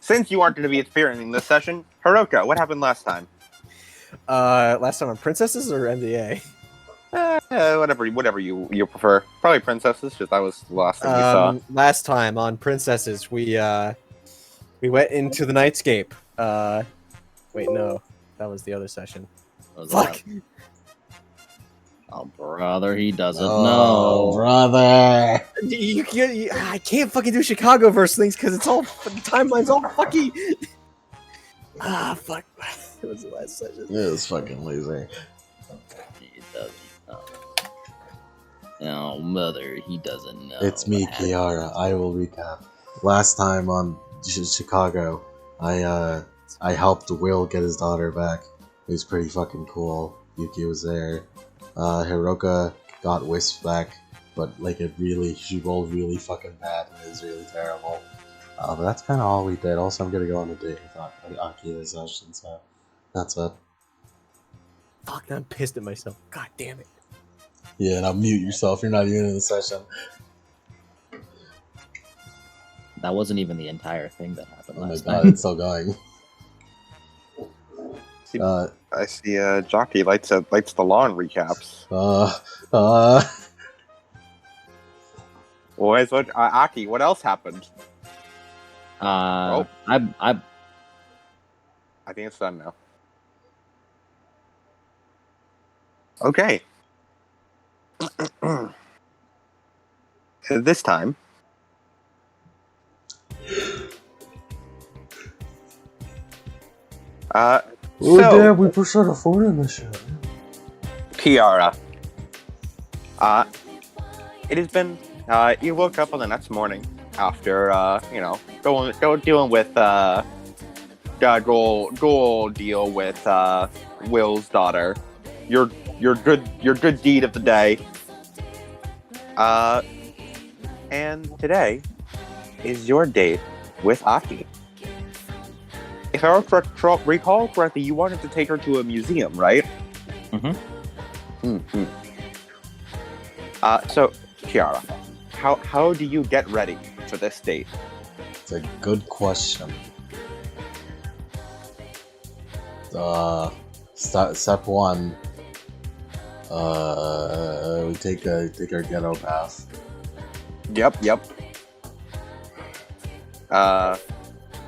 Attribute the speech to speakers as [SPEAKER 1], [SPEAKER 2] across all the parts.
[SPEAKER 1] since you aren't going to be appearing in this session, Hiroka, what happened last time?
[SPEAKER 2] Last time on Princesses or MDA?
[SPEAKER 1] Whatever you prefer. Probably Princesses, because that was the last thing we saw.
[SPEAKER 2] Last time on Princesses, we went into the Nightscape. Wait, no, that was the other session. Fuck.
[SPEAKER 3] Oh, brother, he doesn't
[SPEAKER 4] Oh,
[SPEAKER 3] know.
[SPEAKER 4] brother.
[SPEAKER 2] I can't fucking do Chicago verse things because it's all the timeline's all fucky. Fuck. It was the last session.
[SPEAKER 4] It was fucking loser.
[SPEAKER 3] He doesn't know. Oh, mother, he doesn't know.
[SPEAKER 4] It's me, Ciara. I will recap. Last time on Chicago, I helped Will get his daughter back. It was pretty fucking cool. Yuki was there. Hiroka got Wisp back, but like she rolled really fucking bad and it was really terrible. But that's kind of all we did. Also, I'm gonna go on a date with Aki this session, so that's it.
[SPEAKER 2] Fuck, I'm pissed at myself. God damn it.
[SPEAKER 4] Yeah, now mute yourself. You're not even in the session.
[SPEAKER 3] That wasn't even the entire thing that happened
[SPEAKER 4] Oh my
[SPEAKER 3] last
[SPEAKER 4] god,
[SPEAKER 3] night.
[SPEAKER 4] it's still going.
[SPEAKER 1] I see Jockey lights the lawn recaps. Boys, Aki, what else happened?
[SPEAKER 3] I
[SPEAKER 1] I think it's done now. Okay. This time.
[SPEAKER 4] Damn, we pushed out a phone in the show.
[SPEAKER 1] Ciara. It has been, you woke up on the next morning after, dealing with, goal deal with, Will's daughter. Your good deed of the day. And today is your date with Aki. If I recall correctly, you wanted to take her to a museum, right?
[SPEAKER 3] Mm-hmm.
[SPEAKER 1] So, Ciara, how do you get ready for this date?
[SPEAKER 4] It's a good question. Step one. We take our ghetto path.
[SPEAKER 1] Yep.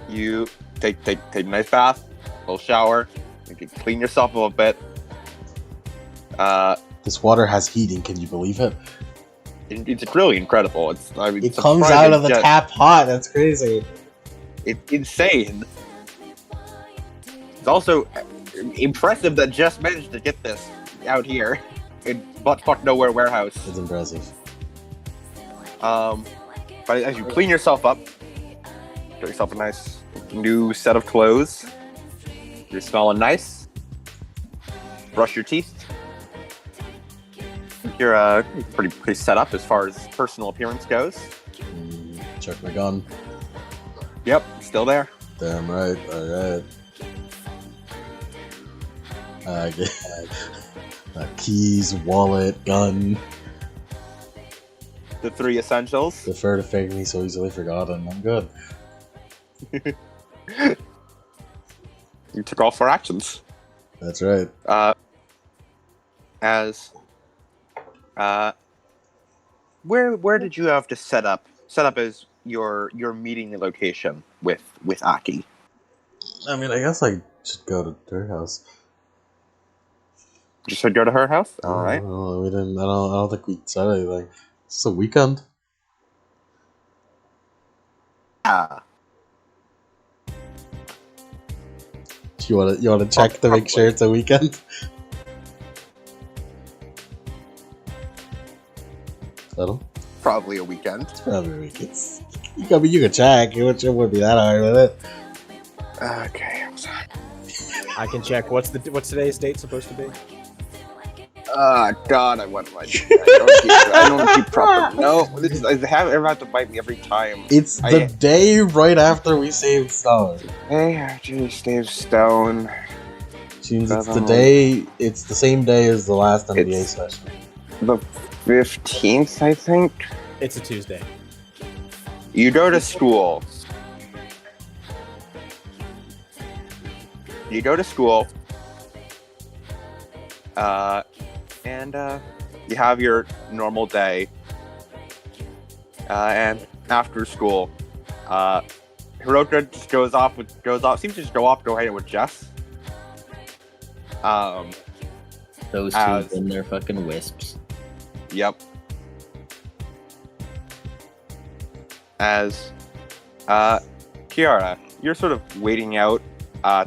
[SPEAKER 1] You take a nice bath, a little shower. You can clean yourself a little bit.
[SPEAKER 4] This water has heating. Can you believe it?
[SPEAKER 1] It's really incredible.
[SPEAKER 4] It comes out of the tap hot. That's crazy.
[SPEAKER 1] It's insane. It's also impressive that Jess managed to get this out here in butt-fuck nowhere warehouse.
[SPEAKER 4] It's impressive.
[SPEAKER 1] But as you clean yourself up, get yourself a nice new set of clothes. You're smelling nice. Brush your teeth. You're pretty set up as far as personal appearance goes.
[SPEAKER 4] Check my gun.
[SPEAKER 1] Yep, still there.
[SPEAKER 4] Damn right. Alright. Keys, wallet, gun.
[SPEAKER 1] The three essentials.
[SPEAKER 4] Defer to fake me so easily forgotten. I'm good.
[SPEAKER 1] You took all 4 actions.
[SPEAKER 4] That's right.
[SPEAKER 1] Where did you have to set up as your meeting location with Aki?
[SPEAKER 4] I mean, I guess I should go to their house.
[SPEAKER 1] You should go to her house. All right.
[SPEAKER 4] We didn't. I don't think we said anything. It's a weekend.
[SPEAKER 1] Yeah.
[SPEAKER 4] You wanna check to make sure it's a weekend? Settle?
[SPEAKER 1] Probably a weekend.
[SPEAKER 4] It's probably a weekend. You can check. It wouldn't be that hard with it.
[SPEAKER 1] Okay.
[SPEAKER 2] I can check. What's today's date supposed to be?
[SPEAKER 1] God, I went my. I don't keep proper. No, I have to bite me every time.
[SPEAKER 4] It's the day right after we saved Stone.
[SPEAKER 1] Hey, geez, Dave Stone.
[SPEAKER 4] Seems it's the day. It's the same day as the last NBA session.
[SPEAKER 1] The 15th, I think.
[SPEAKER 2] It's a Tuesday.
[SPEAKER 1] You go to school you go to school, and you have your normal day, and after school, Hiroka just goes off, seems to just go hanging with Jess.
[SPEAKER 3] Those two
[SPEAKER 1] as-
[SPEAKER 3] and their fucking wisps.
[SPEAKER 1] Yep. As Ciara, you're sort of waiting out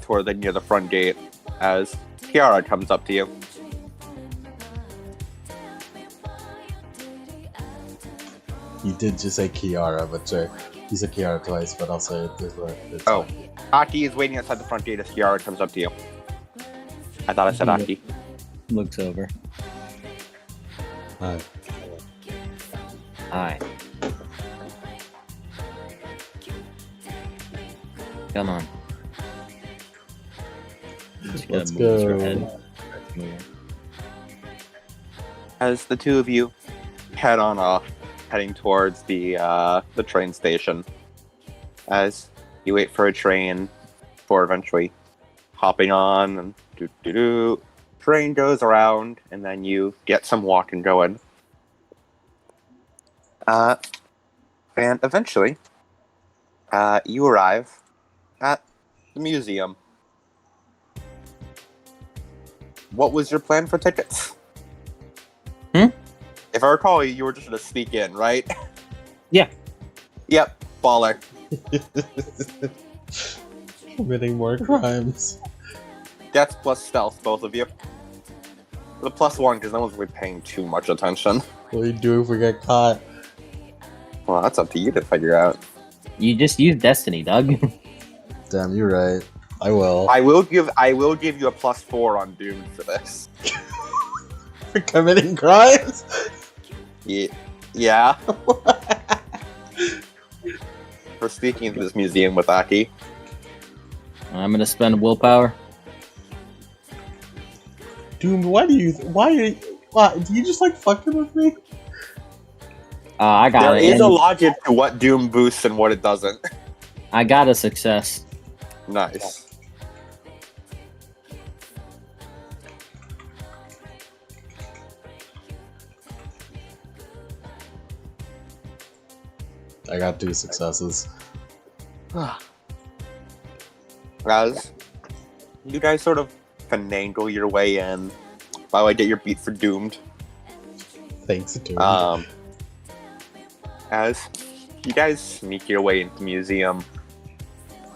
[SPEAKER 1] toward near the front gate as Ciara comes up to you.
[SPEAKER 4] You did just say Kiara, but sure. You said Kiara twice, but I'll say it this way. It's
[SPEAKER 1] Oh.
[SPEAKER 4] fine.
[SPEAKER 1] Aki is waiting outside the front gate as Ciara comes up to you. I thought I said Aki.
[SPEAKER 3] Looks over.
[SPEAKER 4] Hi.
[SPEAKER 3] Hi. Come on. Just gotta
[SPEAKER 4] Let's
[SPEAKER 3] move her
[SPEAKER 4] go.
[SPEAKER 3] head.
[SPEAKER 1] As the two of you head on off, heading towards the train station. As you wait for a train for eventually hopping on, and train goes around, and then you get some walking going. And eventually, you arrive at the museum. What was your plan for tickets? If I recall, you were just gonna sneak in, right?
[SPEAKER 3] Yeah.
[SPEAKER 1] Yep, baller.
[SPEAKER 4] Committing more crimes.
[SPEAKER 1] Death plus stealth, both of you. The plus one, because no one's really paying too much attention.
[SPEAKER 4] What do you do if we get caught?
[SPEAKER 1] Well, that's up to you to figure out.
[SPEAKER 3] You just use destiny, Doug.
[SPEAKER 4] Damn, you're right. I will.
[SPEAKER 1] I will give you a plus 4 on Doom for this.
[SPEAKER 4] For committing crimes?
[SPEAKER 1] Yeah. For sneaking into this museum with Aki.
[SPEAKER 3] I'm gonna spend willpower.
[SPEAKER 4] Doom, why do you just like fucking with me?
[SPEAKER 3] I got
[SPEAKER 1] There
[SPEAKER 3] it.
[SPEAKER 1] is
[SPEAKER 3] And
[SPEAKER 1] a logic to what Doom boosts and what it doesn't.
[SPEAKER 3] I got a success.
[SPEAKER 1] Nice.
[SPEAKER 4] I got 2 successes.
[SPEAKER 1] As you guys sort of finagle your way in, by the way, get your beat for Doomed.
[SPEAKER 4] Thanks, Doom.
[SPEAKER 1] As you guys sneak your way into the museum,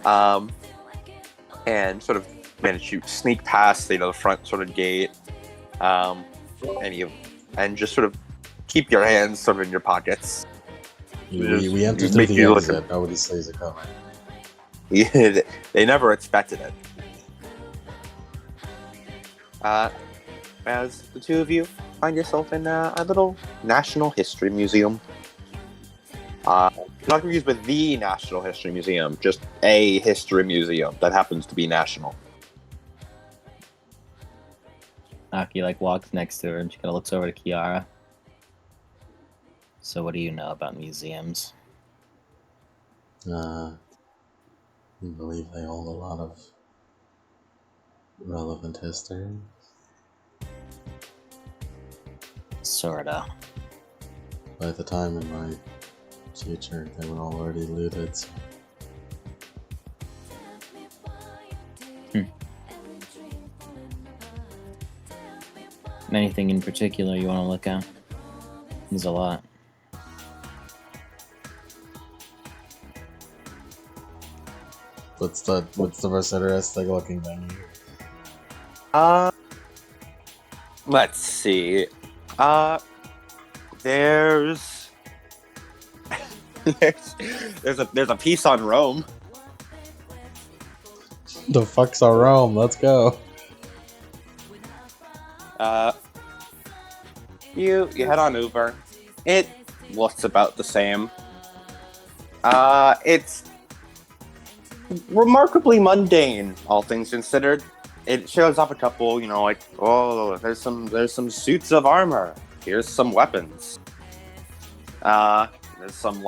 [SPEAKER 1] and sort of manage to sneak past, the front sort of gate, and just sort of keep your hands sort of in your pockets.
[SPEAKER 4] we entered through
[SPEAKER 1] make
[SPEAKER 4] the
[SPEAKER 1] you look
[SPEAKER 4] exit. Nobody sees it coming.
[SPEAKER 1] They never expected it. As the two of you find yourself in a little National History Museum. Not confused with the National History Museum, just a history museum that happens to be national.
[SPEAKER 3] Aki walks next to her and she kind of looks over to Ciara. So what do you know about museums?
[SPEAKER 4] I believe they hold a lot of relevant history.
[SPEAKER 3] Sorta.
[SPEAKER 4] By the time in my future, they were all already looted. So.
[SPEAKER 3] Anything in particular you want to look at? There's a lot.
[SPEAKER 4] What's the most interesting looking thing?
[SPEAKER 1] Let's see. There's there's a piece on Rome.
[SPEAKER 4] The fuck's our Rome? Let's go.
[SPEAKER 1] You head on over. It looks about the same. It's remarkably mundane, all things considered. It shows off a couple, there's some suits of armor. Here's some weapons. There's some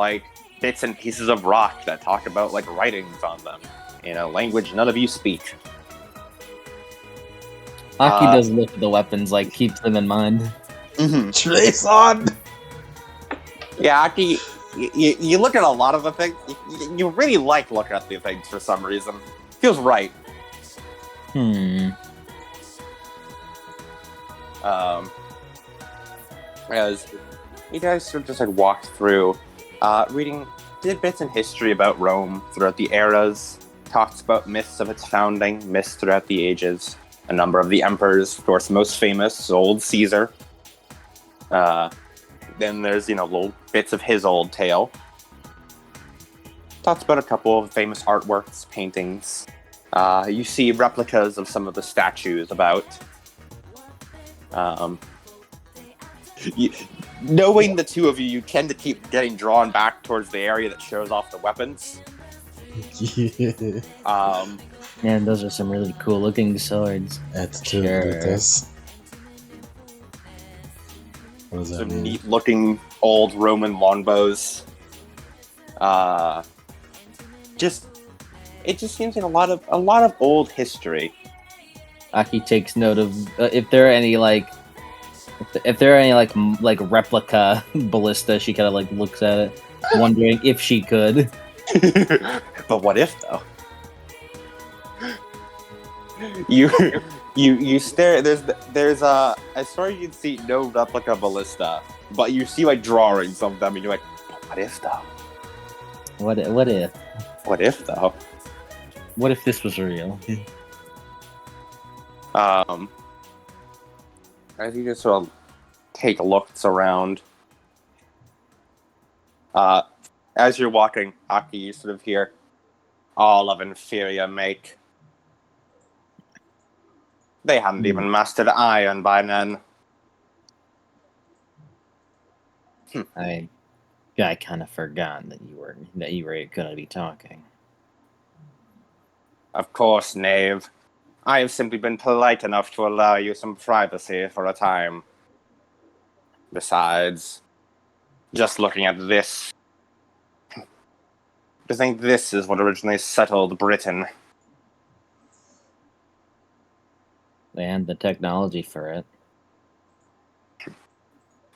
[SPEAKER 1] bits and pieces of rock that talk about writings on them in a language none of you speak.
[SPEAKER 3] Aki does look at the weapons, like keeps them in mind.
[SPEAKER 1] Mm-hmm.
[SPEAKER 4] Trace on.
[SPEAKER 1] Yeah, Aki, you look at a lot of the things. You really like looking at the things for some reason. Feels right. As you guys sort of just like walked through, reading tidbits in history about Rome throughout the eras, talks about myths of its founding, myths throughout the ages, a number of the emperors, of course, most famous, old Caesar. Then there's, little bits of his old tale. Talks about a couple of famous artworks, paintings. You see replicas of some of the statues about. Knowing the two of you, you tend to keep getting drawn back towards the area that shows off the weapons.
[SPEAKER 4] Yeah.
[SPEAKER 3] Man, those are some really cool looking swords.
[SPEAKER 4] At
[SPEAKER 3] Sure.
[SPEAKER 4] this. What does that
[SPEAKER 1] Some
[SPEAKER 4] mean?
[SPEAKER 1] neat-looking old Roman longbows. It just seems like a lot of old history.
[SPEAKER 3] Aki takes note of if there are any if there are any like replica ballista. She kind of like looks at it, wondering if she could.
[SPEAKER 1] But what if though? You stare. There's as far as you can see, no replica ballista, but you see like drawings of them, and you're like, what if though?
[SPEAKER 3] What if?
[SPEAKER 1] What if though?
[SPEAKER 3] What if this was real?
[SPEAKER 1] As you just sort of take looks around, as you're walking, Aki, you sort of hear, all of inferior make. They hadn't even mastered iron by then.
[SPEAKER 3] I kind of forgot that you were going to be talking.
[SPEAKER 1] Of course, knave. I have simply been polite enough to allow you some privacy for a time. Besides, just looking at this, I think this is what originally settled Britain.
[SPEAKER 3] And the technology for it.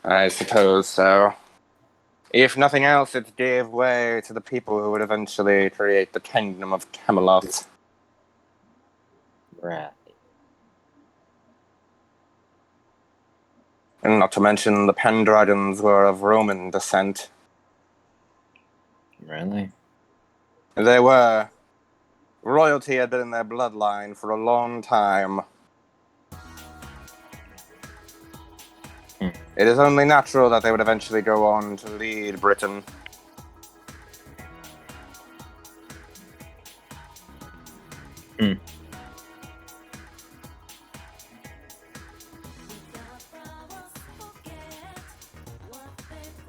[SPEAKER 1] I suppose so. If nothing else, it gave way to the people who would eventually create the Kingdom of Camelot.
[SPEAKER 3] Right.
[SPEAKER 1] And not to mention the Pendragons were of Roman descent.
[SPEAKER 3] Really?
[SPEAKER 1] They were. Royalty had been in their bloodline for a long time. It is only natural that they would eventually go on to lead Britain.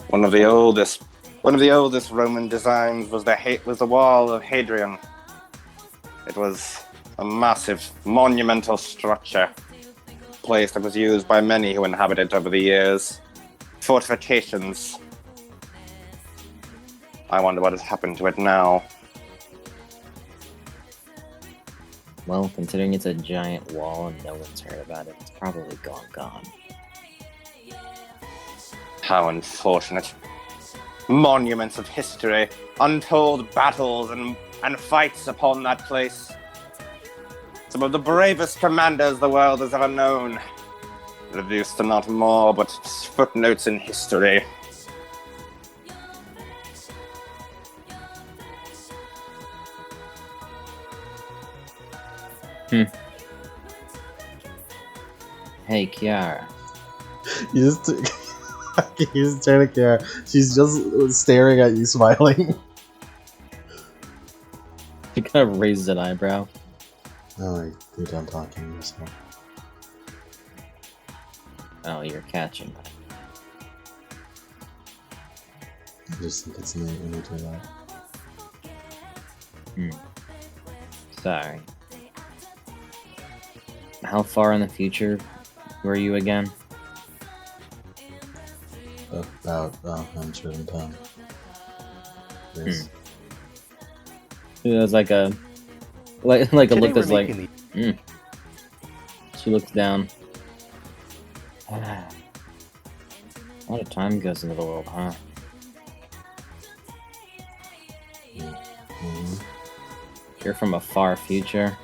[SPEAKER 1] One of the oldest Roman designs was the Wall of Hadrian. It was a massive, monumental structure. Place that was used by many who inhabited it over the years. Fortifications. I wonder what has happened to it now.
[SPEAKER 3] Well, considering it's a giant wall and no one's heard about it, it's probably gone.
[SPEAKER 1] How unfortunate. Monuments of history, untold battles and fights upon that place. Some of the bravest commanders the world has ever known. Reduced to not more but footnotes in history.
[SPEAKER 3] Hey, Ciara.
[SPEAKER 4] You just turn to Ciara. She's just staring at you, smiling.
[SPEAKER 3] She kind of raises an eyebrow.
[SPEAKER 4] Oh, you're done talking to yourself.
[SPEAKER 3] Oh, you're catching that.
[SPEAKER 4] I just think it's neat when you do that.
[SPEAKER 3] Sorry. How far in the future were you again?
[SPEAKER 4] About I'm sure I'm done. Yes.
[SPEAKER 3] It was like a look that's like, She looks down. A lot of time goes into the world, huh?
[SPEAKER 4] Mhm.
[SPEAKER 3] You're from a far future.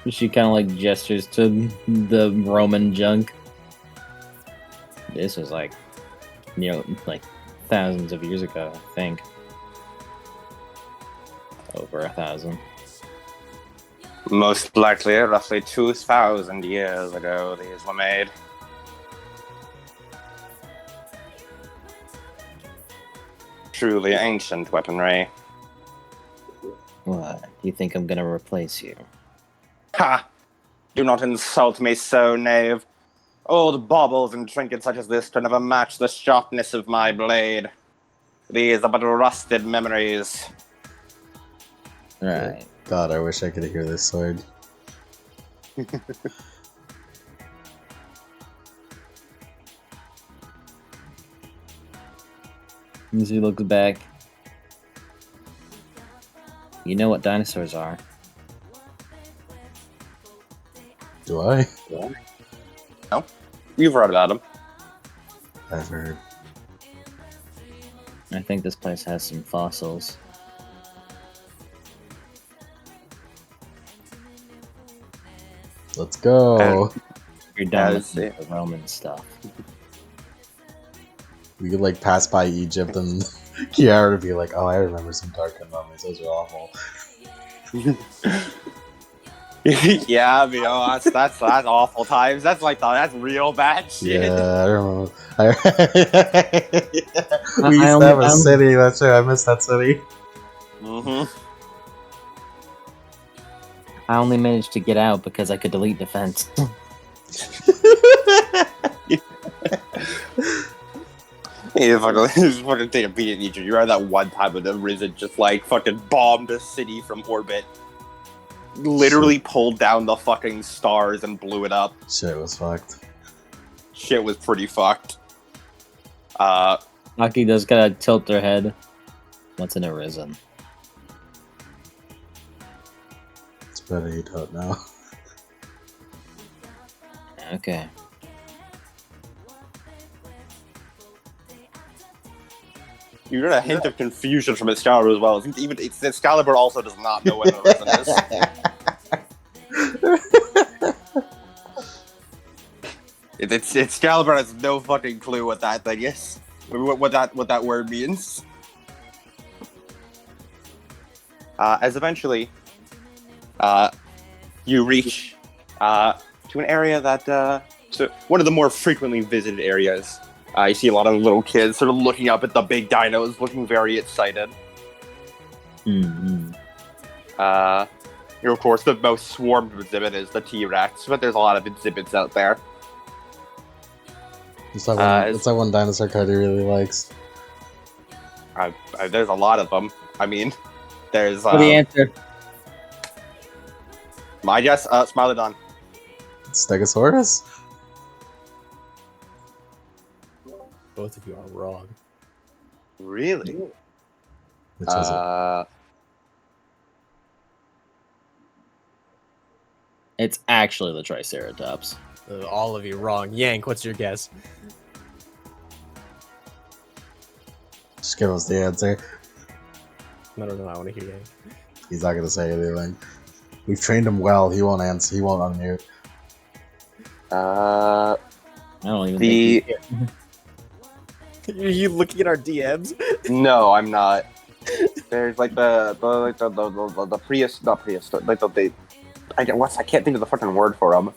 [SPEAKER 3] She kind of like gestures to the Roman junk. This was like, like thousands of years ago, I think. Over 1,000.
[SPEAKER 1] Most likely, roughly 2,000 years ago, these were made. Truly ancient weaponry.
[SPEAKER 3] What? You think I'm gonna replace you?
[SPEAKER 1] Ha! Do not insult me so, knave. Old baubles and trinkets such as this can never match the sharpness of my blade. These are but rusted memories.
[SPEAKER 3] Right.
[SPEAKER 4] God, I wish I could hear this sword.
[SPEAKER 3] As he looks back. You know what dinosaurs are.
[SPEAKER 4] Do I?
[SPEAKER 1] You've heard about them.
[SPEAKER 4] I've heard.
[SPEAKER 3] I think this place has some fossils.
[SPEAKER 4] Let's go.
[SPEAKER 3] You're done
[SPEAKER 1] As
[SPEAKER 3] with the Roman stuff.
[SPEAKER 4] We could like pass by Egypt and Ciara would be like, "Oh, I remember some Dark mummies. Those are awful."
[SPEAKER 1] Yeah, I mean, that's awful times. That's like that's real bad shit.
[SPEAKER 4] Yeah, I remember. We used
[SPEAKER 3] I
[SPEAKER 4] to have a
[SPEAKER 3] only-
[SPEAKER 4] city. That's right. I miss that city.
[SPEAKER 1] Mm-hmm.
[SPEAKER 3] I only managed to get out because I could delete defense.
[SPEAKER 1] You fucking take a beat at Egypt. You remember that one time when the Risen just like fucking bombed a city from orbit, literally pulled down the fucking stars and blew it up.
[SPEAKER 4] Shit was fucked.
[SPEAKER 1] Shit was pretty fucked.
[SPEAKER 3] Aki does gotta tilt her head. What's in Arisen?
[SPEAKER 4] It's better you don't know.
[SPEAKER 3] Okay.
[SPEAKER 1] You got a hint of confusion from Excalibur as well. Even Excalibur also does not know what the Risen is. Excalibur has no fucking clue what that thing is. What that word means. As eventually, you reach to an area that so one of the more frequently visited areas. You see a lot of little kids sort of looking up at the big dinos, looking very excited.
[SPEAKER 3] Mm-hmm.
[SPEAKER 1] Of course, the most swarmed exhibit is the T-Rex, but there's a lot of exhibits out there.
[SPEAKER 4] It's that one dinosaur Cody really likes.
[SPEAKER 1] There's a lot of them. I mean, there's
[SPEAKER 3] For the answer.
[SPEAKER 1] my guess, Smilodon.
[SPEAKER 4] Stegosaurus?
[SPEAKER 2] Both of you are wrong.
[SPEAKER 1] Really?
[SPEAKER 4] Which is it?
[SPEAKER 3] It's actually the Triceratops.
[SPEAKER 2] All of you wrong. Yank, what's your guess?
[SPEAKER 4] Just give us the answer.
[SPEAKER 2] I don't know. I want to hear Yank.
[SPEAKER 4] He's not gonna say anything. We've trained him well. He won't answer. He won't unmute.
[SPEAKER 3] I don't even
[SPEAKER 1] The
[SPEAKER 3] think
[SPEAKER 2] Are you looking at our DMs?
[SPEAKER 1] no, I'm not. There's like the prehistoric, like the I can't think of the fucking word for them.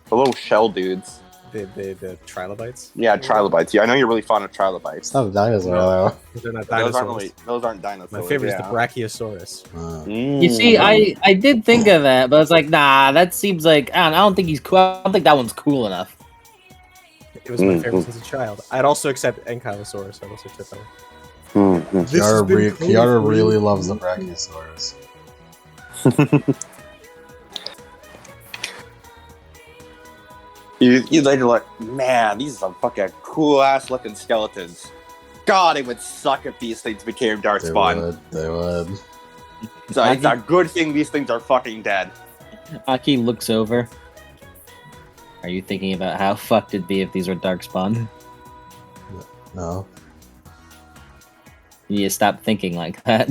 [SPEAKER 1] The little shell dudes.
[SPEAKER 2] The trilobites?
[SPEAKER 1] Yeah, trilobites. Yeah, I know you're really fond of trilobites.
[SPEAKER 4] It's not a dinosaur though.
[SPEAKER 2] They're not
[SPEAKER 1] Those
[SPEAKER 2] dinosaurs.
[SPEAKER 1] aren't dinosaurs.
[SPEAKER 2] My favorite is the
[SPEAKER 1] yeah.
[SPEAKER 2] Brachiosaurus.
[SPEAKER 3] You see, I did think of that, but I was like, nah, that seems like I don't think he's cool. I don't think that one's cool enough.
[SPEAKER 2] It was my favorite since a child. I'd also accept Ankylosaurus. I'd also accept that one. This has been
[SPEAKER 4] Ciara
[SPEAKER 2] Cody
[SPEAKER 4] really
[SPEAKER 2] for
[SPEAKER 4] loves the Brachiosaurus.
[SPEAKER 1] You later like, man, these are some fucking cool ass looking skeletons. God, it would suck if these things became Darkspawn.
[SPEAKER 4] They would.
[SPEAKER 1] So it's a good thing these things are fucking dead.
[SPEAKER 3] Aki looks over. Are you thinking about how fucked it'd be if these were darkspawn?
[SPEAKER 4] No.
[SPEAKER 3] You stop thinking like that.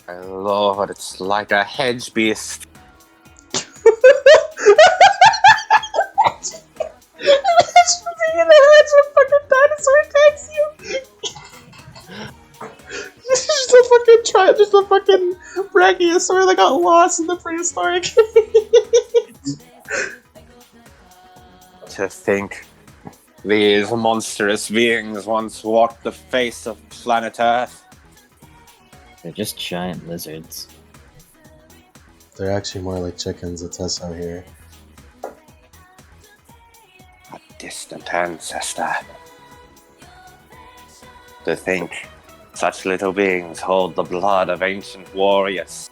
[SPEAKER 1] My lord, it's like a hedge beast.
[SPEAKER 4] Just a fucking brachiosaur that got lost in the prehistoric.
[SPEAKER 1] To think these monstrous beings once walked the face of planet Earth.
[SPEAKER 3] They're just giant lizards.
[SPEAKER 4] They're actually more like chickens. It says so here.
[SPEAKER 1] A distant ancestor. To think such little beings hold the blood of ancient warriors.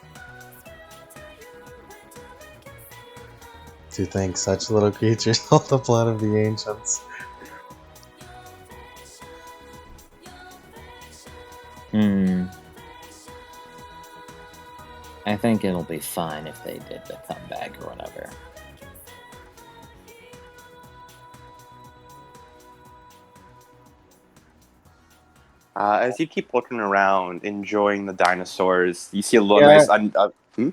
[SPEAKER 4] To think such little creatures hold the blood of the ancients.
[SPEAKER 3] I think it'll be fine if they did the comeback or whatever.
[SPEAKER 1] As you keep looking around, enjoying the dinosaurs, you see a little
[SPEAKER 3] Yeah.
[SPEAKER 1] nice.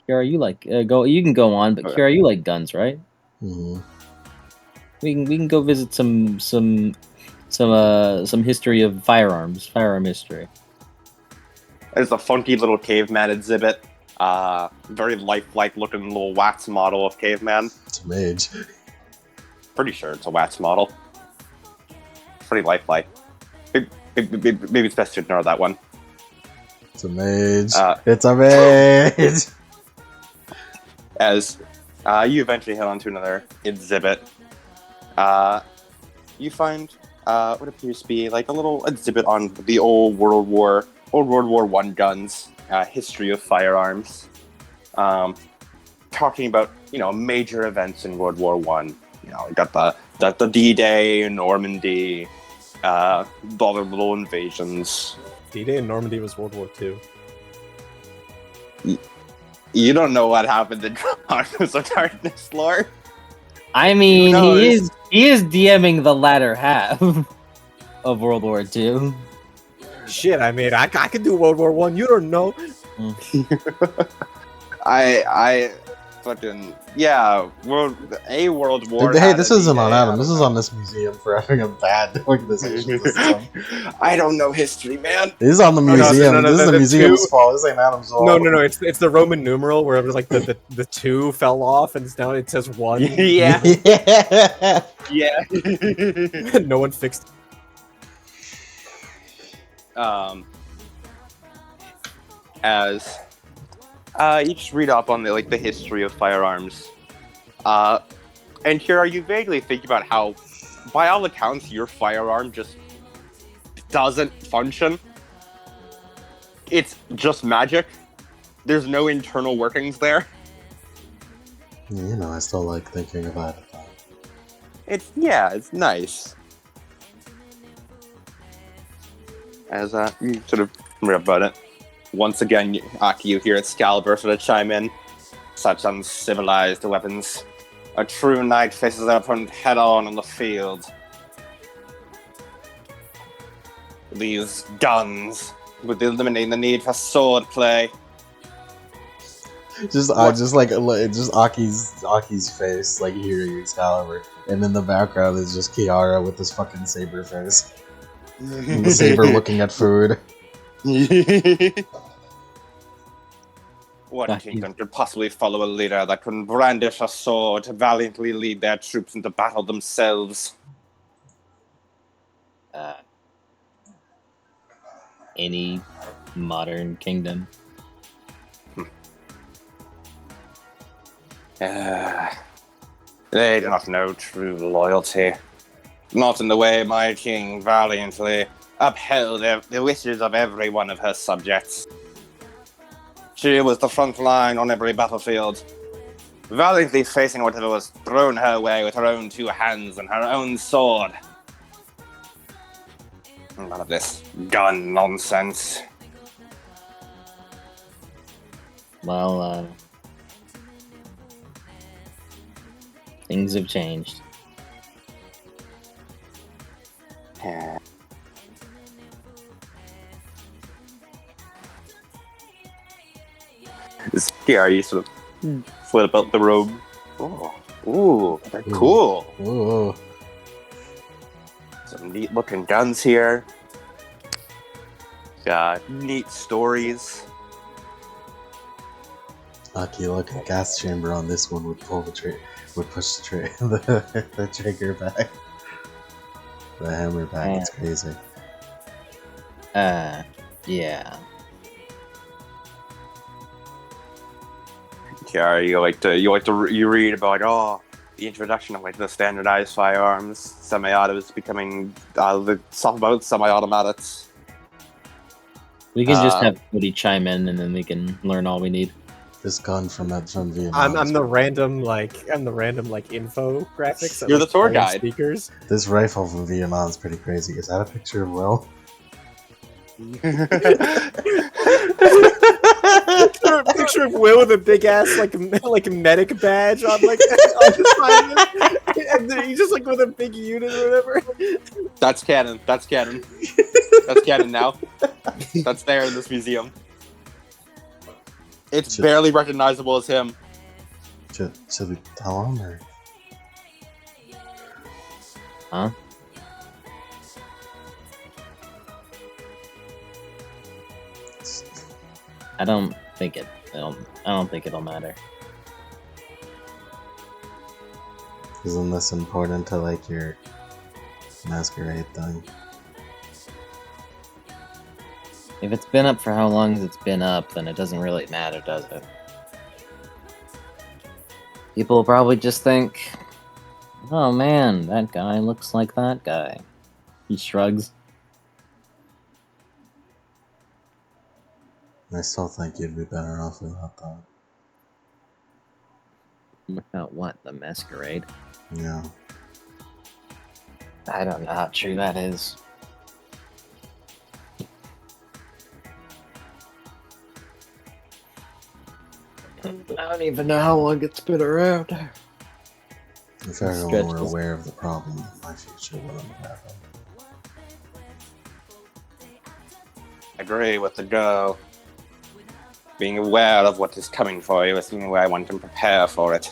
[SPEAKER 3] Ciara, you like go? You can go on, but
[SPEAKER 1] Okay.
[SPEAKER 3] Ciara, you like guns, right?
[SPEAKER 4] Mm-hmm.
[SPEAKER 3] We can go visit some history of firearm history.
[SPEAKER 1] There's a funky little caveman exhibit. Very lifelike looking little wax model of caveman.
[SPEAKER 4] It's a mage.
[SPEAKER 1] Pretty sure it's a wax model. Pretty lifelike. Maybe it's best to ignore that one.
[SPEAKER 4] It's a mage.
[SPEAKER 1] Uh,
[SPEAKER 4] It's a mage.
[SPEAKER 1] As you eventually head on to another exhibit, you find what appears to be like a little exhibit on the old World War I guns, history of firearms, talking about major events in World War I. You got the D-Day, Normandy, the other little invasions.
[SPEAKER 2] D-Day in Normandy was World War II.
[SPEAKER 1] You don't know what happened in Chronicles of Darkness lore.
[SPEAKER 3] I mean,
[SPEAKER 1] No,
[SPEAKER 3] he is DMing the latter half of World War II.
[SPEAKER 2] Shit, I mean, I could do World War One. You don't know.
[SPEAKER 1] I fucking World War.
[SPEAKER 4] Hey,
[SPEAKER 1] had
[SPEAKER 4] this
[SPEAKER 1] a
[SPEAKER 4] isn't on
[SPEAKER 1] D-Day,
[SPEAKER 4] Adam. This is on this museum for having a bad organization system.
[SPEAKER 1] I don't know history, man.
[SPEAKER 4] This is on the
[SPEAKER 2] no,
[SPEAKER 4] museum.
[SPEAKER 2] no,
[SPEAKER 4] This is the
[SPEAKER 2] the
[SPEAKER 4] museum's
[SPEAKER 2] two-
[SPEAKER 4] fault. This ain't Adam's fault.
[SPEAKER 2] No. It's the Roman numeral where it was like the two fell off and now it says one.
[SPEAKER 1] Yeah,
[SPEAKER 4] Yeah.
[SPEAKER 1] yeah.
[SPEAKER 2] No one fixed.
[SPEAKER 1] As you just read up on the history of firearms, and here are you vaguely thinking about how, by all accounts, your firearm just doesn't function. It's just magic. There's no internal workings there.
[SPEAKER 4] You know, I still like thinking about it.
[SPEAKER 1] It's nice. As you sort of read about it. Once again, Aki, you hear Excalibur sort of chime in. Such uncivilized weapons. A true knight faces their opponent head-on the field. These guns would eliminate the need for sword play.
[SPEAKER 4] Just Aki's face, like hearing Excalibur, and in the background is just Ciara with this fucking saber face, and the saber looking at food.
[SPEAKER 1] What
[SPEAKER 3] Aki.
[SPEAKER 1] kingdom could possibly follow a leader that can brandish a sword to valiantly lead their troops into battle themselves?
[SPEAKER 3] Any modern kingdom.
[SPEAKER 1] They do not know true loyalty. Not in the way my king valiantly upheld the wishes of every one of her subjects. She was the front line on every battlefield, valiantly facing whatever was thrown her way with her own two hands and her own sword. None of this gun nonsense.
[SPEAKER 3] Well, things have changed.
[SPEAKER 1] Scary, sort of flip about the robe. Oh, ooh, they're cool.
[SPEAKER 4] Ooh.
[SPEAKER 1] Some neat looking guns here. Got neat stories.
[SPEAKER 4] Aki, look, a gas chamber on this one would pull the would push the the trigger back. The hammer back, it's crazy.
[SPEAKER 3] Yeah.
[SPEAKER 1] Yeah, you read about the introduction of like the standardized firearms, semi-autos becoming the stuff about semi-automatics.
[SPEAKER 3] We can just have Cody chime in, and then we can learn all we need.
[SPEAKER 4] This gun from Vietnam.
[SPEAKER 2] I'm the random infographics. That,
[SPEAKER 1] You're
[SPEAKER 2] like,
[SPEAKER 1] the tour
[SPEAKER 2] play in
[SPEAKER 1] guide.
[SPEAKER 2] Speakers.
[SPEAKER 4] This rifle from Vietnam is pretty crazy. Is that a picture of Will?
[SPEAKER 2] Picture of Will with a big ass like medic badge on on his side, and then he's just like with a big unit or whatever.
[SPEAKER 1] That's canon. That's canon. That's canon now. That's there in this museum. It's barely recognizable as him.
[SPEAKER 4] Should we tell him or?
[SPEAKER 3] Huh? I don't think it'll matter.
[SPEAKER 4] Isn't this important to like your masquerade thing?
[SPEAKER 3] If it's been up for how long it's been up, then it doesn't really matter, does it? People will probably just think, oh man, that guy looks like that guy. He shrugs.
[SPEAKER 4] I still think you'd be better off without that.
[SPEAKER 3] Without what? The masquerade?
[SPEAKER 4] Yeah.
[SPEAKER 3] I don't know how true that is. I don't even know how long it's been around.
[SPEAKER 4] If everyone were aware of the problem, my future wouldn't happen.
[SPEAKER 1] Agree with the girl. Being aware of what is coming for you is the only way I want to prepare for it.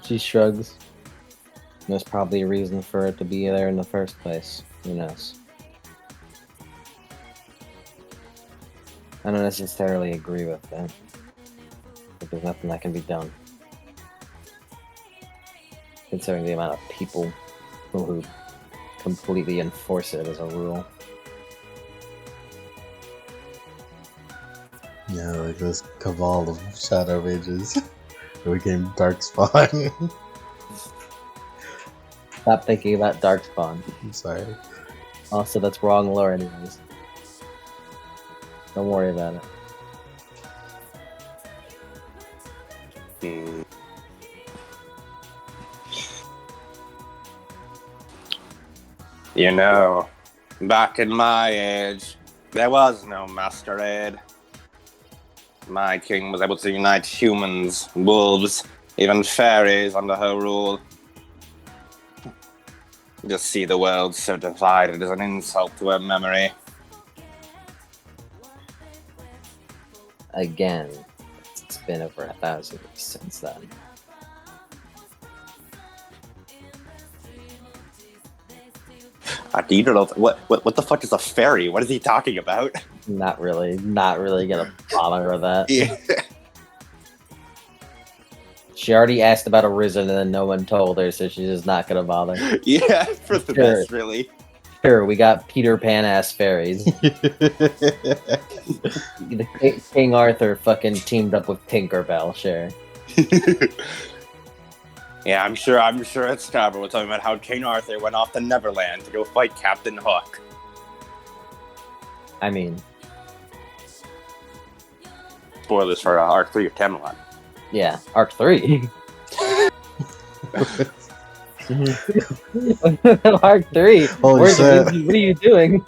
[SPEAKER 3] She shrugs. There's probably a reason for it to be there in the first place. Who knows? I don't necessarily agree with that. But there's nothing that can be done. Considering the amount of people who completely enforce it as a rule.
[SPEAKER 4] Yeah, like this cabal of shadow mages who became Darkspawn.
[SPEAKER 3] Stop thinking about Darkspawn.
[SPEAKER 4] I'm sorry.
[SPEAKER 3] Also, that's wrong lore anyways. Don't worry about it.
[SPEAKER 1] You know, back in my age, there was no masquerade. My king was able to unite humans, wolves, even fairies under her rule. Just see the world so divided is an insult to her memory.
[SPEAKER 3] Again, it's been over 1,000 years since then.
[SPEAKER 1] You don't know what the fuck is a fairy? What is he talking about?
[SPEAKER 3] Not really gonna bother with that.
[SPEAKER 1] Yeah.
[SPEAKER 3] She already asked about Arisen and then no one told her, so she's just not gonna bother.
[SPEAKER 1] Yeah, for the
[SPEAKER 3] Sure.
[SPEAKER 1] best, really.
[SPEAKER 3] Sure, we got Peter Pan ass fairies. King Arthur fucking teamed up with Tinkerbell, sure.
[SPEAKER 1] Yeah, I'm sure it's Scarborough was talking about how King Arthur went off to Neverland to go fight Captain Hook.
[SPEAKER 3] I mean,
[SPEAKER 1] Spoilers for Arc 3 of Camelot.
[SPEAKER 3] yeah, Arc 3. Arc 3?
[SPEAKER 4] Holy shit.
[SPEAKER 3] What are you doing?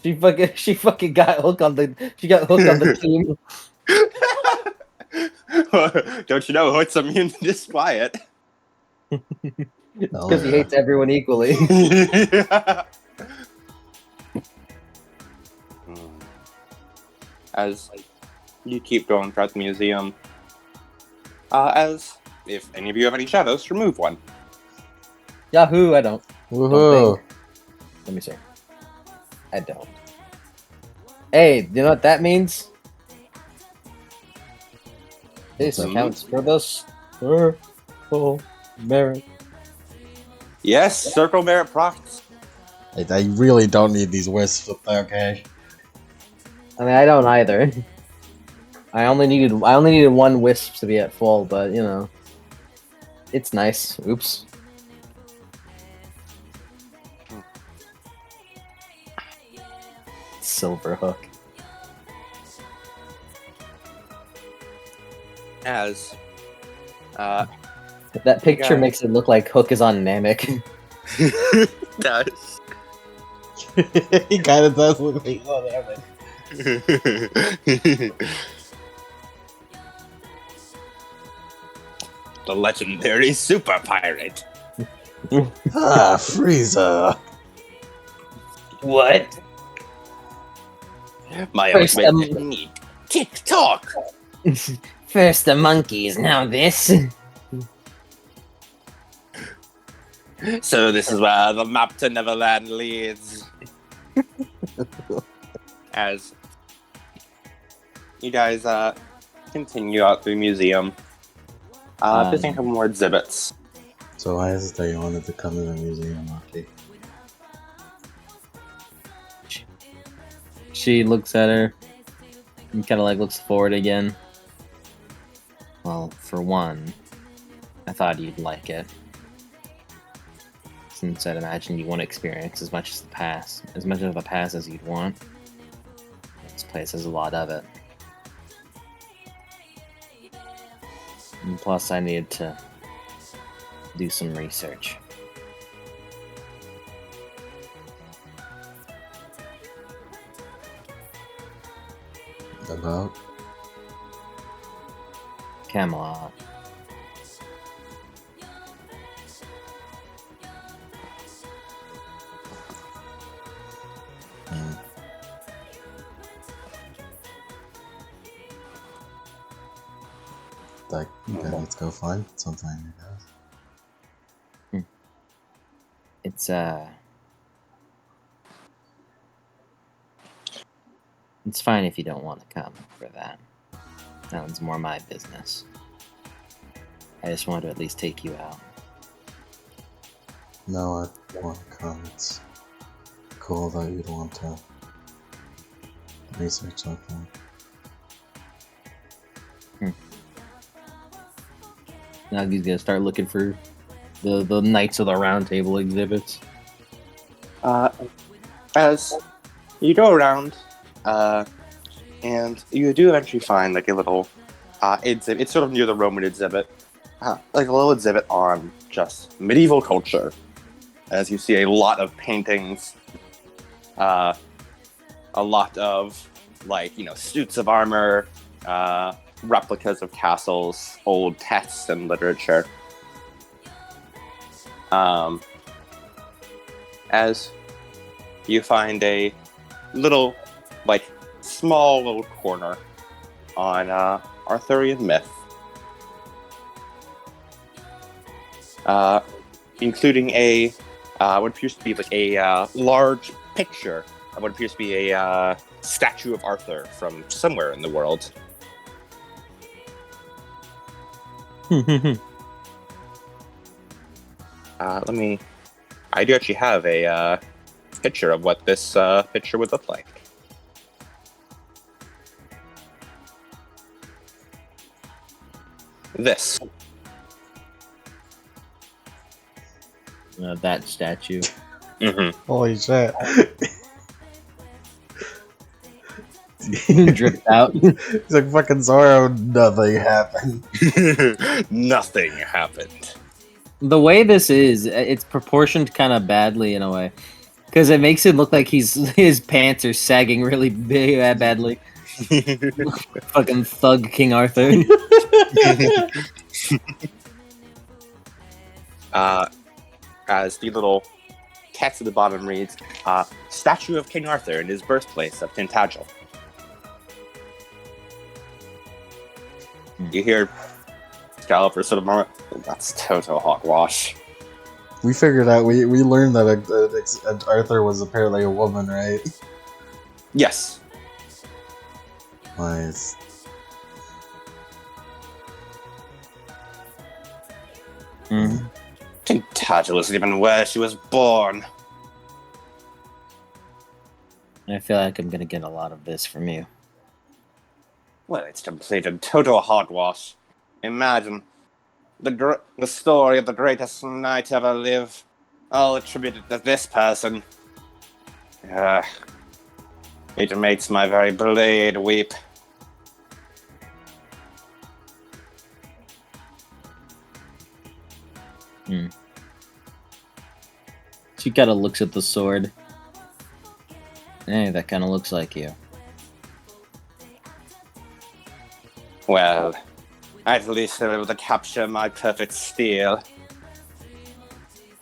[SPEAKER 3] She fucking got hooked on the. She got hooked on the team.
[SPEAKER 1] Don't you know Hood's immune to disquiet?
[SPEAKER 3] Because he hates everyone equally.
[SPEAKER 1] As you keep going throughout the museum, as if any of you have any shadows, remove one.
[SPEAKER 3] Yahoo! I don't.
[SPEAKER 4] Woohoo!
[SPEAKER 3] Let me see. I don't. Hey, you know what that means? This
[SPEAKER 1] Mhm.
[SPEAKER 3] counts for the circle merit.
[SPEAKER 1] Yes, circle merit procs.
[SPEAKER 4] I really don't need these wisps, okay?
[SPEAKER 3] I mean, I don't either. I only needed one wisp to be at full, but you know, it's nice. Oops. Silver hook.
[SPEAKER 1] As
[SPEAKER 3] That picture
[SPEAKER 1] Yeah.
[SPEAKER 3] makes it look like Hook is on Namek.
[SPEAKER 1] does.
[SPEAKER 4] He kind of does look like he's on Evan.
[SPEAKER 1] The legendary super pirate.
[SPEAKER 4] Ah, Frieza.
[SPEAKER 3] What?
[SPEAKER 1] My
[SPEAKER 3] First,
[SPEAKER 1] ultimate technique. Tick tock.
[SPEAKER 3] First the monkeys, now this.
[SPEAKER 1] So this is where the map to Neverland leads. As you guys continue out through the museum, visiting some more exhibits.
[SPEAKER 4] So why is it that you wanted to come to the museum, Aki?
[SPEAKER 3] She looks at her and kind of like looks forward again. Well, for one, I thought you'd like it. Since I'd imagine you want to experience as much of the past as you'd want. This place has a lot of it. And plus, I needed to do some research.
[SPEAKER 4] About?
[SPEAKER 3] Camelot.
[SPEAKER 4] Like, okay, let's go find something, I guess.
[SPEAKER 3] It's fine if you don't want to come for that. That one's more my business. I just wanted to at least take you out.
[SPEAKER 4] No, I want to come. It's cool that you'd want to research something.
[SPEAKER 3] Now he's gonna start looking for the Knights of the Round Table exhibits.
[SPEAKER 1] As you go around, and you do eventually find like a little exhibit. It's sort of near the Roman exhibit, like a little exhibit on just medieval culture. As you see a lot of paintings, a lot of suits of armor, replicas of castles, old texts and literature. As you find a little, small little corner on Arthurian myth, including a what appears to be a large picture of what appears to be a statue of Arthur from somewhere in the world. I do actually have a picture of what this picture would look like. This.
[SPEAKER 3] That statue.
[SPEAKER 1] Mm-hmm.
[SPEAKER 4] Holy shit.
[SPEAKER 3] Dripped out.
[SPEAKER 4] He's like fucking Zoro, nothing happened.
[SPEAKER 1] Nothing happened.
[SPEAKER 3] The way this is, it's proportioned kind of badly in a way. Because it makes it look like his pants are sagging really big, badly. Fucking thug King Arthur.
[SPEAKER 1] As the little text at the bottom reads, statue of King Arthur in his birthplace of Tintagel. You hear Scallop for sort of moment. That's total hogwash.
[SPEAKER 4] We figured out, we learned that Arthur was apparently a woman, right?
[SPEAKER 1] Yes.
[SPEAKER 4] Nice.
[SPEAKER 3] Mm-hmm.
[SPEAKER 1] Tintagel isn't even where she was born.
[SPEAKER 3] I feel like I'm gonna get a lot of this from you.
[SPEAKER 1] Well, it's complete and total hogwash. Imagine the story of the greatest knight ever lived, all attributed to this person. It makes my very blade weep.
[SPEAKER 3] She kind of looks at the sword. Hey, that kind of looks like you.
[SPEAKER 1] Well, at least I was able to capture my perfect steel.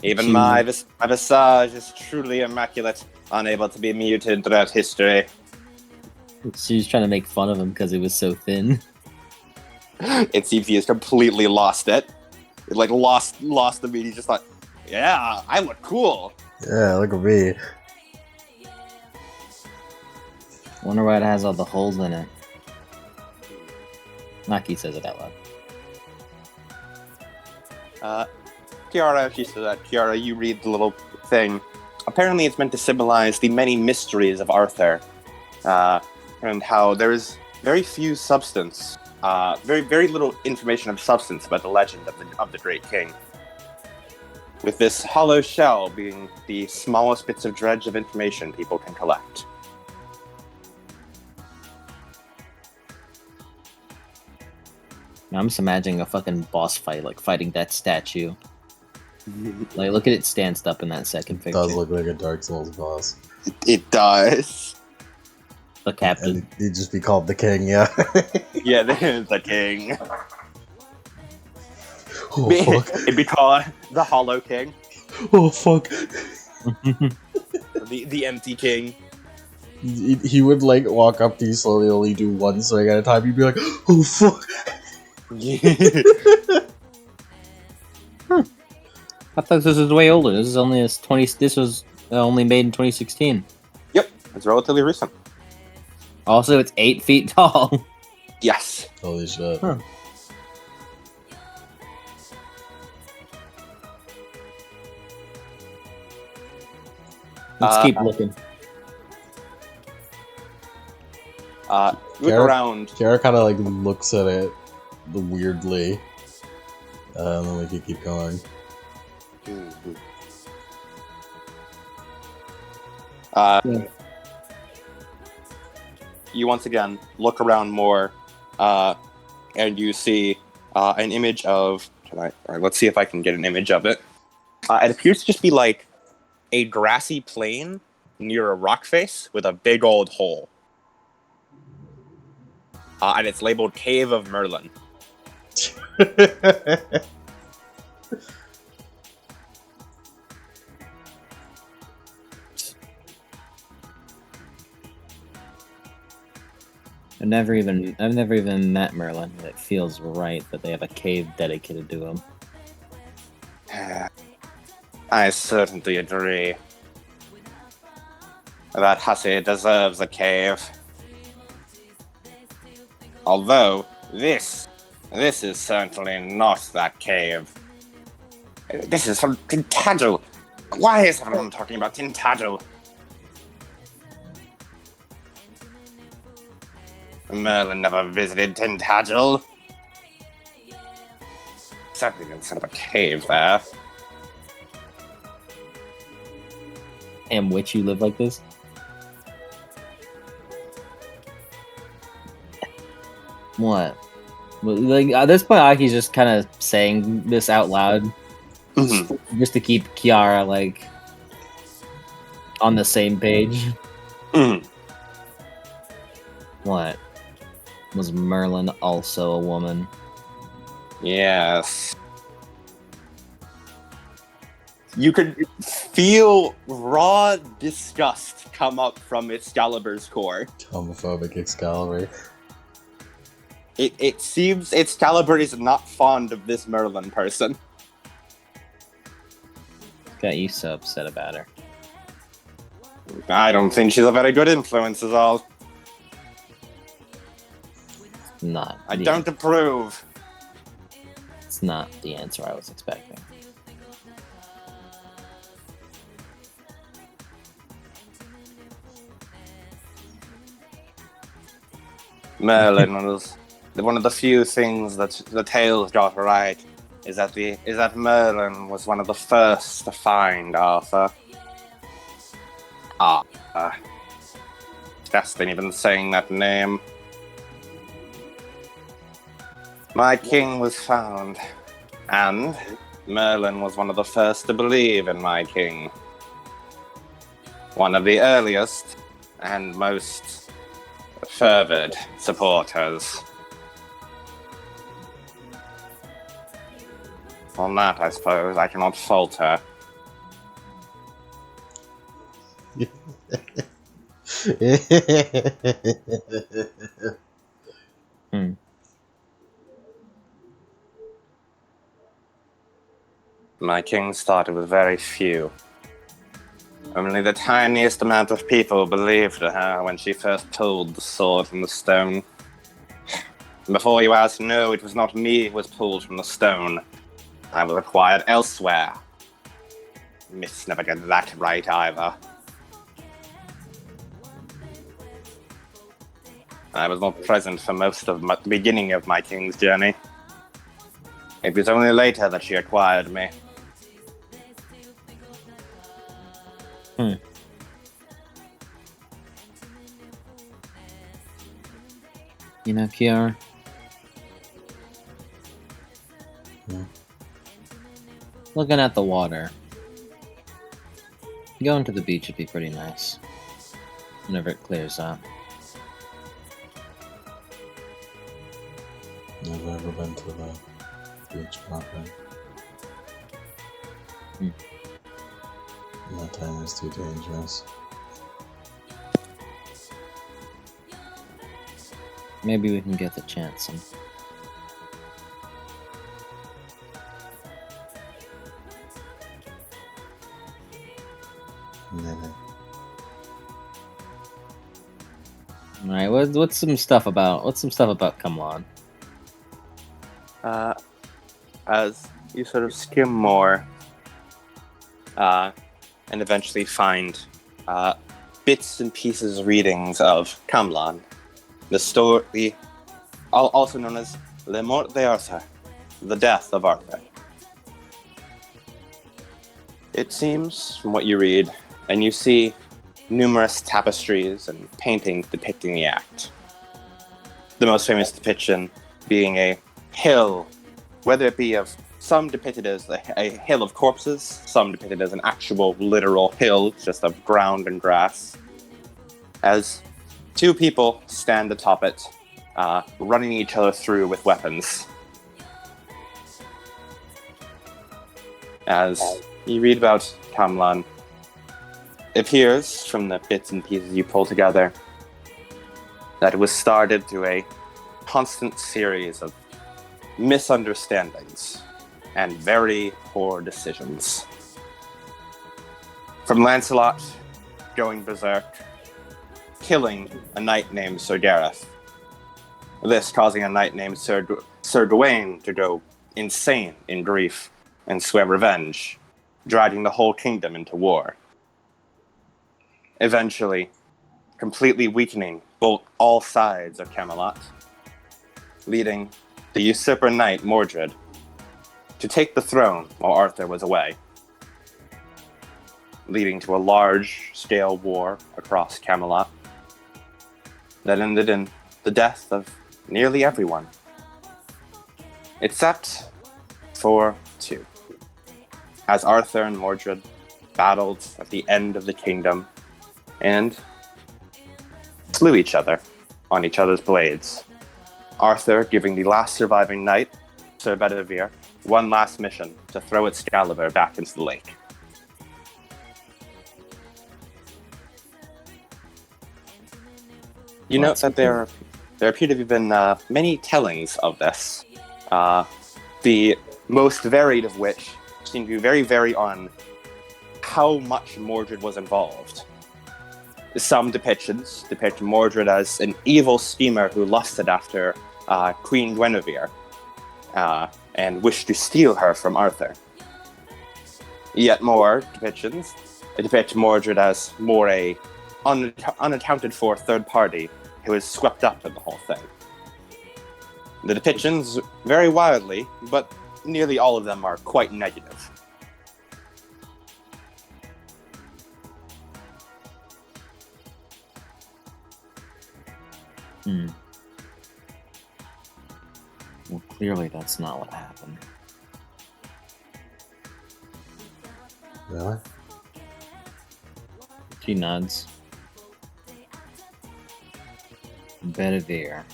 [SPEAKER 1] Even my visage is truly immaculate, unable to be muted throughout history.
[SPEAKER 3] She's trying to make fun of him because he was so thin.
[SPEAKER 1] It seems he has completely lost it. Like lost the beat. He just thought, yeah, I look cool.
[SPEAKER 4] Yeah, look at me.
[SPEAKER 3] Wonder why it has all the holes in it. Maki says it out loud.
[SPEAKER 1] Ciara, she says that. Ciara, you read the little thing. Apparently it's meant to symbolize the many mysteries of Arthur. And how there is very few substance, very little information of substance about the legend of the Great King. With this hollow shell being the smallest bits of dredge of information people can collect.
[SPEAKER 3] I'm just imagining a fucking boss fight, like fighting that statue. Like, look at it stanced up in that second
[SPEAKER 4] It
[SPEAKER 3] picture.
[SPEAKER 4] does look like a Dark Souls boss.
[SPEAKER 1] It does.
[SPEAKER 3] The captain.
[SPEAKER 4] And he'd just be called the king, yeah.
[SPEAKER 1] Yeah, the king.
[SPEAKER 4] Oh, fuck.
[SPEAKER 1] It'd be called the Hollow King.
[SPEAKER 4] Oh, fuck.
[SPEAKER 1] The Empty King.
[SPEAKER 4] He would, like, walk up to you slowly, only do one swing at a time. You'd be like, oh, fuck.
[SPEAKER 3] I thought this was way older. This is only This was only made in 2016.
[SPEAKER 1] Yep, it's relatively recent.
[SPEAKER 3] Also, it's 8 feet tall.
[SPEAKER 1] Yes.
[SPEAKER 4] Holy shit.
[SPEAKER 3] Huh. Let's keep looking.
[SPEAKER 1] Look
[SPEAKER 4] Ciara-
[SPEAKER 1] around.
[SPEAKER 4] Ciara kind of, like, looks at it weirdly. And then we can keep going.
[SPEAKER 1] You once again look around more, and you see an image of. All right, let's see if I can get an image of it. It appears to just be like a grassy plain near a rock face with a big old hole, and it's labeled Cave of Merlin.
[SPEAKER 3] I've never even met Merlin. It feels right that they have a cave dedicated to him.
[SPEAKER 1] I certainly agree. That hussy deserves a cave. Although, this is certainly not that cave. This is from Tintagel. Why is everyone talking about Tintagel? Merlin never visited Tintagel. Certainly didn't set up a cave there.
[SPEAKER 3] And which you live like this? What? Well, like at this point, Aki's just kind of saying this out loud, just to keep Ciara like On the same page.
[SPEAKER 1] Mhm.
[SPEAKER 3] What? Was Merlin also a woman?
[SPEAKER 1] Yes. You could feel raw disgust come up from Excalibur's core.
[SPEAKER 4] Homophobic Excalibur.
[SPEAKER 1] It seems Excalibur is not fond of this Merlin person.
[SPEAKER 3] Got you so upset about her.
[SPEAKER 1] I don't think she's a very good influence, is all.
[SPEAKER 3] Not.
[SPEAKER 1] I
[SPEAKER 3] the
[SPEAKER 1] don't approve.
[SPEAKER 3] It's not the answer I was expecting.
[SPEAKER 1] Merlin was one of the few things that the tales got right. Is that Merlin was one of the first to find Arthur. Best than even saying that name. My king was found, and Merlin was one of the first to believe in my king. One of the earliest and most fervid supporters. On that, I suppose, I cannot fault her. My king started with very few. Only the tiniest amount of people believed her when she first pulled the sword from the stone. Before you ask, no, it was not me who was pulled from the stone. I was acquired elsewhere. Myths never get that right either. I was not present for most of the beginning of my king's journey. It was only later that she acquired me.
[SPEAKER 3] You know, Ciara? Looking at the water. Going to the beach would be pretty nice. Whenever it clears up.
[SPEAKER 4] Never ever been to the beach proper. That time was too dangerous.
[SPEAKER 3] Maybe we can get the chance.
[SPEAKER 4] Never.
[SPEAKER 3] All right. What's some stuff about Cumlon?
[SPEAKER 1] As you sort of skim more, and eventually find bits and pieces readings of Camlan, the story, also known as Le Mort d'Arthur, the death of Arthur. It seems, from what you read, and you see numerous tapestries and paintings depicting the act. The most famous depiction being a hill, whether it be of some depicted as a hill of corpses, some depicted as an actual literal hill, just of ground and grass, as two people stand atop it, running each other through with weapons. As you read about Camlan, it appears from the bits and pieces you pull together that it was started through a constant series of misunderstandings and very poor decisions. From Lancelot going berserk, killing a knight named Sir Gareth, this causing a knight named Sir Gawain to go insane in grief and swear revenge, dragging the whole kingdom into war. Eventually, completely weakening all sides of Camelot, leading the usurper knight Mordred to take the throne while Arthur was away, leading to a large-scale war across Camelot that ended in the death of nearly everyone, except for two, as Arthur and Mordred battled at the end of the kingdom, and slew each other on each other's blades. Arthur giving the last surviving knight, Sir Bedivere, one last mission to throw Excalibur back into the lake. You note that there appear to have been many tellings of this, the most varied of which seem to be very, very on how much Mordred was involved. Some depictions depict Mordred as an evil schemer who lusted after Queen Guinevere and wished to steal her from Arthur. Yet more depictions depict Mordred as more a unaccounted for third party who is swept up in the whole thing. The depictions vary wildly, but nearly all of them are quite negative.
[SPEAKER 3] Well, clearly that's not what happened.
[SPEAKER 4] Really?
[SPEAKER 3] She nods. Bedivere.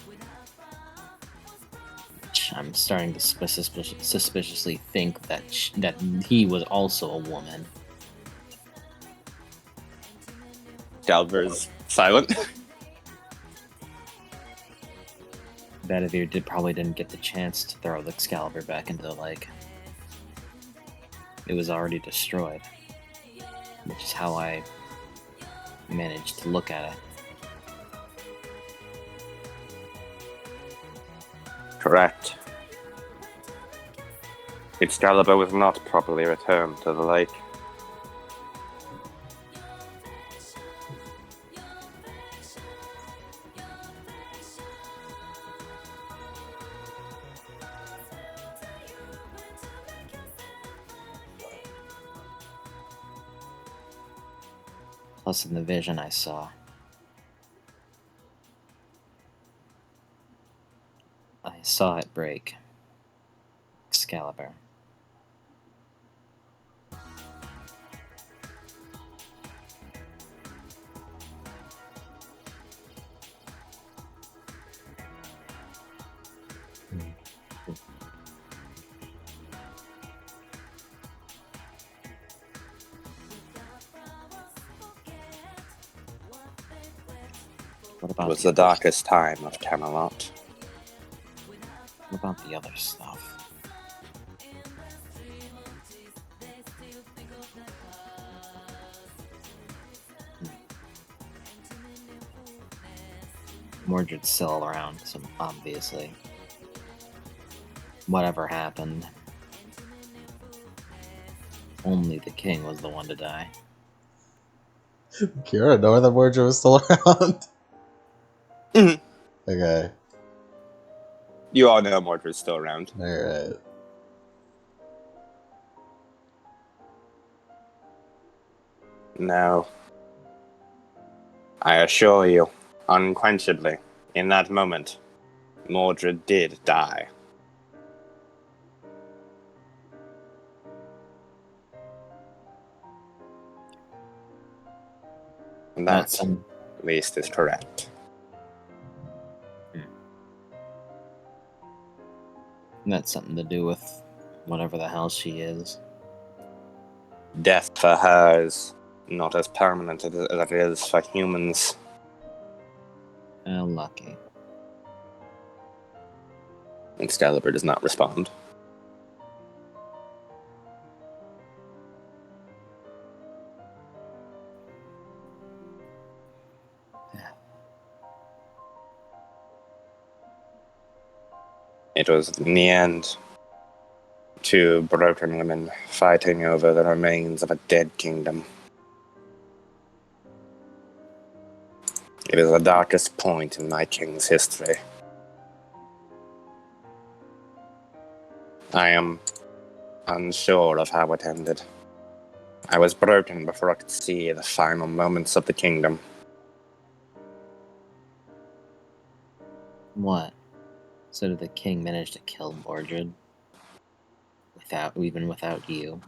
[SPEAKER 3] I'm starting to suspiciously think that that he was also a woman.
[SPEAKER 1] Excalibur's silent.
[SPEAKER 3] Bedivere probably didn't get the chance to throw the Excalibur back into the lake. It was already destroyed, which is how I managed to look at it.
[SPEAKER 1] Correct. Excalibur was not properly returned to the lake.
[SPEAKER 3] Plus, in the vision I saw, it break. Excalibur. What
[SPEAKER 1] It
[SPEAKER 3] about
[SPEAKER 1] was the darkest time of Camelot.
[SPEAKER 3] What about the other stuff? Mordred's still around, so obviously. Whatever happened, only the king was the one to die.
[SPEAKER 4] Ciara, know that Mordred was still around?
[SPEAKER 1] Mhm.
[SPEAKER 4] Okay.
[SPEAKER 1] You all know Mordred's still around.
[SPEAKER 4] Alright.
[SPEAKER 1] No. I assure you, unquenchedly, in that moment, Mordred did die. And that, at least, is correct.
[SPEAKER 3] That's something to do with whatever the hell she is.
[SPEAKER 1] Death for her is not as permanent as it is for humans.
[SPEAKER 3] Lucky.
[SPEAKER 1] Excalibur does not respond. It was, in the end, two broken women fighting over the remains of a dead kingdom. It is the darkest point in my king's history. I am unsure of how it ended. I was broken before I could see the final moments of the kingdom.
[SPEAKER 3] What? So did the king manage to kill Mordred? Without you?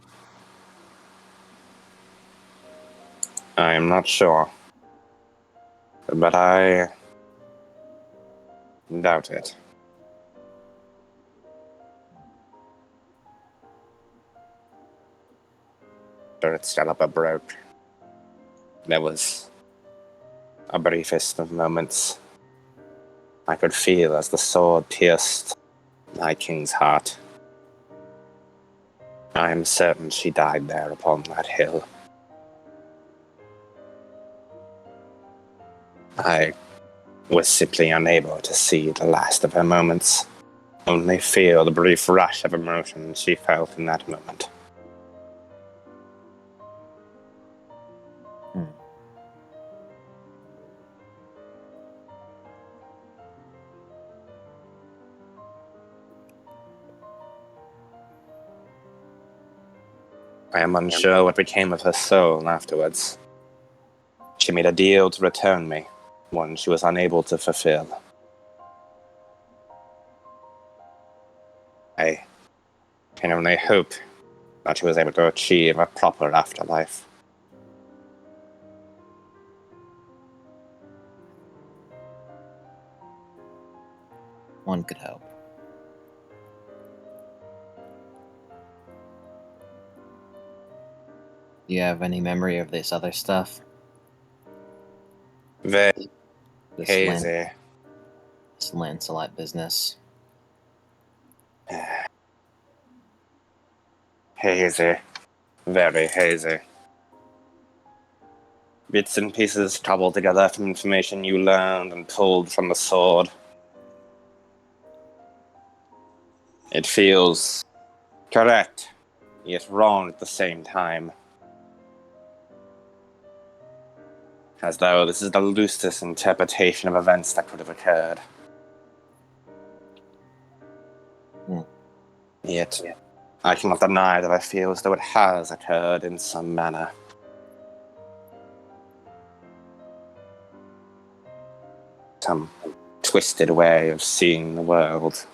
[SPEAKER 1] I am not sure. But I doubt it. Spirit Stalapa broke. There was a briefest of moments I could feel as the sword pierced my king's heart. I am certain she died there upon that hill. I was simply unable to see the last of her moments, only feel the brief rush of emotion she felt in that moment. I am unsure what became of her soul afterwards. She made a deal to return me, one she was unable to fulfill. I can only hope that she was able to achieve a proper afterlife.
[SPEAKER 3] One could hope. Do you have any memory of this other stuff?
[SPEAKER 1] Very
[SPEAKER 3] This
[SPEAKER 1] hazy.
[SPEAKER 3] This Lancelot business?
[SPEAKER 1] Hazy. Very hazy. Bits and pieces cobbled together from information you learned and pulled from the sword. It feels correct, yet wrong at the same time. As though this is the loosest interpretation of events that could have occurred. Yet, I cannot deny that I feel as though it has occurred in some manner. Some twisted way of seeing the world.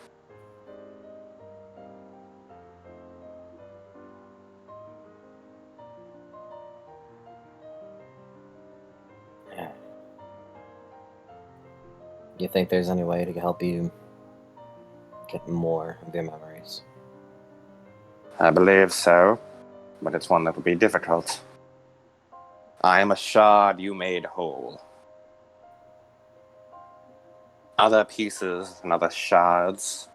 [SPEAKER 3] Do you think there's any way to help you get more of your memories?
[SPEAKER 1] I believe so, but it's one that would be difficult. I am a shard you made whole. Other pieces and other shards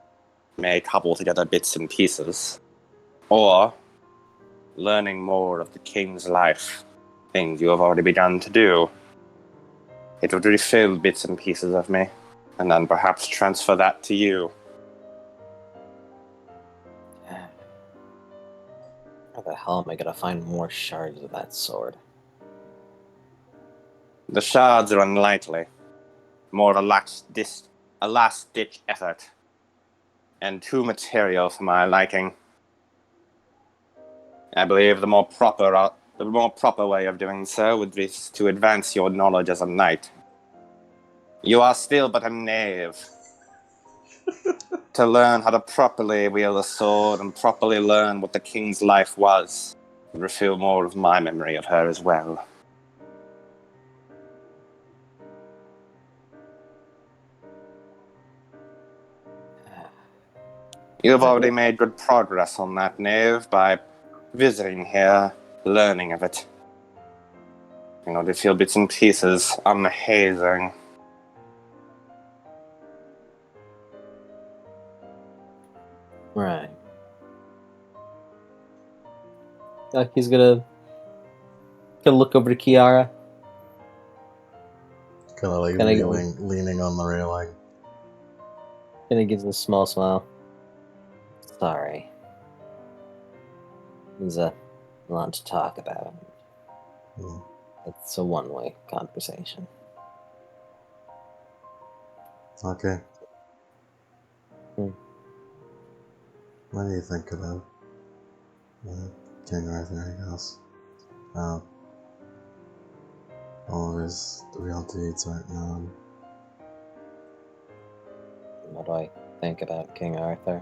[SPEAKER 1] may cobble together bits and pieces, or learning more of the king's life, things you have already begun to do. It would refill bits and pieces of me, and then perhaps transfer that to you.
[SPEAKER 3] How the hell am I gonna find more shards of that sword?
[SPEAKER 1] The shards are unlikely. More of a last-ditch effort, and too material for my liking. I believe the more proper way of doing so would be to advance your knowledge as a knight. You are still but a knave. To learn how to properly wield a sword and properly learn what the king's life was, would refill more of my memory of her as well. You have already made good progress on that, knave, by visiting here, learning of it. You know, to feel bits and pieces, unhazing.
[SPEAKER 3] Right. Like he's gonna look over to Ciara.
[SPEAKER 4] Kind of like leaning on the railing.
[SPEAKER 3] And he gives a small smile. Sorry. There's a lot to talk about. It's a one-way conversation.
[SPEAKER 4] Okay.
[SPEAKER 3] Hmm.
[SPEAKER 4] What do you think about King Arthur, I guess? All of his real deeds aren't known.
[SPEAKER 3] What do I think about King Arthur?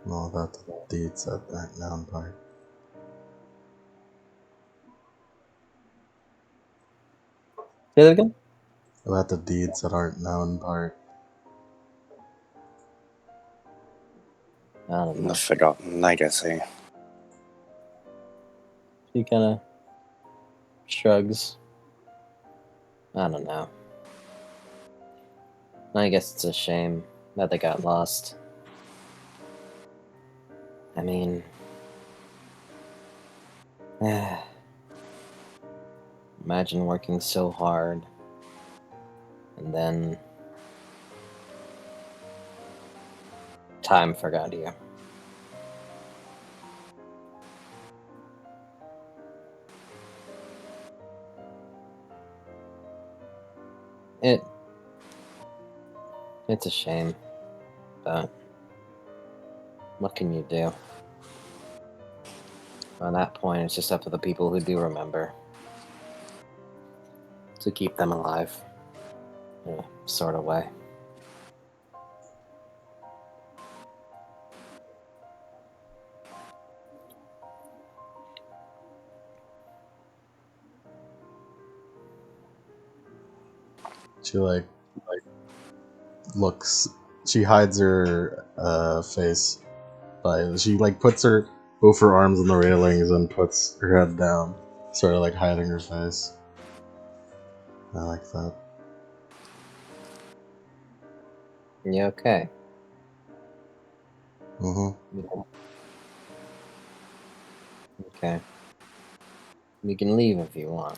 [SPEAKER 4] All about the deeds that aren't known part.
[SPEAKER 3] Say that again?
[SPEAKER 4] About the deeds that aren't known part.
[SPEAKER 3] I don't know.
[SPEAKER 1] The forgotten legacy.
[SPEAKER 3] She kind of shrugs. I don't know. I guess it's a shame that they got lost. I mean, imagine working so hard and then time forgot you. It's a shame, but what can you do? At that point, it's just up to the people who do remember to keep them alive, in a sort of way.
[SPEAKER 4] She looks. She hides her face by. She puts her both her arms on the railings and puts her head down, sort of hiding her face. I like that.
[SPEAKER 3] You okay?
[SPEAKER 4] Mm-hmm.
[SPEAKER 3] Okay. We can leave if you want.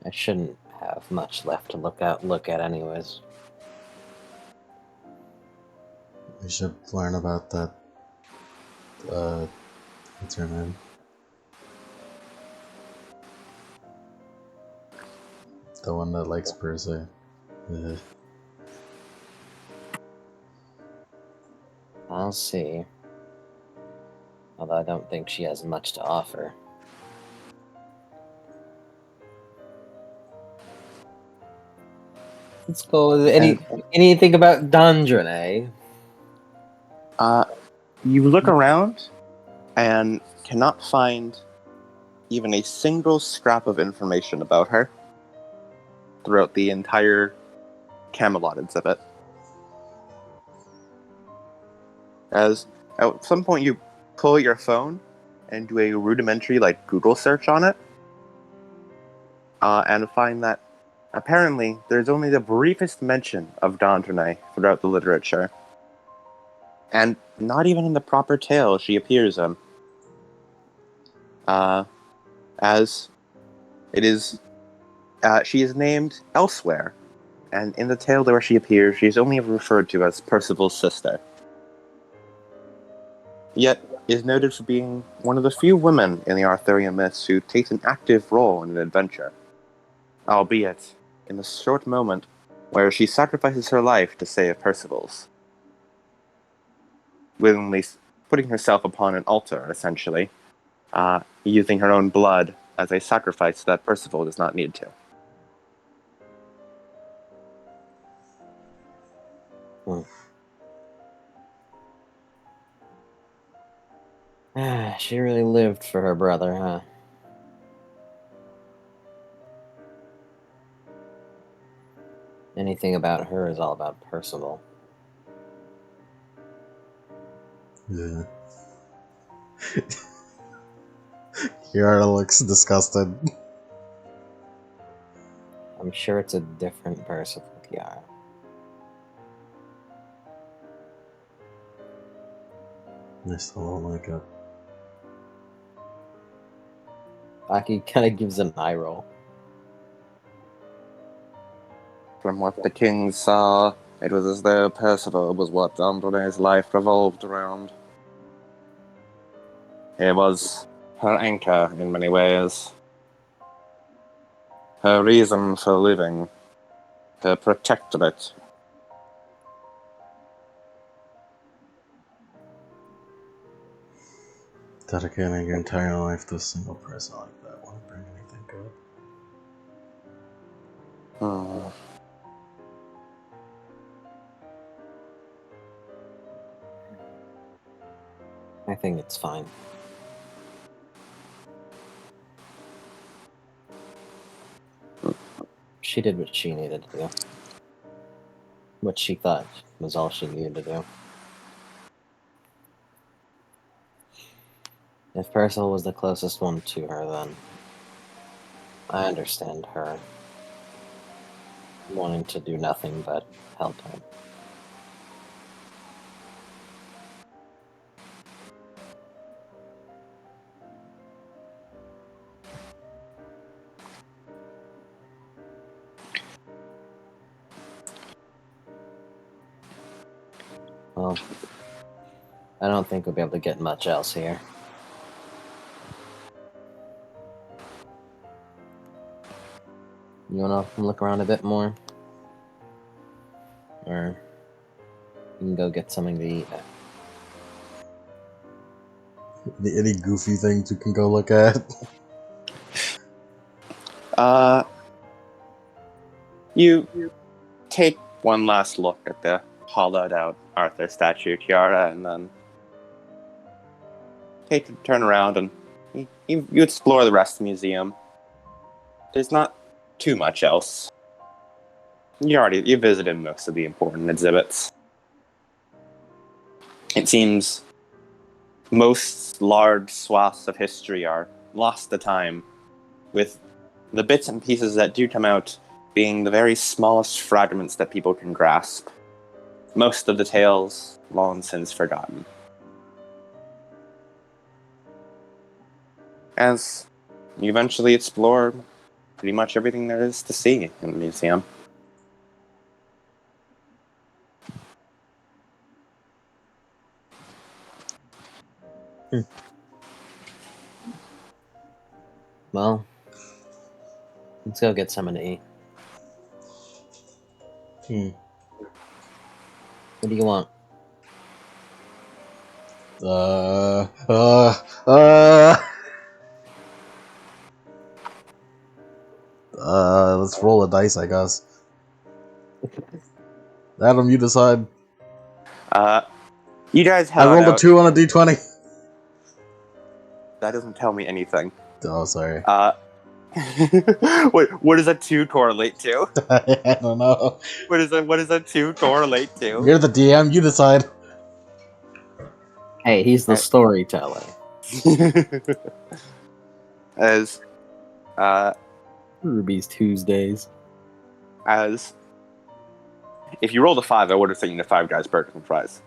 [SPEAKER 3] I shouldn't have much left to look at anyways.
[SPEAKER 4] We should learn about that. What's her name? The one that likes Percy.
[SPEAKER 3] I'll see. Although I don't think she has much to offer. Let's go with anything about Dandrone.
[SPEAKER 1] You look around and cannot find even a single scrap of information about her throughout the entire Camelot exhibit. As at some point you pull your phone and do a rudimentary Google search on it, and find that apparently there's only the briefest mention of Dandrone throughout the literature, and not even in the proper tale she appears in. As it is, she is named elsewhere, and in the tale where she appears, she is only referred to as Percival's sister. Yet is noted for being one of the few women in the Arthurian myths who takes an active role in an adventure, albeit in the short moment where she sacrifices her life to save Percival's, willingly putting herself upon an altar, essentially, using her own blood as a sacrifice that Percival does not need to.
[SPEAKER 3] She really lived for her brother, huh? Anything about her is all about Percival.
[SPEAKER 4] Yeah. Ciara looks disgusted.
[SPEAKER 3] I'm sure it's a different Percival, Ciara.
[SPEAKER 4] I still don't like it.
[SPEAKER 3] Aki kind of gives an eye roll.
[SPEAKER 1] From what the king saw, it was as though Percival was what Androne's life revolved around. He was her anchor in many ways, her reason for living, her protectorate.
[SPEAKER 4] Dedicating your entire life to a single person like that won't bring anything good.
[SPEAKER 2] I think it's fine. She did what she needed to do. What she thought was all she needed to do. If Percival was the closest one to her, then I understand her wanting to do nothing but help him. Well, I don't think we'll be able to get much else here. You wanna look around a bit more? Or you can go get something to eat.
[SPEAKER 4] Any goofy things you can go look at?
[SPEAKER 1] You take one last look at the hollowed out Arthur statue, Ciara, and then turn around and you explore the rest of the museum. There's not too much else. You visited most of the important exhibits. It seems most large swaths of history are lost to time, with the bits and pieces that do come out being the very smallest fragments that people can grasp. Most of the tales long since forgotten. As you eventually explore pretty much everything there is to see in the museum.
[SPEAKER 2] Well, let's go get something to eat. What do you want?
[SPEAKER 4] Let's roll a dice, I guess. Adam, you decide.
[SPEAKER 1] You guys
[SPEAKER 4] I
[SPEAKER 1] have
[SPEAKER 4] rolled a 2 on a d20.
[SPEAKER 1] That doesn't tell me anything.
[SPEAKER 4] Oh, sorry.
[SPEAKER 1] Wait, what does a 2 correlate to?
[SPEAKER 4] I don't know.
[SPEAKER 1] What does a 2 correlate to?
[SPEAKER 4] You're the DM, you decide.
[SPEAKER 2] Hey, he's the storyteller.
[SPEAKER 1] As
[SPEAKER 2] Ruby's Tuesdays.
[SPEAKER 1] as if you rolled a 5, I would have taken the Five Guys burgers and fries.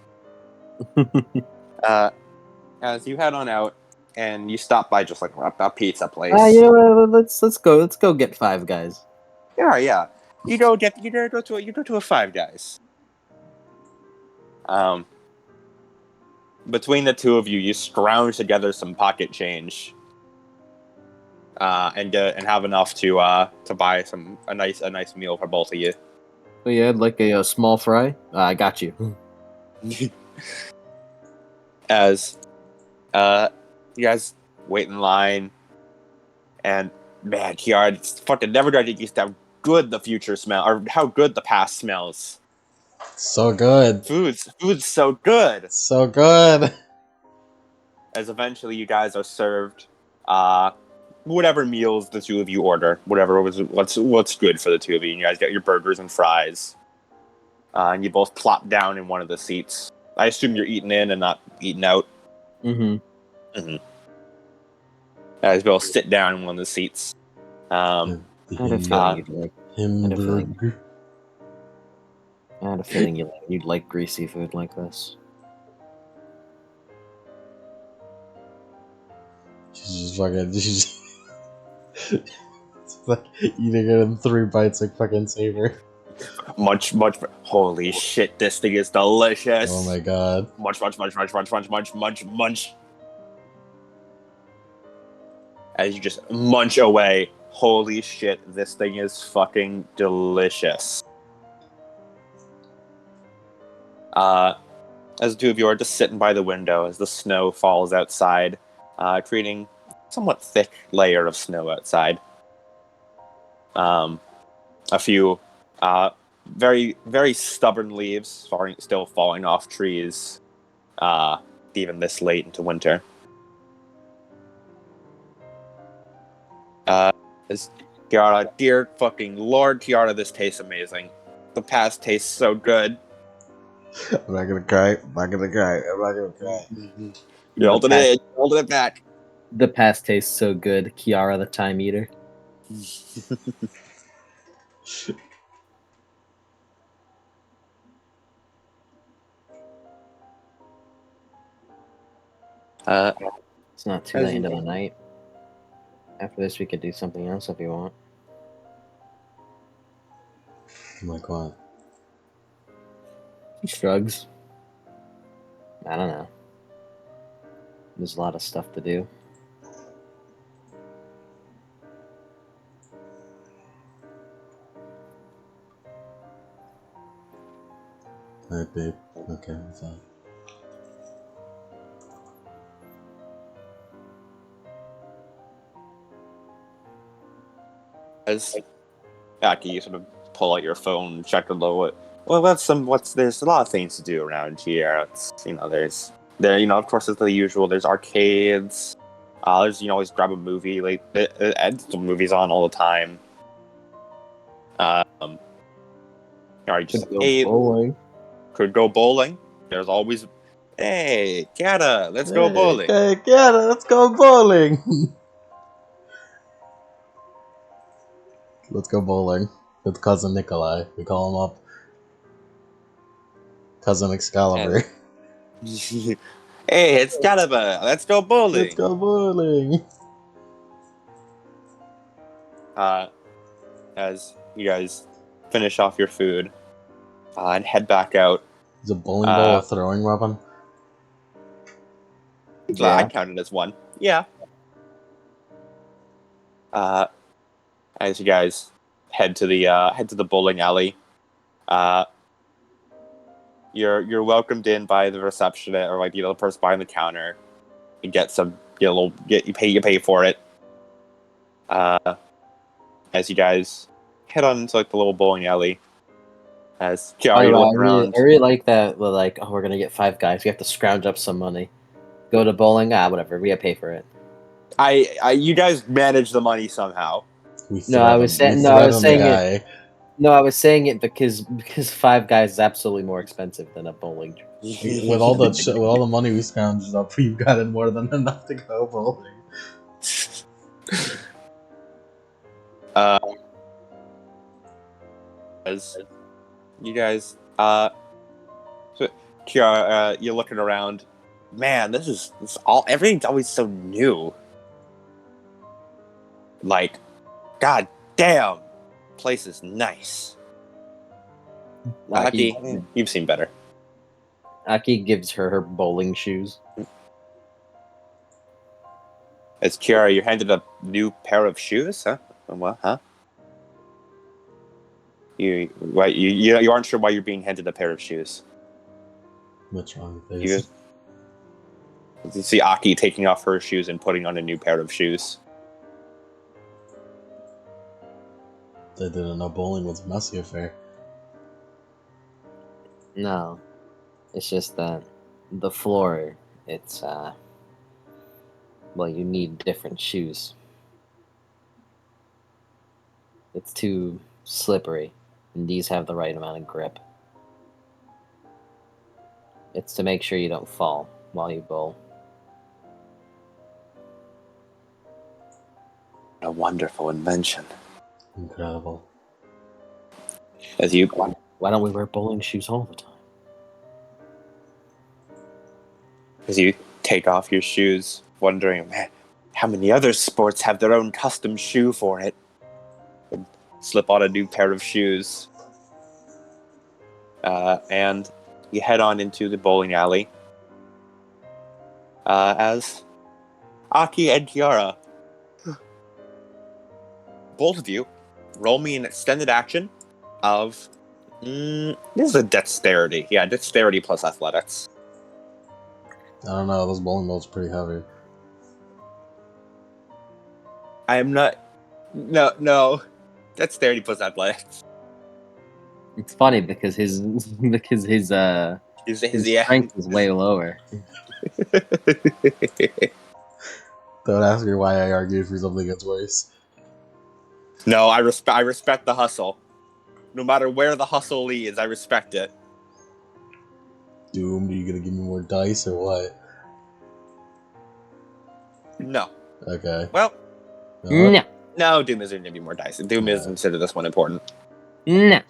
[SPEAKER 1] As you head on out and you stop by just like a pizza place.
[SPEAKER 2] You know what? Let's go get Five Guys.
[SPEAKER 1] Yeah. You go to a Five Guys. Between the two of you, you scrounge together some pocket change, and have enough to buy a nice meal for both of you.
[SPEAKER 2] Oh, yeah, I'd like a small fry. I got you.
[SPEAKER 1] As you guys wait in line, and man, Ciara, it's fucking never gonna get used to how good the future smell or how good the past smells.
[SPEAKER 4] So good.
[SPEAKER 1] Food's so good.
[SPEAKER 4] So good.
[SPEAKER 1] As eventually you guys are served whatever meals the two of you order, what's good for the two of you. And you guys get your burgers and fries, and you both plop down in one of the seats. I assume you're eating in and not eating out.
[SPEAKER 2] Mm-hmm.
[SPEAKER 1] As both sit down in one of the seats.
[SPEAKER 2] I had a feeling you'd like greasy food like this.
[SPEAKER 4] She's like eating it in 3 bites like fucking Saber.
[SPEAKER 1] Much. Holy shit, this thing is delicious.
[SPEAKER 4] Oh my god.
[SPEAKER 1] Munch. As you just munch away, holy shit, this thing is fucking delicious. As the two of you are just sitting by the window as the snow falls outside, creating a somewhat thick layer of snow outside. A few very, very stubborn leaves still falling off trees, even this late into winter. Is Ciara, dear fucking Lord Ciara, this tastes amazing. The past tastes so good.
[SPEAKER 4] I'm not gonna cry. I'm not gonna cry. I'm not gonna cry.
[SPEAKER 1] You're holding it in, holding it back.
[SPEAKER 3] The past tastes so good. Ciara, the time eater. It's not too late into the night. After this, we could do something else if you want.
[SPEAKER 4] Like what?
[SPEAKER 3] He shrugs. I don't know. There's a lot of stuff to do.
[SPEAKER 4] Alright, babe. Okay, that's fine.
[SPEAKER 1] As Aki, you sort of pull out your phone, check the low. Well, there's a lot of things to do around here. It's, of course, it's the usual. There's arcades. There's, always grab a movie. Like, some movies on all the time.
[SPEAKER 3] Bowling.
[SPEAKER 1] Could go bowling. There's always, hey, Ciara, let's go bowling.
[SPEAKER 4] Hey, Ciara, let's go bowling. Let's go bowling with cousin Nikolai. We call him up. Cousin Excalibur.
[SPEAKER 1] Hey, it's Excalibur. Let's go bowling.
[SPEAKER 4] Let's go bowling.
[SPEAKER 1] As you guys finish off your food and head back out.
[SPEAKER 4] Is a bowling ball a throwing weapon?
[SPEAKER 1] Yeah. I count it as one. Yeah. As you guys head to the bowling alley, you're welcomed in by the receptionist or the person behind the counter. You get some, you pay for it. As you guys head on into the little bowling alley. As Ciara, you look around.
[SPEAKER 3] I really like that. We're gonna get 5 guys. We have to scrounge up some money. Go to bowling. Whatever. We gotta pay for it.
[SPEAKER 1] You guys manage the money somehow.
[SPEAKER 3] I was saying it because 5 guys is absolutely more expensive than a bowling.
[SPEAKER 4] With all the money we scrounged up, we've gotten more than enough to go bowling.
[SPEAKER 1] As you guys, Ciara, you're looking around. Man, everything's always so new. God damn, place is nice. Aki, you've seen better.
[SPEAKER 3] Aki gives her bowling shoes.
[SPEAKER 1] As Ciara, you're handed a new pair of shoes, huh? What, huh? You aren't sure why you're being handed a pair of shoes.
[SPEAKER 4] What's wrong with this?
[SPEAKER 1] You see Aki taking off her shoes and putting on a new pair of shoes.
[SPEAKER 4] They didn't know bowling was a messy affair.
[SPEAKER 3] No, it's just that the floor. It's you need different shoes. It's too slippery, and these have the right amount of grip. It's to make sure you don't fall while you bowl.
[SPEAKER 1] A wonderful invention.
[SPEAKER 4] Incredible.
[SPEAKER 3] Why don't we wear bowling shoes all the time?
[SPEAKER 1] As you take off your shoes, wondering, man, how many other sports have their own custom shoe for it? And slip on a new pair of shoes. And you head on into the bowling alley. As Aki and Ciara, both of you, roll me an extended action of... this is a dexterity. Yeah, dexterity plus athletics.
[SPEAKER 4] I don't know, those bowling balls are pretty heavy.
[SPEAKER 1] I am not... No. Dexterity plus athletics.
[SPEAKER 3] It's funny because his strength is way lower.
[SPEAKER 4] Don't ask me why I argued for something that's worse.
[SPEAKER 1] No, I respect the hustle. No matter where the hustle leads, I respect it.
[SPEAKER 4] Doom, are you gonna give me more dice or what?
[SPEAKER 1] No.
[SPEAKER 4] Okay.
[SPEAKER 1] Well,
[SPEAKER 3] No,
[SPEAKER 1] no, Doom isn't gonna be more dice. Doom is considered this one important.
[SPEAKER 3] no.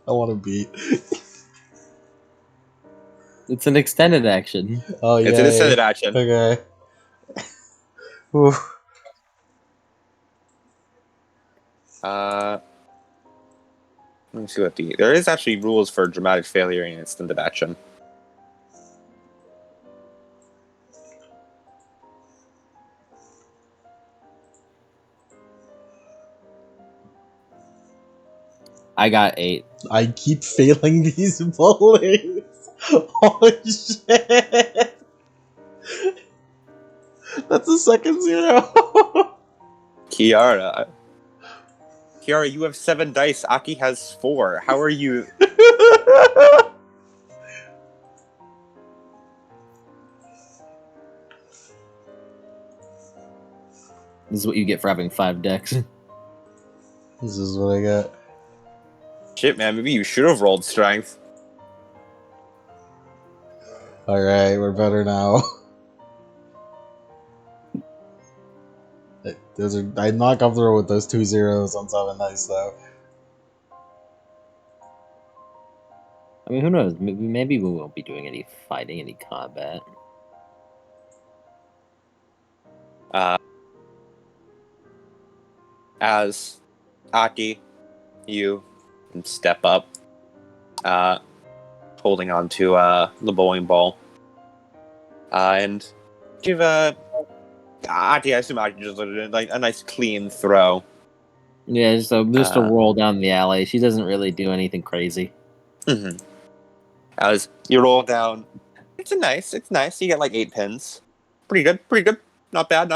[SPEAKER 4] I want to beat.
[SPEAKER 3] It's an extended action.
[SPEAKER 4] Oh yeah.
[SPEAKER 1] It's an extended action.
[SPEAKER 4] Okay. Whew.
[SPEAKER 1] Let me see what there is actually rules for dramatic failure in extended action.
[SPEAKER 3] I got 8.
[SPEAKER 4] I keep failing these bowlings. Oh shit! That's a second 0.
[SPEAKER 1] Ciara, you have 7 dice. Aki has 4. How are you?
[SPEAKER 3] This is what you get for having 5 decks.
[SPEAKER 4] This is what I got.
[SPEAKER 1] Shit, man. Maybe you should have rolled strength.
[SPEAKER 4] All right, we're better now. I'm not comfortable with those 2 zeros on 7 dice though.
[SPEAKER 3] I mean, who knows? Maybe we won't be doing any fighting, any combat.
[SPEAKER 1] As Aki, you can step up, holding on to the bowling ball, and give Aki. I assume Aki just like a nice clean throw.
[SPEAKER 3] Yeah, just a roll down the alley. She doesn't really do anything crazy.
[SPEAKER 1] Mm-hmm. As you roll down, it's nice. You get like 8 pins. Pretty good. Not bad.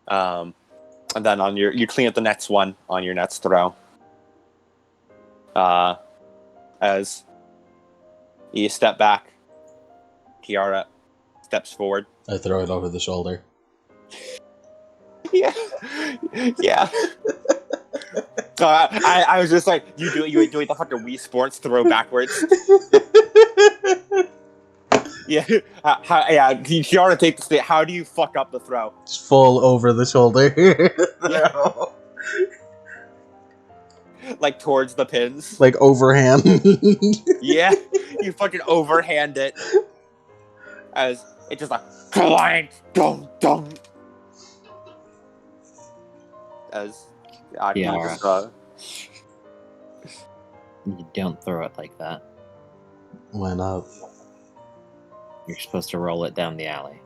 [SPEAKER 1] And then on you clean up the next one on your next throw. As you step back, Ciara steps forward.
[SPEAKER 4] I throw it over the shoulder.
[SPEAKER 1] Yeah. I was just like, you doing the fucking Wii Sports throw backwards. Yeah, Ciara take the state. How do you fuck up the throw?
[SPEAKER 4] Just full over the shoulder.
[SPEAKER 1] Yeah. Like towards the pins.
[SPEAKER 4] Like overhand.
[SPEAKER 1] Yeah, you fucking overhand it. As it just like clank, dum. As
[SPEAKER 3] Ciara.
[SPEAKER 1] just,
[SPEAKER 3] You don't throw it like that.
[SPEAKER 4] Why not?
[SPEAKER 3] You're supposed to roll it down the alley.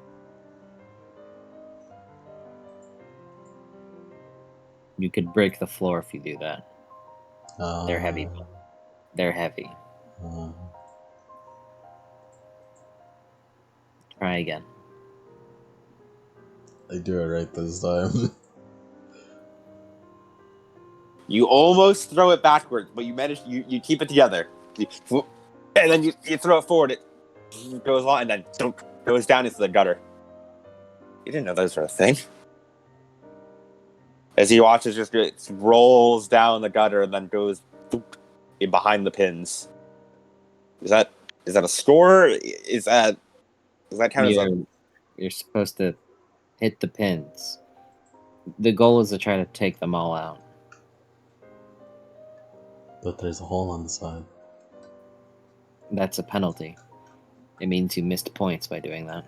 [SPEAKER 3] You could break the floor if you do that. They're heavy. They're heavy. Try again.
[SPEAKER 4] I do it right this time.
[SPEAKER 1] you almost throw it backwards, but you manage. You keep it together, and then you throw it forward. It goes on, and then goes down into the gutter. You didn't know those were a thing. As he watches, it rolls down the gutter and then goes in behind the pins. Is that a score? Is that kind of
[SPEAKER 3] You're supposed to hit the pins. The goal is to try to take them all out.
[SPEAKER 4] But there's a hole on the side.
[SPEAKER 3] That's a penalty. It means you missed points by doing that.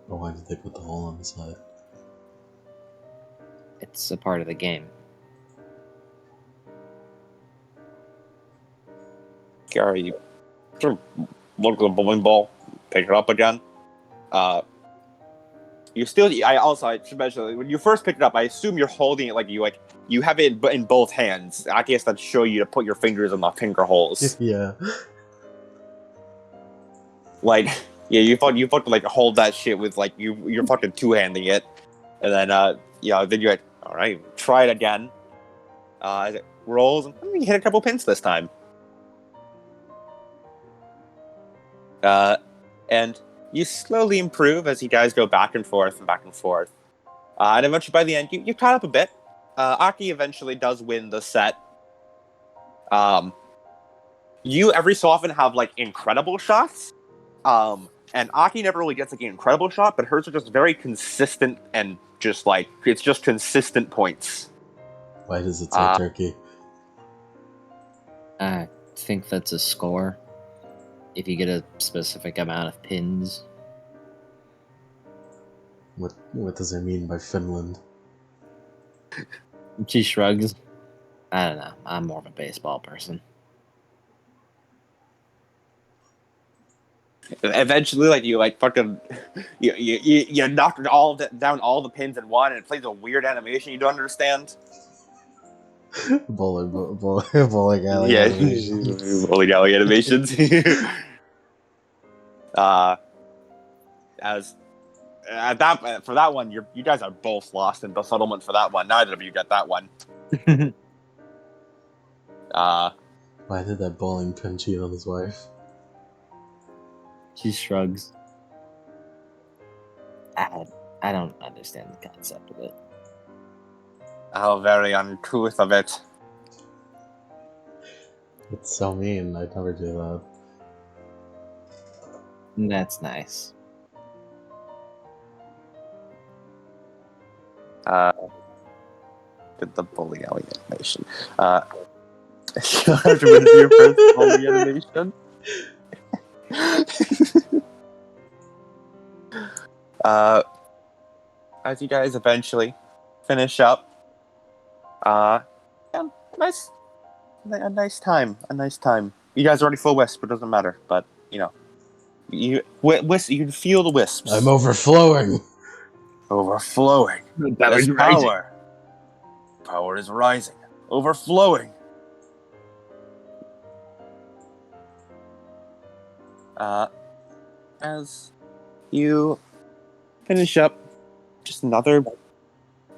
[SPEAKER 4] But why did they put the hole on the side?
[SPEAKER 3] It's a part of the game.
[SPEAKER 1] Gary, you sort of look at the bowling ball, pick it up again. You still. I should mention when you first pick it up. I assume you're holding it like you have it in both hands. I guess that show you to put your fingers in the finger holes.
[SPEAKER 4] Yeah.
[SPEAKER 1] Like, yeah, you fucking like hold that shit with like you're fucking two-handing it, and then then you're like, all right, try it again. As it rolls, and you hit a couple pins this time. And you slowly improve as you guys go back and forth and back and forth. And eventually, by the end, you caught up a bit. Aki eventually does win the set. You every so often have like incredible shots. And Aki never really gets like an incredible shot, but hers are just very consistent and just like it's just consistent points.
[SPEAKER 4] Why does it say turkey?
[SPEAKER 3] I think that's a score. If you get a specific amount of pins.
[SPEAKER 4] What does it mean by Finland?
[SPEAKER 3] She shrugs. I don't know. I'm more of a baseball person.
[SPEAKER 1] Eventually, like you like fucking you knock down all the pins in one, and it plays a weird animation you don't understand.
[SPEAKER 4] Bowling alley
[SPEAKER 1] Yeah,
[SPEAKER 4] animation.
[SPEAKER 1] bowling alley animations. As at that for that one, you guys are both lost in befuddlement for that one. Neither of you get that one.
[SPEAKER 4] Why did that bowling pin cheat on his wife?
[SPEAKER 3] She shrugs. I don't understand the concept of it.
[SPEAKER 1] How very uncouth of it.
[SPEAKER 4] It's so mean. I'd never do that.
[SPEAKER 3] That's nice.
[SPEAKER 1] Did the bowling alley animation. You'll have to review your first bowling animation. As you guys eventually finish up, yeah, a nice time. You guys are already full wisp, it doesn't matter, but you know, you can feel the wisps.
[SPEAKER 4] I'm overflowing.
[SPEAKER 1] Overflowing.
[SPEAKER 3] That was
[SPEAKER 1] power. Power is rising. Overflowing. As you finish up, just another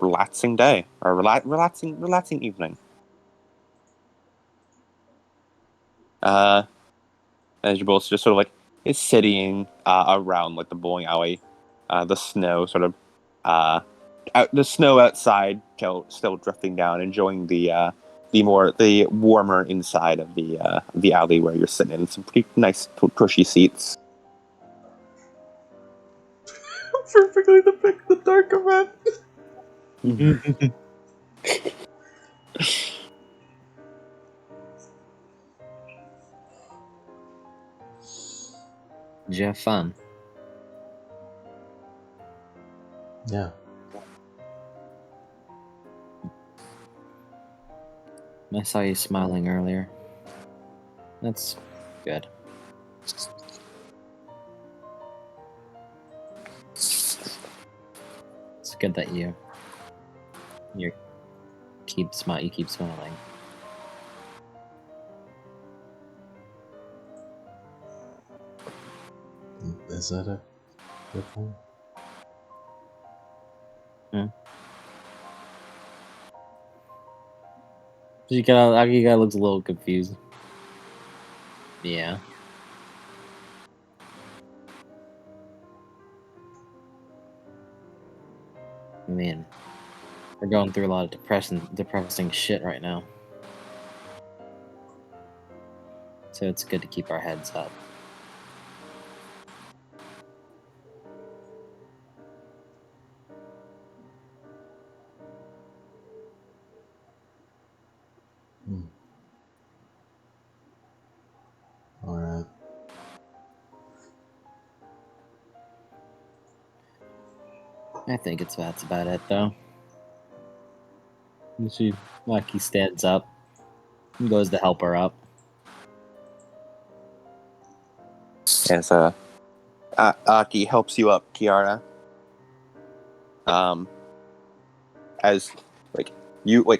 [SPEAKER 1] relaxing day or relaxing evening. As you're both just sort of like is sitting around like the bowling alley, the snow sort of the snow outside still drifting down, enjoying the warmer inside of the alley where you're sitting in some pretty nice cushy seats.
[SPEAKER 4] Perfectly depict the dark event.
[SPEAKER 3] Did you have fun?
[SPEAKER 4] Yeah.
[SPEAKER 3] I saw you smiling earlier. That's good. It's good that you keep smiling.
[SPEAKER 4] Is that a good thing?
[SPEAKER 3] You guy looks a little confused. Yeah. I mean, we're going through a lot of depressing shit right now. So it's good to keep our heads up.
[SPEAKER 4] Alright.
[SPEAKER 3] I think that's about it, though. He stands up and goes to help her up.
[SPEAKER 1] As Aki helps you up, Ciara. As you were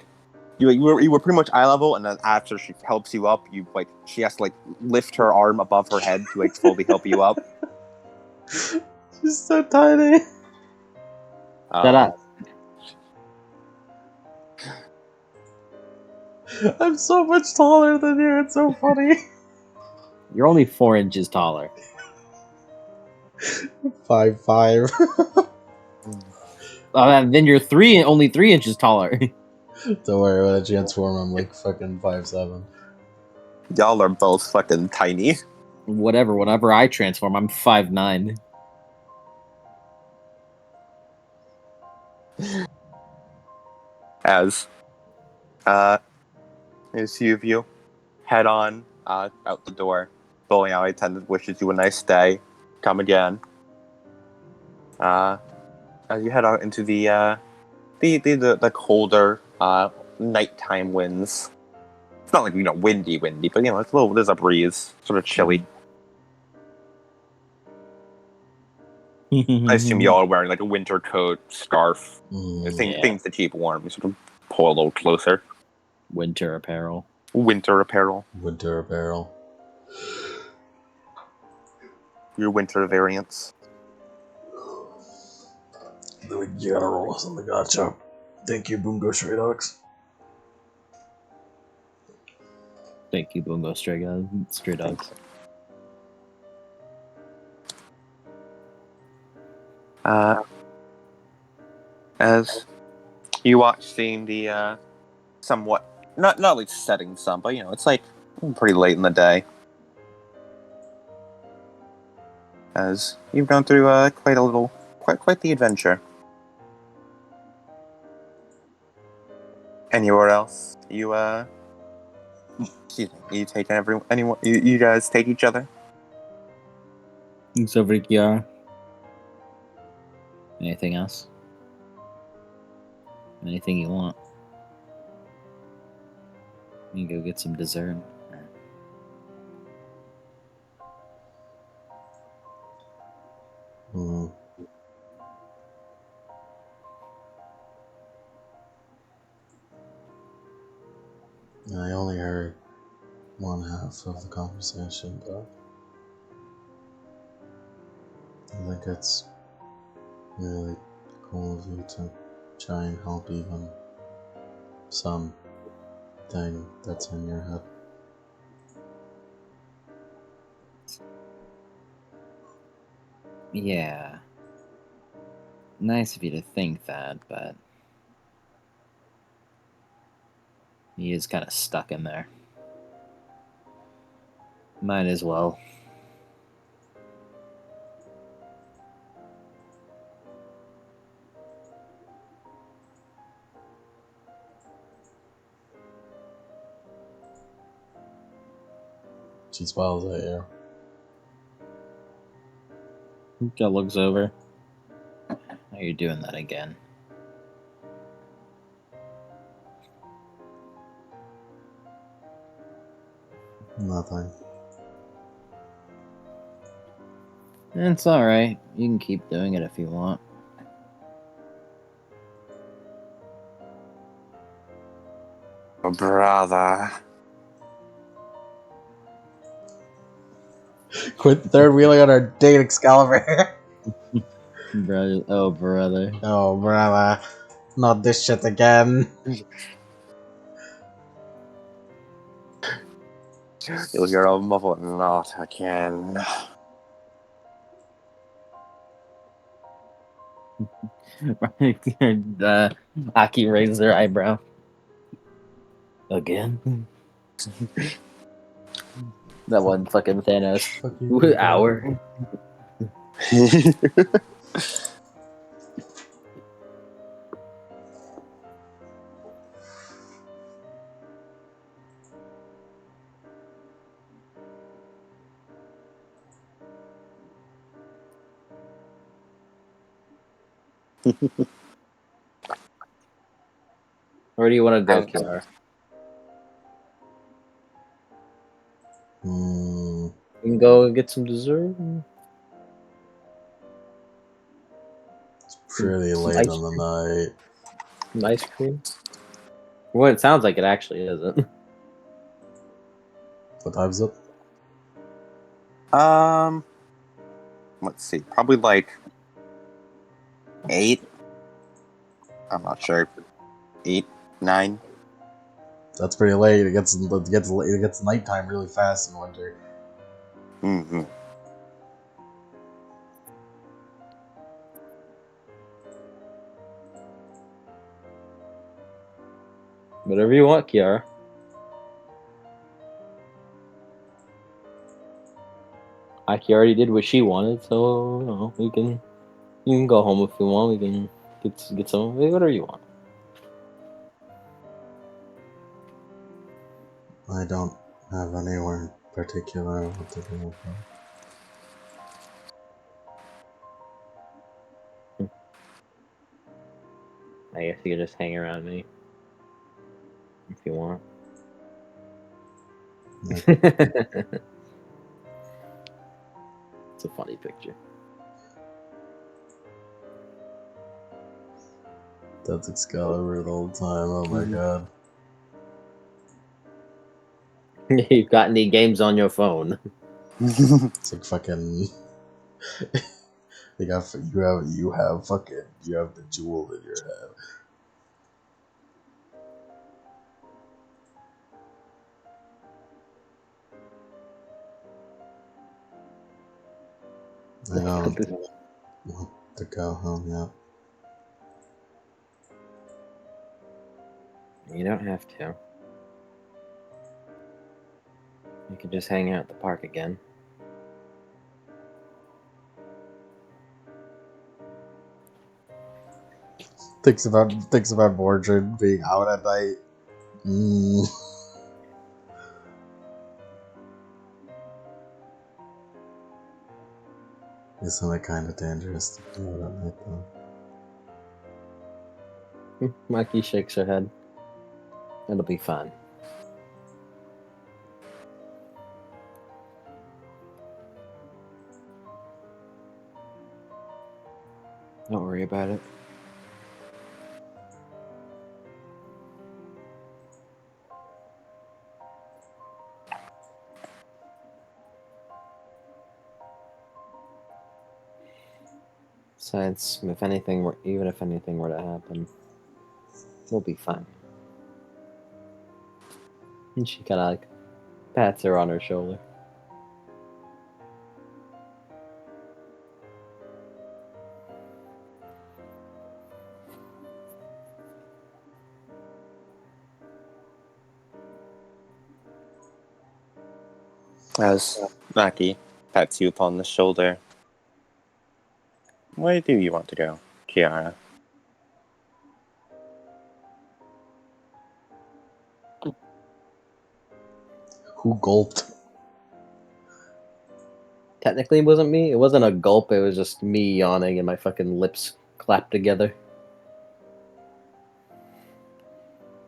[SPEAKER 1] pretty much eye level, and then after she helps you up, she has to lift her arm above her head to fully help you up.
[SPEAKER 4] She's so tiny.
[SPEAKER 3] Shut up.
[SPEAKER 4] I'm so much taller than you. It's so funny.
[SPEAKER 3] You're only 4 inches taller.
[SPEAKER 4] 5'5".
[SPEAKER 3] Then you're only 3 inches taller.
[SPEAKER 4] Don't worry, when I transform, I'm like fucking 5'7".
[SPEAKER 1] Y'all are both fucking tiny.
[SPEAKER 3] Whatever. Whenever I transform, I'm 5'9".
[SPEAKER 1] As few of you head on out the door. Bowling alley attendant wishes you a nice day. Come again. As you head out into the colder nighttime winds. It's not like windy, but it's a little. There's a breeze, sort of chilly. I assume y'all are wearing like a winter coat, scarf, things to keep warm. You sort of pull a little closer.
[SPEAKER 3] Winter apparel.
[SPEAKER 1] Winter apparel.
[SPEAKER 4] Winter apparel.
[SPEAKER 1] Your winter variants.
[SPEAKER 4] You gotta roll us on the gotcha. Thank you, Boom Go Stray Dogs.
[SPEAKER 3] Thank you, Bungo Stray Dogs.
[SPEAKER 1] As you watch, seeing the somewhat not like setting sun, but it's like pretty late in the day. As you've gone through quite the adventure. Anywhere else? Excuse me. You take anyone? You guys take each other?
[SPEAKER 3] Thanks over to Kiara. Anything else? Anything you want? You can go get some dessert.
[SPEAKER 4] I only heard one half of the conversation, but I think it's really cool of you to try and help even some thing that's in your head.
[SPEAKER 3] Yeah. Nice of you to think that, but he is kind of stuck in there. Might as well.
[SPEAKER 4] She smiles at you.
[SPEAKER 3] Joe looks over. How you doing that again?
[SPEAKER 4] Nothing.
[SPEAKER 3] It's alright. You can keep doing it if you want.
[SPEAKER 1] Oh, brother.
[SPEAKER 4] Quit third wheeling on our date, Excalibur.
[SPEAKER 3] Brother. Oh, brother.
[SPEAKER 4] Oh, brother. Not this shit again.
[SPEAKER 1] You'll hear a muffled not again.
[SPEAKER 3] Aki raises their eyebrow. Again? That one fucking Thanos. Hour. Where do you want to go, Kiara? You can go get some dessert.
[SPEAKER 4] It's pretty late in the night.
[SPEAKER 3] Some ice cream. Well, it sounds like it actually isn't.
[SPEAKER 4] What time is it?
[SPEAKER 1] Let's see. Probably like 8. I'm not sure. 8, 9.
[SPEAKER 4] That's pretty late. It gets nighttime really fast in winter.
[SPEAKER 1] Mm-hmm.
[SPEAKER 3] Whatever you want, Ciara. Aki already did what she wanted, so you know, you can go home if you want. We can get some whatever you want.
[SPEAKER 4] I don't have anywhere in particular I want to go from.
[SPEAKER 3] I guess you could just hang around me if you want.
[SPEAKER 4] Like,
[SPEAKER 3] It's a funny picture.
[SPEAKER 4] that's Excalibur the whole time. Oh my god.
[SPEAKER 3] You've got any games on your phone?
[SPEAKER 4] It's like fucking. you have the jewel in your head. I don't want to go home yet.
[SPEAKER 3] You don't have to. You could just hang out at the park again.
[SPEAKER 4] Thinks about Mordred being out at night. Isn't it kind of dangerous to do it at night though?
[SPEAKER 3] Mikey shakes her head. It'll be fun. Don't worry about it. Besides, even if anything were to happen, we'll be fine. And she kind of like pats her on her shoulder.
[SPEAKER 1] As Maki pats you upon the shoulder. Where do you want to go, Ciara?
[SPEAKER 4] Who gulped?
[SPEAKER 3] Technically, it wasn't me. It wasn't a gulp. It was just me yawning and my fucking lips clapped together.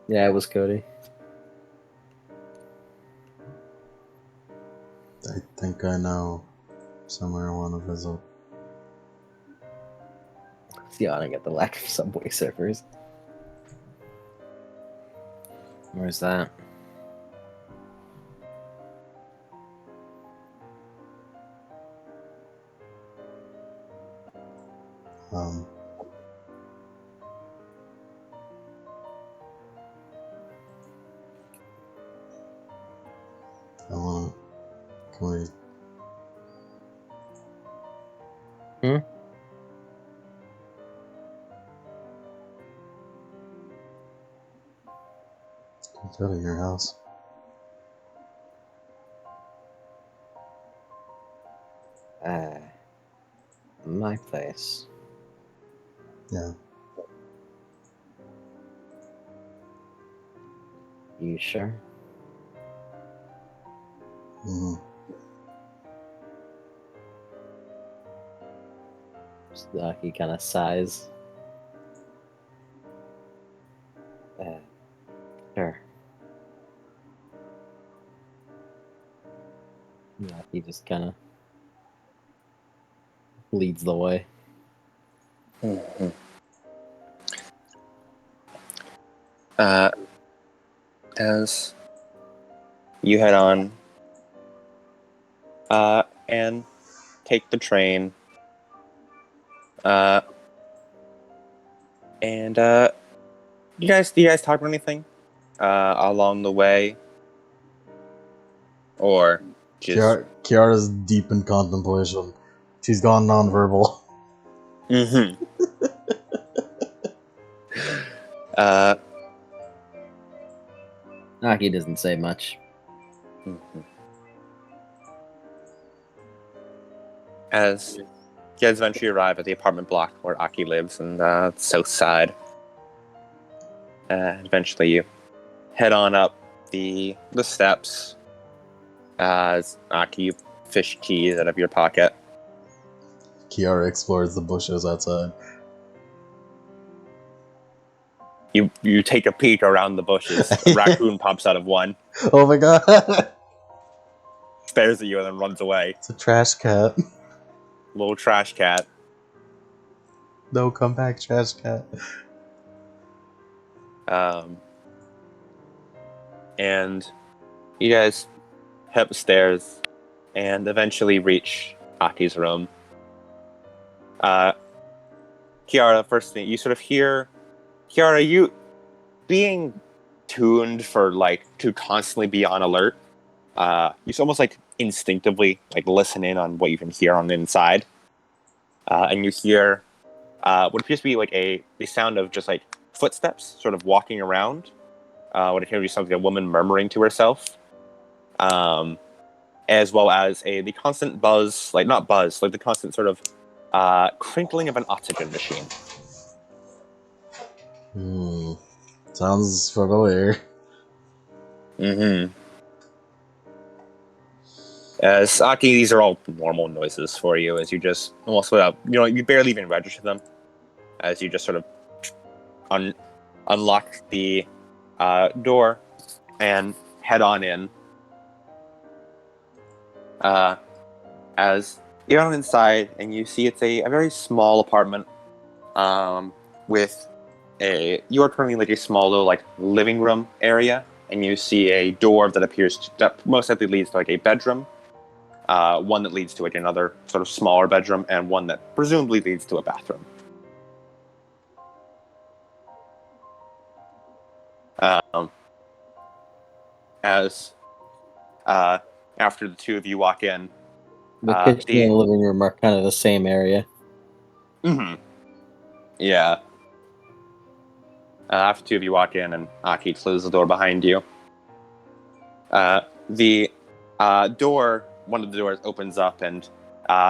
[SPEAKER 3] Yeah, it was Cody.
[SPEAKER 4] I think I know somewhere I want to visit.
[SPEAKER 3] It's yawning at the lack of Subway surfers. Where's that?
[SPEAKER 4] I want. Can we? Go to your house.
[SPEAKER 3] My place.
[SPEAKER 4] Yeah.
[SPEAKER 3] You sure?
[SPEAKER 4] Mm-hmm.
[SPEAKER 3] He kind of sighs. Sure. Yeah, he just kind of leads the way.
[SPEAKER 1] Mm-hmm. As you head on and take the train and do you guys talk about anything along the way, or just
[SPEAKER 4] Kiara's deep in contemplation. She's gone nonverbal.
[SPEAKER 3] Aki doesn't say much.
[SPEAKER 1] Mhm. As you guys eventually arrive at the apartment block where Aki lives on the south side, eventually you head on up the steps as Aki, you fish keys out of your pocket.
[SPEAKER 4] Ciara explores the bushes outside.
[SPEAKER 1] You take a peek around the bushes. A raccoon pops out of one,
[SPEAKER 4] Oh my god!
[SPEAKER 1] stares at you, and then runs away.
[SPEAKER 4] It's a trash cat.
[SPEAKER 1] Little trash cat.
[SPEAKER 4] No, come back, trash cat.
[SPEAKER 1] And you guys head upstairs and eventually reach Aki's room. Ciara, first thing you sort of hear, Ciara, you being tuned for to constantly be on alert. You almost instinctively listen in on what you can hear on the inside, and you hear what appears to be the sound of just footsteps, sort of walking around. What appears to be something a woman murmuring to herself, as well as the constant buzz, not buzz, the constant sort of crinkling of an oxygen machine.
[SPEAKER 4] Sounds familiar.
[SPEAKER 1] Mm-hmm. As Aki, these are all normal noises for you, as you just almost you barely even register them, as you just sort of unlock the door and head on in. As you're on inside, and you see it's a very small apartment, with you are currently a small little living room area, and you see a door that most likely leads to a bedroom. One that leads to another sort of smaller bedroom, and one that presumably leads to a bathroom. As after the two of you walk in,
[SPEAKER 3] The kitchen and the living room are kind of the same area.
[SPEAKER 1] Mm-hmm. Yeah. After the two of you walk in, and Aki closes the door behind you, the one of the doors opens up, and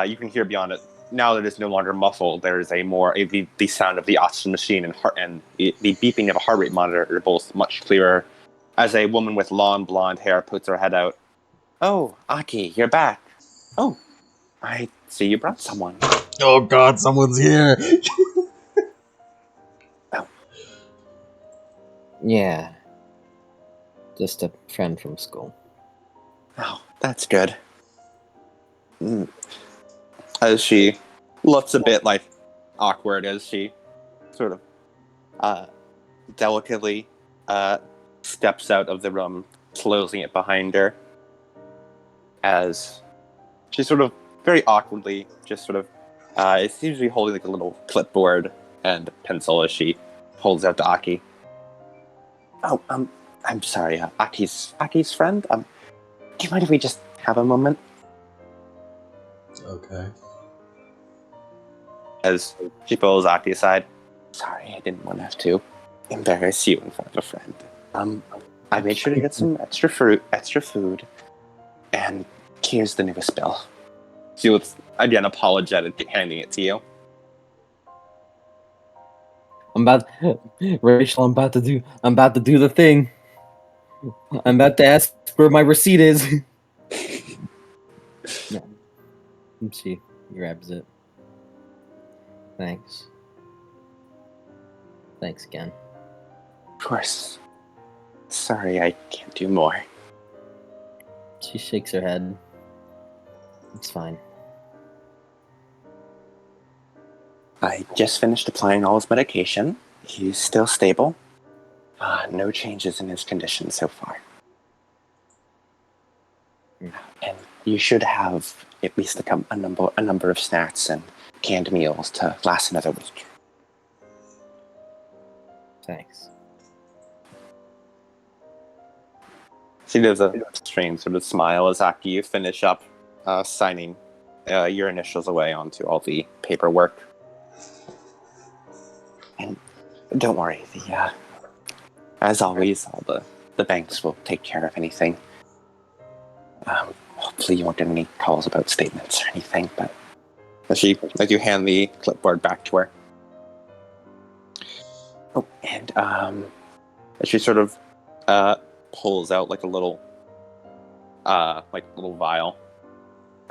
[SPEAKER 1] you can hear beyond it. Now that it's no longer muffled, there is the sound of the oxygen machine and the beeping of a heart rate monitor are both much clearer. As a woman with long blonde hair puts her head out. Oh, Aki, you're back. Oh, I see you brought someone.
[SPEAKER 4] Oh god, someone's here!
[SPEAKER 1] Oh.
[SPEAKER 3] Yeah. Just a friend from school.
[SPEAKER 1] Oh, that's good. As she looks a bit awkward as she sort of delicately steps out of the room, closing it behind her, as she sort of very awkwardly just sort of it seems to be holding a little clipboard and pencil as she holds out to Aki. Oh, I'm sorry, Aki's friend. Do you mind if we just have a moment?
[SPEAKER 4] Okay.
[SPEAKER 1] As she pulls Aki aside. Sorry, I didn't want to have to embarrass you in front of a friend. I made sure to get some extra food, and here's the newest bill. She looks, again, apologetic, handing it to you.
[SPEAKER 3] Rachel, I'm about to do the thing. I'm about to ask where my receipt is. Yeah. She grabs it. Thanks again.
[SPEAKER 1] Of course. Sorry, I can't do more.
[SPEAKER 3] She shakes her head. It's fine.
[SPEAKER 1] I just finished applying all his medication. He's still stable. No changes in his condition so far. And you should have at least a number of snacks and canned meals to last another week.
[SPEAKER 3] Thanks.
[SPEAKER 1] She does a strange sort of smile as after you finish up signing your initials away onto all the paperwork. And don't worry, as always, all the the banks will take care of anything. Hopefully you won't get any calls about statements or anything, but as you hand the clipboard back to her. Oh, and as she sort of pulls out like a little vial.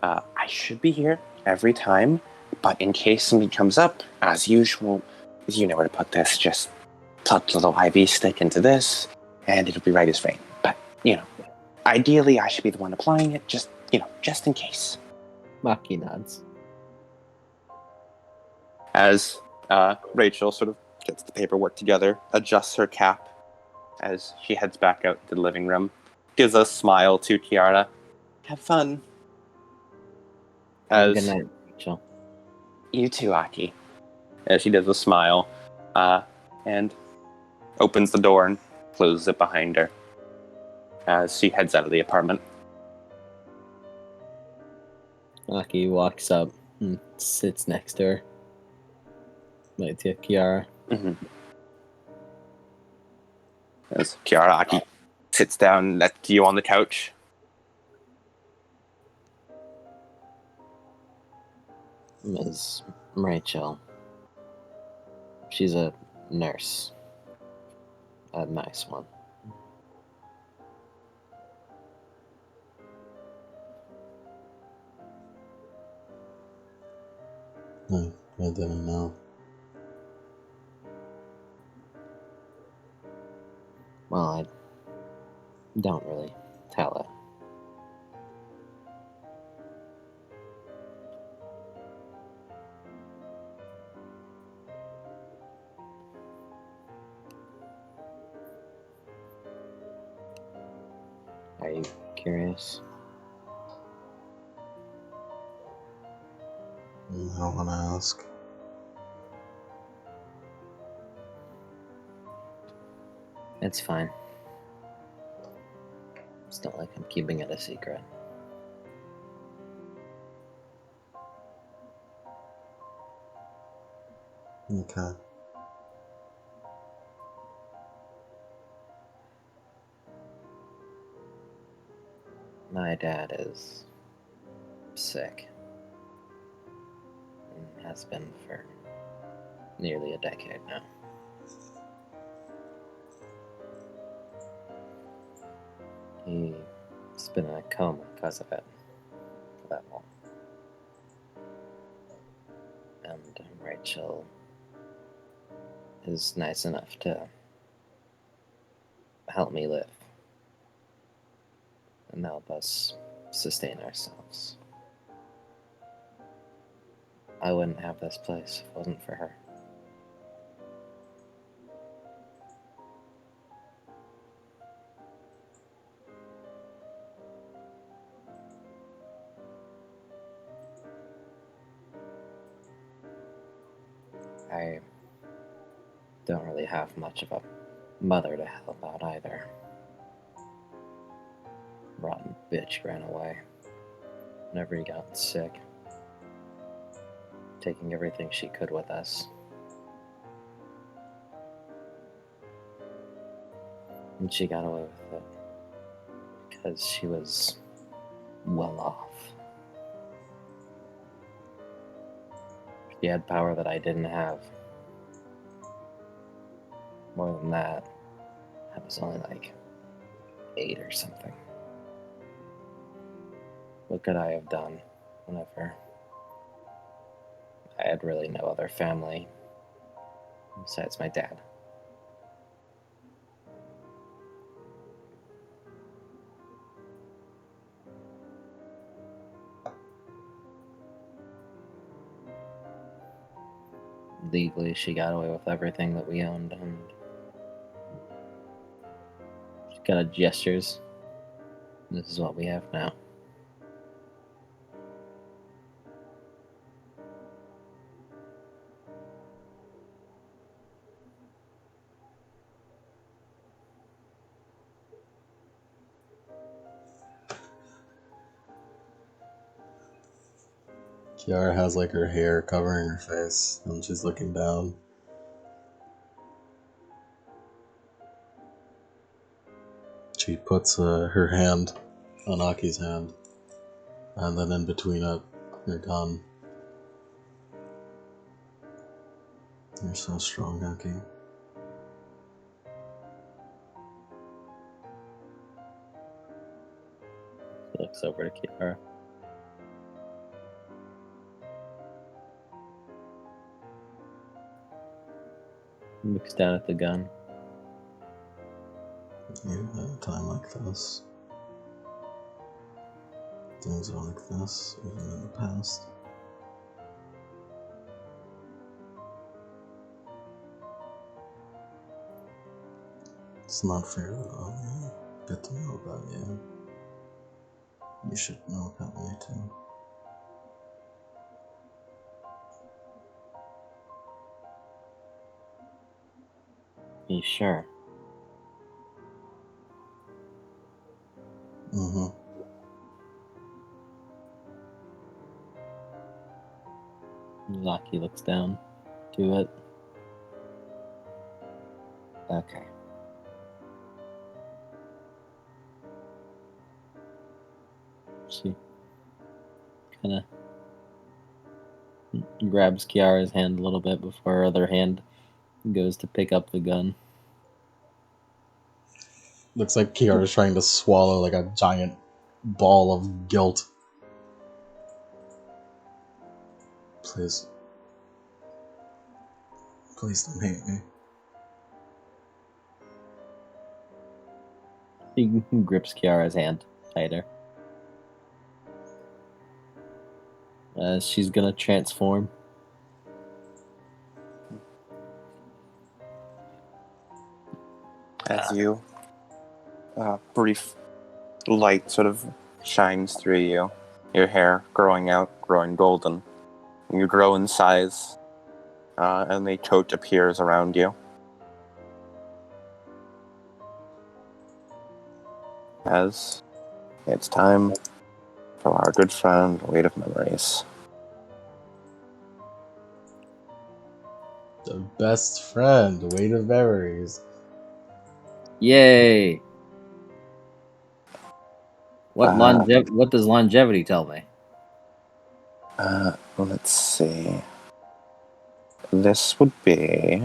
[SPEAKER 1] I should be here every time, but in case something comes up, as usual, you know where to put this. Just plug the little IV stick into this, and it'll be right as rain. But, ideally I should be the one applying it, just in case.
[SPEAKER 3] Maki nods.
[SPEAKER 1] As Rachel sort of gets the paperwork together, adjusts her cap as she heads back out to the living room, gives a smile to Ciara. Have fun.
[SPEAKER 3] Good night, Rachel.
[SPEAKER 1] You too, Aki. As she does a smile, and opens the door and closes it behind her as she heads out of the apartment.
[SPEAKER 3] Aki walks up and sits next to her. Right to Ciara.
[SPEAKER 1] Mm-hmm. As Ciara, Aki sits down next to you on the couch.
[SPEAKER 3] Ms. Rachel. She's a nurse. A nice one.
[SPEAKER 4] I didn't know.
[SPEAKER 3] Well, I don't really tell it. Are you curious?
[SPEAKER 4] I don't want to ask.
[SPEAKER 3] It's fine. It's not like I'm keeping it a secret.
[SPEAKER 4] Okay.
[SPEAKER 3] My dad is sick. And has been for nearly a decade now. He's been in a coma because of it for that long. And Rachel is nice enough to help me live and help us sustain ourselves. I wouldn't have this place if it wasn't for her. I don't really have much of a mother to help out either. Rotten bitch ran away whenever he got sick, taking everything she could with us. And she got away with it because she was well off. She had power that I didn't have. More than that, I was only like 8 or something. What could I have done whenever I had really no other family besides my dad? Legally, she got away with everything that we owned, and she kind of gestures. This is what we have now.
[SPEAKER 4] Ciara has like her hair covering her face and she's looking down. She puts her hand on Aki's hand, and then in between it, her gun. You're so strong, Aki.
[SPEAKER 3] He looks over to Ciara. Looks down at the gun.
[SPEAKER 4] You had a time like this. Things are like this, even in the past. It's not fair that I get to know about you. You should know about me too.
[SPEAKER 3] You sure?
[SPEAKER 4] Mm-hmm.
[SPEAKER 3] Aki looks down to it. Okay. She kind of grabs Kiara's hand a little bit before her other hand goes to pick up the gun.
[SPEAKER 4] Looks like Kiara's trying to swallow like a giant ball of guilt. Please. Please don't hate me.
[SPEAKER 3] He grips Kiara's hand tighter. She's gonna transform.
[SPEAKER 1] As you brief light sort of shines through you, your hair growing out, growing golden. You grow in size, and a coat appears around you. As it's time for our good friend, Weight of Memories.
[SPEAKER 4] The best friend, Weight of Memories.
[SPEAKER 3] Yay! What
[SPEAKER 1] Uh,
[SPEAKER 3] What does longevity tell me?
[SPEAKER 1] Let's see. This would be...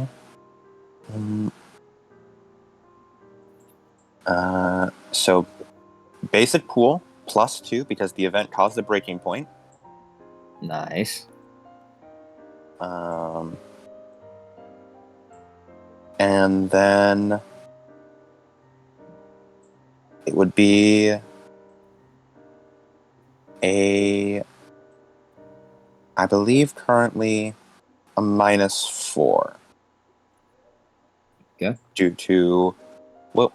[SPEAKER 1] so, basic pool, +2, because the event caused a breaking point.
[SPEAKER 3] Nice.
[SPEAKER 1] And then... it would be... I believe currently a -4.
[SPEAKER 3] Okay.
[SPEAKER 1] Due to... well,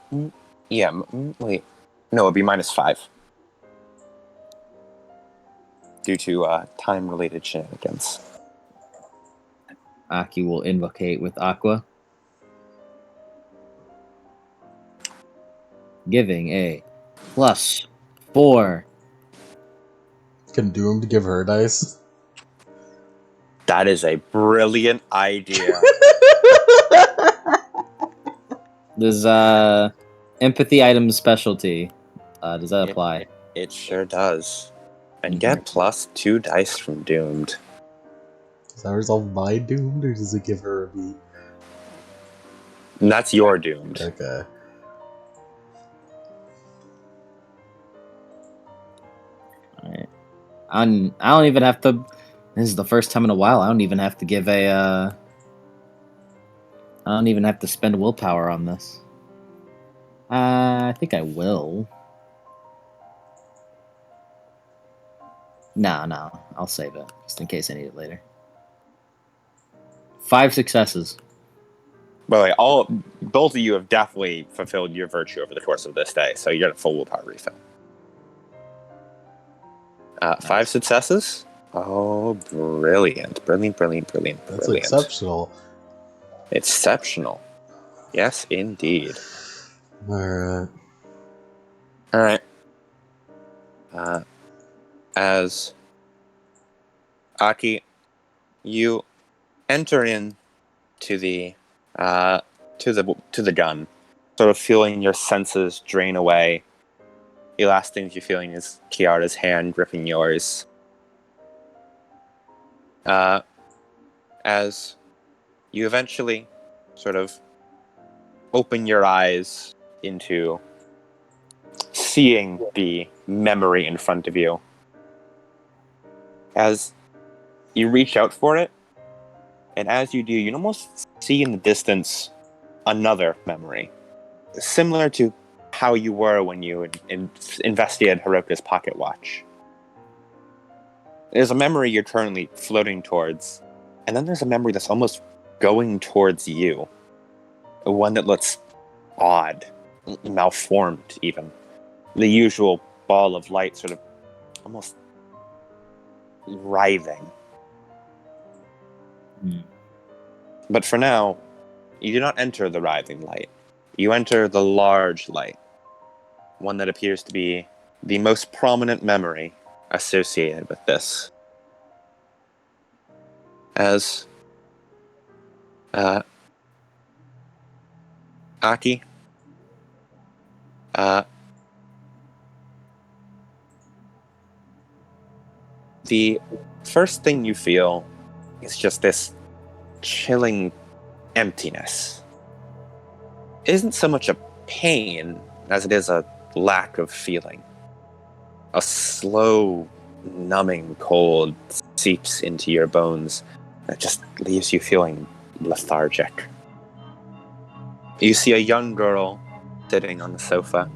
[SPEAKER 1] yeah, wait. No, it'd be -5. Due to time-related shenanigans.
[SPEAKER 3] Aki will invocate with Aqua, giving a +4.
[SPEAKER 4] Can Doomed give her dice?
[SPEAKER 1] That is a brilliant idea.
[SPEAKER 3] Does empathy item specialty? Does that apply?
[SPEAKER 1] It sure does. And get +2 dice from Doomed.
[SPEAKER 4] Does that resolve my Doomed, or does it give her a B?
[SPEAKER 1] And that's your Doomed.
[SPEAKER 4] Okay.
[SPEAKER 3] Alright. I don't even have to. This is the first time in a while. I don't even have to give a. I don't even have to spend willpower on this. I think I will. No, I'll save it just in case I need it later. 5 successes.
[SPEAKER 1] By the way, both of you have definitely fulfilled your virtue over the course of this day, so you get a full willpower refill. 5 successes? Oh, brilliant. Brilliant.
[SPEAKER 4] That's exceptional.
[SPEAKER 1] Exceptional. Yes, indeed.
[SPEAKER 4] Alright.
[SPEAKER 1] Alright. As Aki, you enter in to the gun, sort of feeling your senses drain away. The last thing you're feeling is Ciara's hand gripping yours. As you eventually sort of open your eyes into seeing the memory in front of you. As you reach out for it, and as you do, you can almost see in the distance another memory, similar to how you were when you investigated Haruka's pocket watch. There's a memory you're currently floating towards, and then there's a memory that's almost going towards you. One that looks odd, malformed even. The usual ball of light sort of almost writhing. But for now, you do not enter the writhing light. You enter the large light, one that appears to be the most prominent memory associated with this. As Aki, the first thing you feel is just this chilling emptiness. It isn't so much a pain as it is a lack of feeling. A slow, numbing cold seeps into your bones that just leaves you feeling lethargic. You see a young girl sitting on the sofa.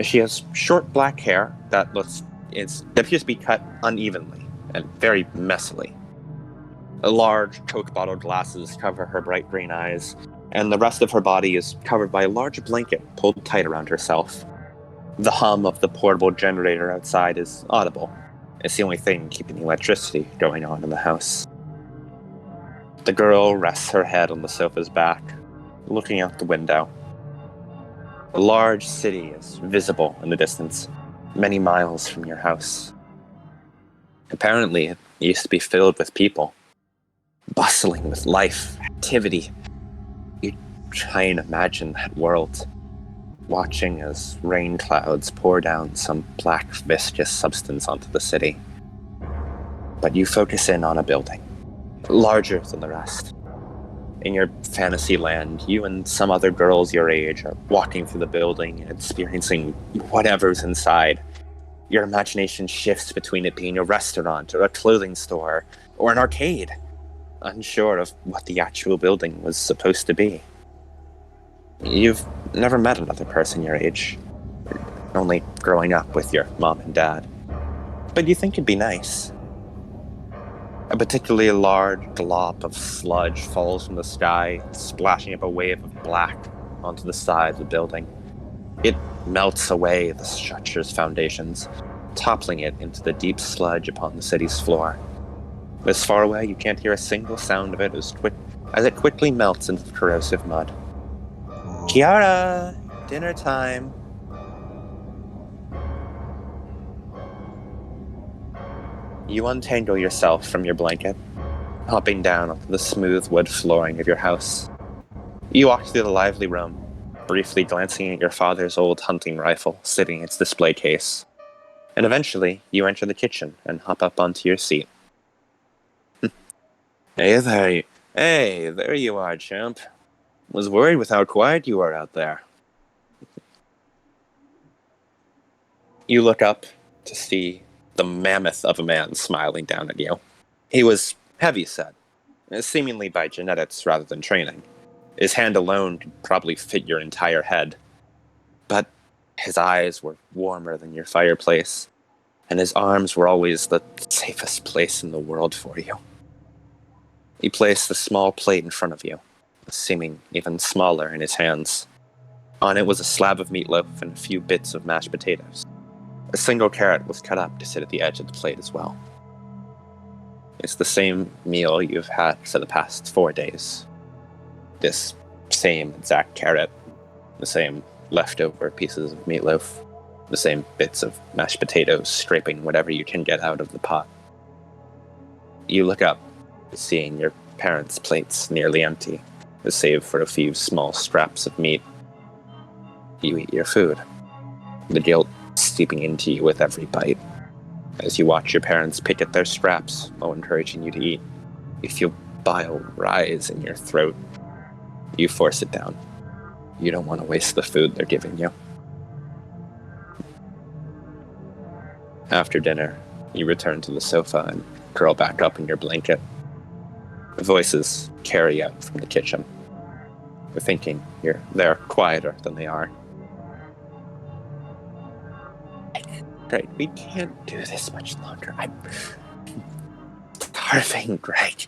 [SPEAKER 1] She has short black hair that appears to be cut unevenly and very messily. Large Coke bottle glasses cover her bright green eyes, and the rest of her body is covered by a large blanket pulled tight around herself. The hum of the portable generator outside is audible. It's the only thing keeping the electricity going on in the house. The girl rests her head on the sofa's back, looking out the window. A large city is visible in the distance, many miles from your house. Apparently, it used to be filled with people, bustling with life, activity. You try and imagine that world, watching as rain clouds pour down some black, viscous substance onto the city. But you focus in on a building, larger than the rest. In your fantasy land, you and some other girls your age are walking through the building and experiencing whatever's inside. Your imagination shifts between it being a restaurant or a clothing store or an arcade, unsure of what the actual building was supposed to be. You've never met another person your age, only growing up with your mom and dad. But you think it'd be nice. A particularly large glop of sludge falls from the sky, splashing up a wave of black onto the side of the building. It melts away the structure's foundations, toppling it into the deep sludge upon the city's floor. This far away, you can't hear a single sound of it as it quickly melts into the corrosive mud. Ciara! Dinner time! You untangle yourself from your blanket, hopping down onto the smooth wood flooring of your house. You walk through the lively room, briefly glancing at your father's old hunting rifle sitting in its display case. And eventually, you enter the kitchen and hop up onto your seat. Hey, there you are, champ. Was worried with how quiet you were out there. You look up to see the mammoth of a man smiling down at you. He was heavy-set, seemingly by genetics rather than training. His hand alone could probably fit your entire head. But his eyes were warmer than your fireplace, and his arms were always the safest place in the world for you. He placed a small plate in front of you, seeming even smaller in his hands. On it was a slab of meatloaf and a few bits of mashed potatoes. A single carrot was cut up to sit at the edge of the plate as well. It's the same meal you've had for the past 4 days. This same exact carrot, the same leftover pieces of meatloaf, the same bits of mashed potatoes, scraping whatever you can get out of the pot. You look up, seeing your parents' plates nearly empty, save for a few small scraps of meat. You eat your food, the guilt seeping into you with every bite. As you watch your parents pick at their scraps while encouraging you to eat, you feel bile rise in your throat. You force it down. You don't want to waste the food they're giving you. After dinner, you return to the sofa and curl back up in your blanket. Voices carry out from the kitchen. You're thinking they're quieter than they are. Greg, we can't do this much longer. I'm starving, Greg.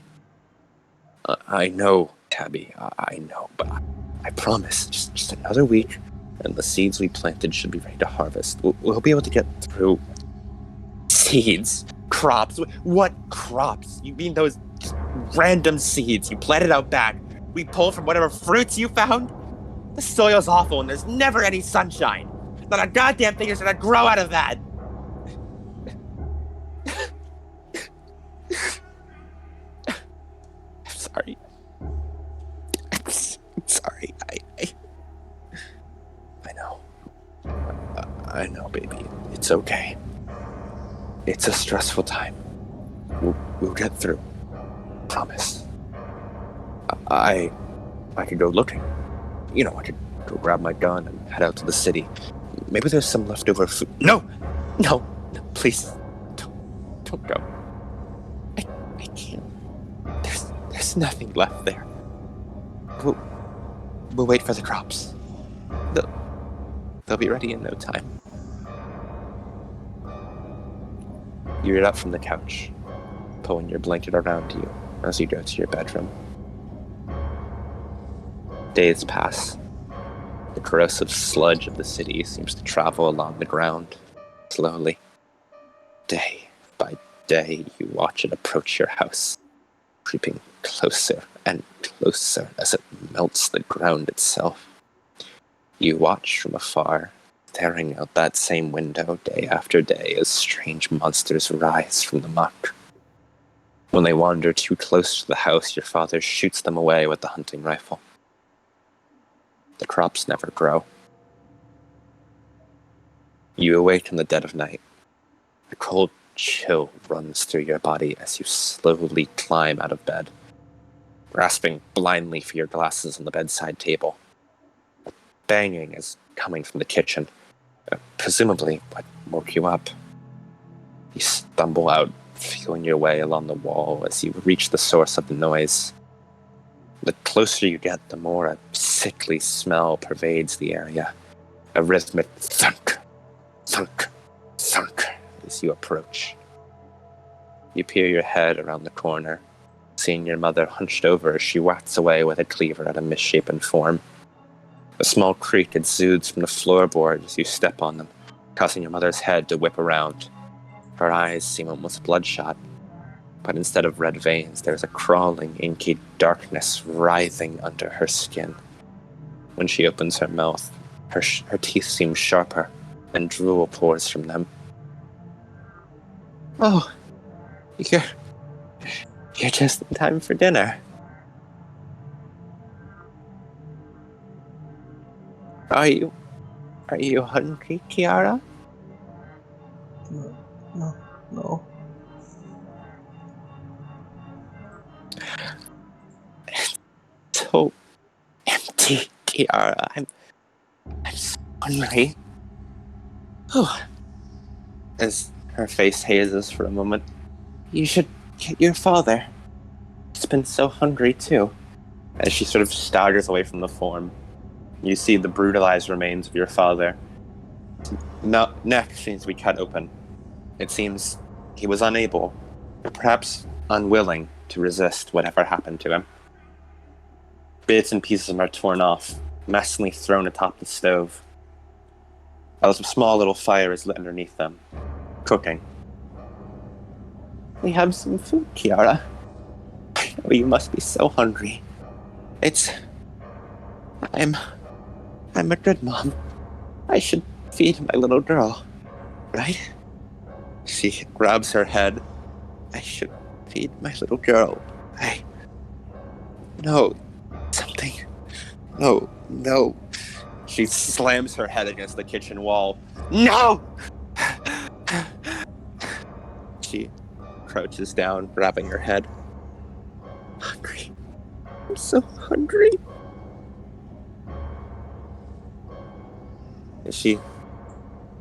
[SPEAKER 1] I know, Tabby. I know, but I promise, just another week, and the seeds we planted should be ready to harvest. We'll be able to get through. Seeds? Crops? What crops? You mean those just random seeds you planted out back? We pulled from whatever fruits you found? The soil's awful and there's never any sunshine. Not a goddamn thing is gonna grow out of that. I'm sorry. I'm sorry. I know. I know, baby. It's okay. It's a stressful time. We'll get through. Promise. I could go looking. You know, I could go grab my gun and head out to the city. Maybe there's some leftover food. No, please. Don't go. I can't. There's nothing left there. We'll wait for the crops. They'll be ready in no time. You get up from the couch, pulling your blanket around you as you go to your bedroom. Days pass. The corrosive sludge of the city seems to travel along the ground, slowly. Day by day, you watch it approach your house, creeping closer and closer as it melts the ground itself. You watch from afar, staring out that same window day after day as strange monsters rise from the muck. When they wander too close to the house, your father shoots them away with the hunting rifle. The crops never grow. You awake in the dead of night. A cold chill runs through your body as you slowly climb out of bed, grasping blindly for your glasses on the bedside table. Banging is coming from the kitchen. Presumably what woke you up. You stumble out, feeling your way along the wall as you reach the source of the noise. The closer you get, the more a sickly smell pervades the area. A rhythmic thunk, thunk, thunk as you approach. You peer your head around the corner, seeing your mother hunched over as she whacks away with a cleaver at a misshapen form. A small creak exudes from the floorboard as you step on them, causing your mother's head to whip around. Her eyes seem almost bloodshot, but instead of red veins, there's a crawling, inky darkness writhing under her skin. When she opens her mouth, her teeth seem sharper, and drool pours from them. Oh, you're just in time for dinner. Are you hungry, Ciara?
[SPEAKER 4] No.
[SPEAKER 1] It's so empty, Ciara. I'm so hungry. Oh. As her face hazes for a moment, you should get your father. He's been so hungry too. As she sort of staggers away from the form, you see the brutalized remains of your father. Neck seems to be cut open. It seems he was unable, or perhaps unwilling, to resist whatever happened to him. Bits and pieces of him are torn off, messily thrown atop the stove. A small little fire is lit underneath them, cooking. We have some food, Ciara. I know you must be so hungry. I'm a good mom. I should feed my little girl, right? She grabs her head. I should feed my little girl. No. She slams her head against the kitchen wall. No! She crouches down, grabbing her head. Hungry. I'm so hungry. And she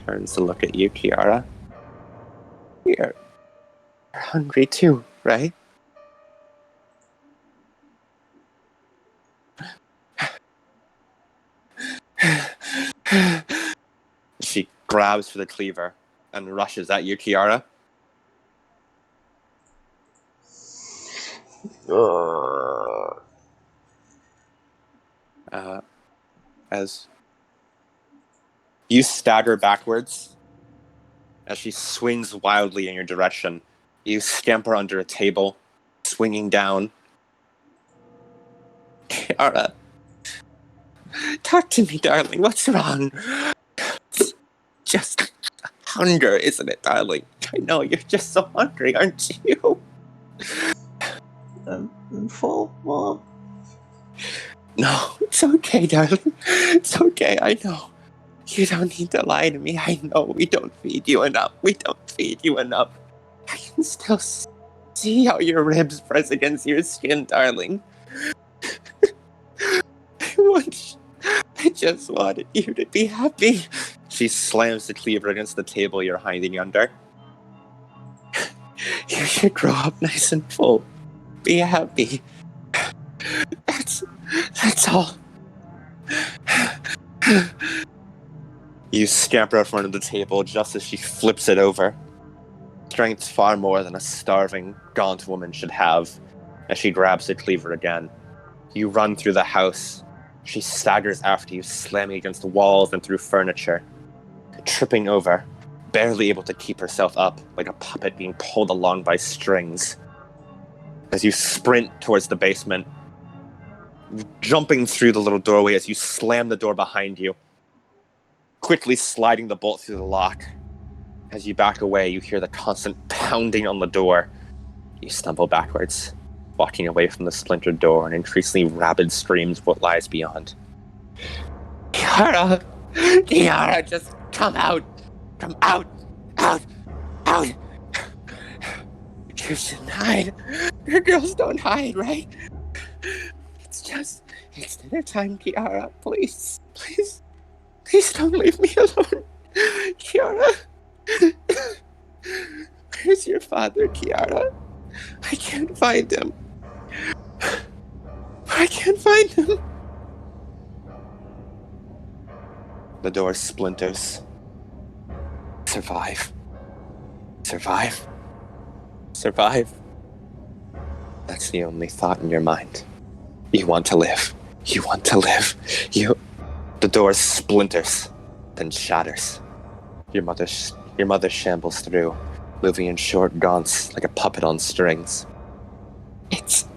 [SPEAKER 1] turns to look at you, Ciara. You're hungry too, right? She grabs for the cleaver and rushes at you, Ciara. As you stagger backwards, as she swings wildly in your direction, you scamper under a table, swinging down. Ciara, talk to me, darling. What's wrong? It's just hunger, isn't it, darling? I know you're just so hungry, aren't you?
[SPEAKER 4] I'm full, Mom.
[SPEAKER 1] No, it's okay, darling. It's okay, I know. You don't need to lie to me. I know we don't feed you enough. We don't feed you enough. I can still see how your ribs press against your skin, darling. I just wanted you to be happy. She slams the cleaver against the table you're hiding under. You should grow up nice and full. Be happy. That's all. You scamper out front of the table just as she flips it over. Strength far more than a starving, gaunt woman should have, as she grabs the cleaver again. You run through the house. She staggers after you, slamming against the walls and through furniture. Tripping over, barely able to keep herself up, like a puppet being pulled along by strings. As you sprint towards the basement, jumping through the little doorway as you slam the door behind you, quickly sliding the bolt through the lock. As you back away, you hear the constant pounding on the door. You stumble backwards, walking away from the splintered door and increasingly rabid screams of what lies beyond. Ciara! Ciara, just come out! Come out! Out! Out! You shouldn't hide. Your girls don't hide, right? It's dinner time, Ciara. Please, please, please don't leave me alone. Ciara. Where's your father, Ciara? I can't find him. I can't find him. The door splinters. Survive. Survive. Survive. That's the only thought in your mind. You want to live. You want to live. The door splinters, then shatters. Your mother shambles through, moving in short gaunts like a puppet on strings. It's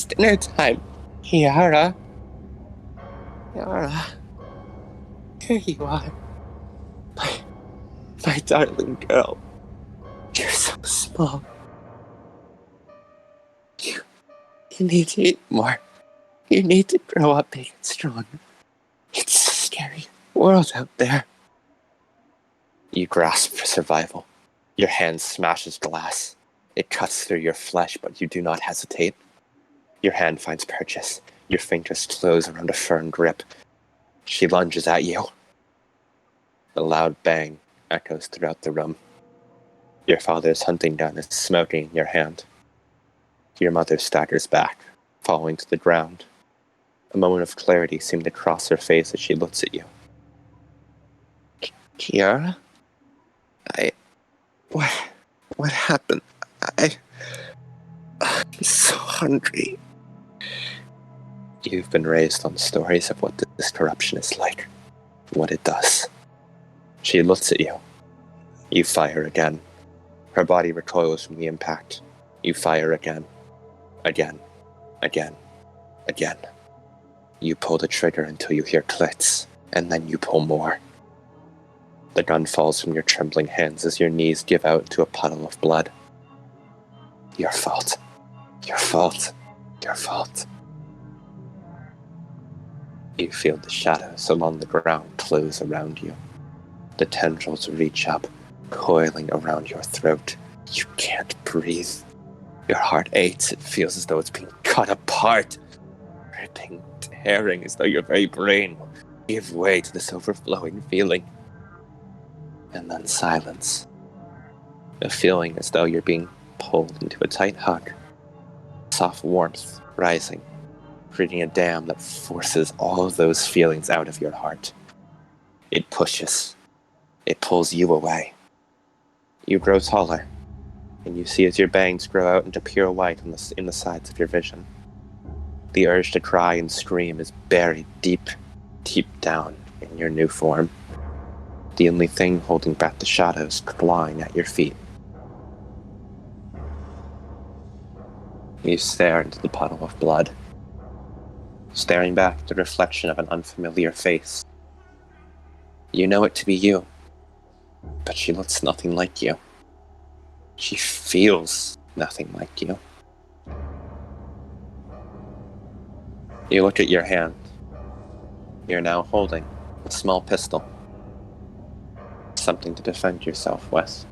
[SPEAKER 1] dinner time. Ciara. Ciara. Here you are. My darling girl. You're so small. You need to eat more. You need to grow up big and strong. It's a scary world out there. You grasp for survival. Your hand smashes glass. It cuts through your flesh, but you do not hesitate. Your hand finds purchase. Your fingers close around a firm grip. She lunges at you. A loud bang echoes throughout the room. Your father's hunting gun is smoking in your hand. Your mother staggers back, falling to the ground. A moment of clarity seemed to cross her face as she looks at you. Ciara? What happened? I'm so hungry. You've been raised on stories of what this corruption is like, what it does. She looks at you. You fire again. Her body recoils from the impact. You fire again. Again. Again. Again. You pull the trigger until you hear clicks, and then you pull more. The gun falls from your trembling hands as your knees give out to a puddle of blood. Your fault. Your fault. Your fault. You feel the shadows along the ground close around you. The tendrils reach up, coiling around your throat. You can't breathe. Your heart aches. It feels as though it's being cut apart. Ripping, tearing, as though your very brain will give way to this overflowing feeling. And then silence. A feeling as though you're being pulled into a tight hug. Soft warmth rising, creating a dam that forces all of those feelings out of your heart. It pushes. It pulls you away. You grow taller, and you see as your bangs grow out into pure white in the sides of your vision. The urge to cry and scream is buried deep, deep down in your new form. The only thing holding back the shadows clawing at your feet. You stare into the puddle of blood, staring back at the reflection of an unfamiliar face. You know it to be you, but she looks nothing like you. She feels nothing like you. You look at your hand. You're now holding a small pistol. Something to defend yourself with.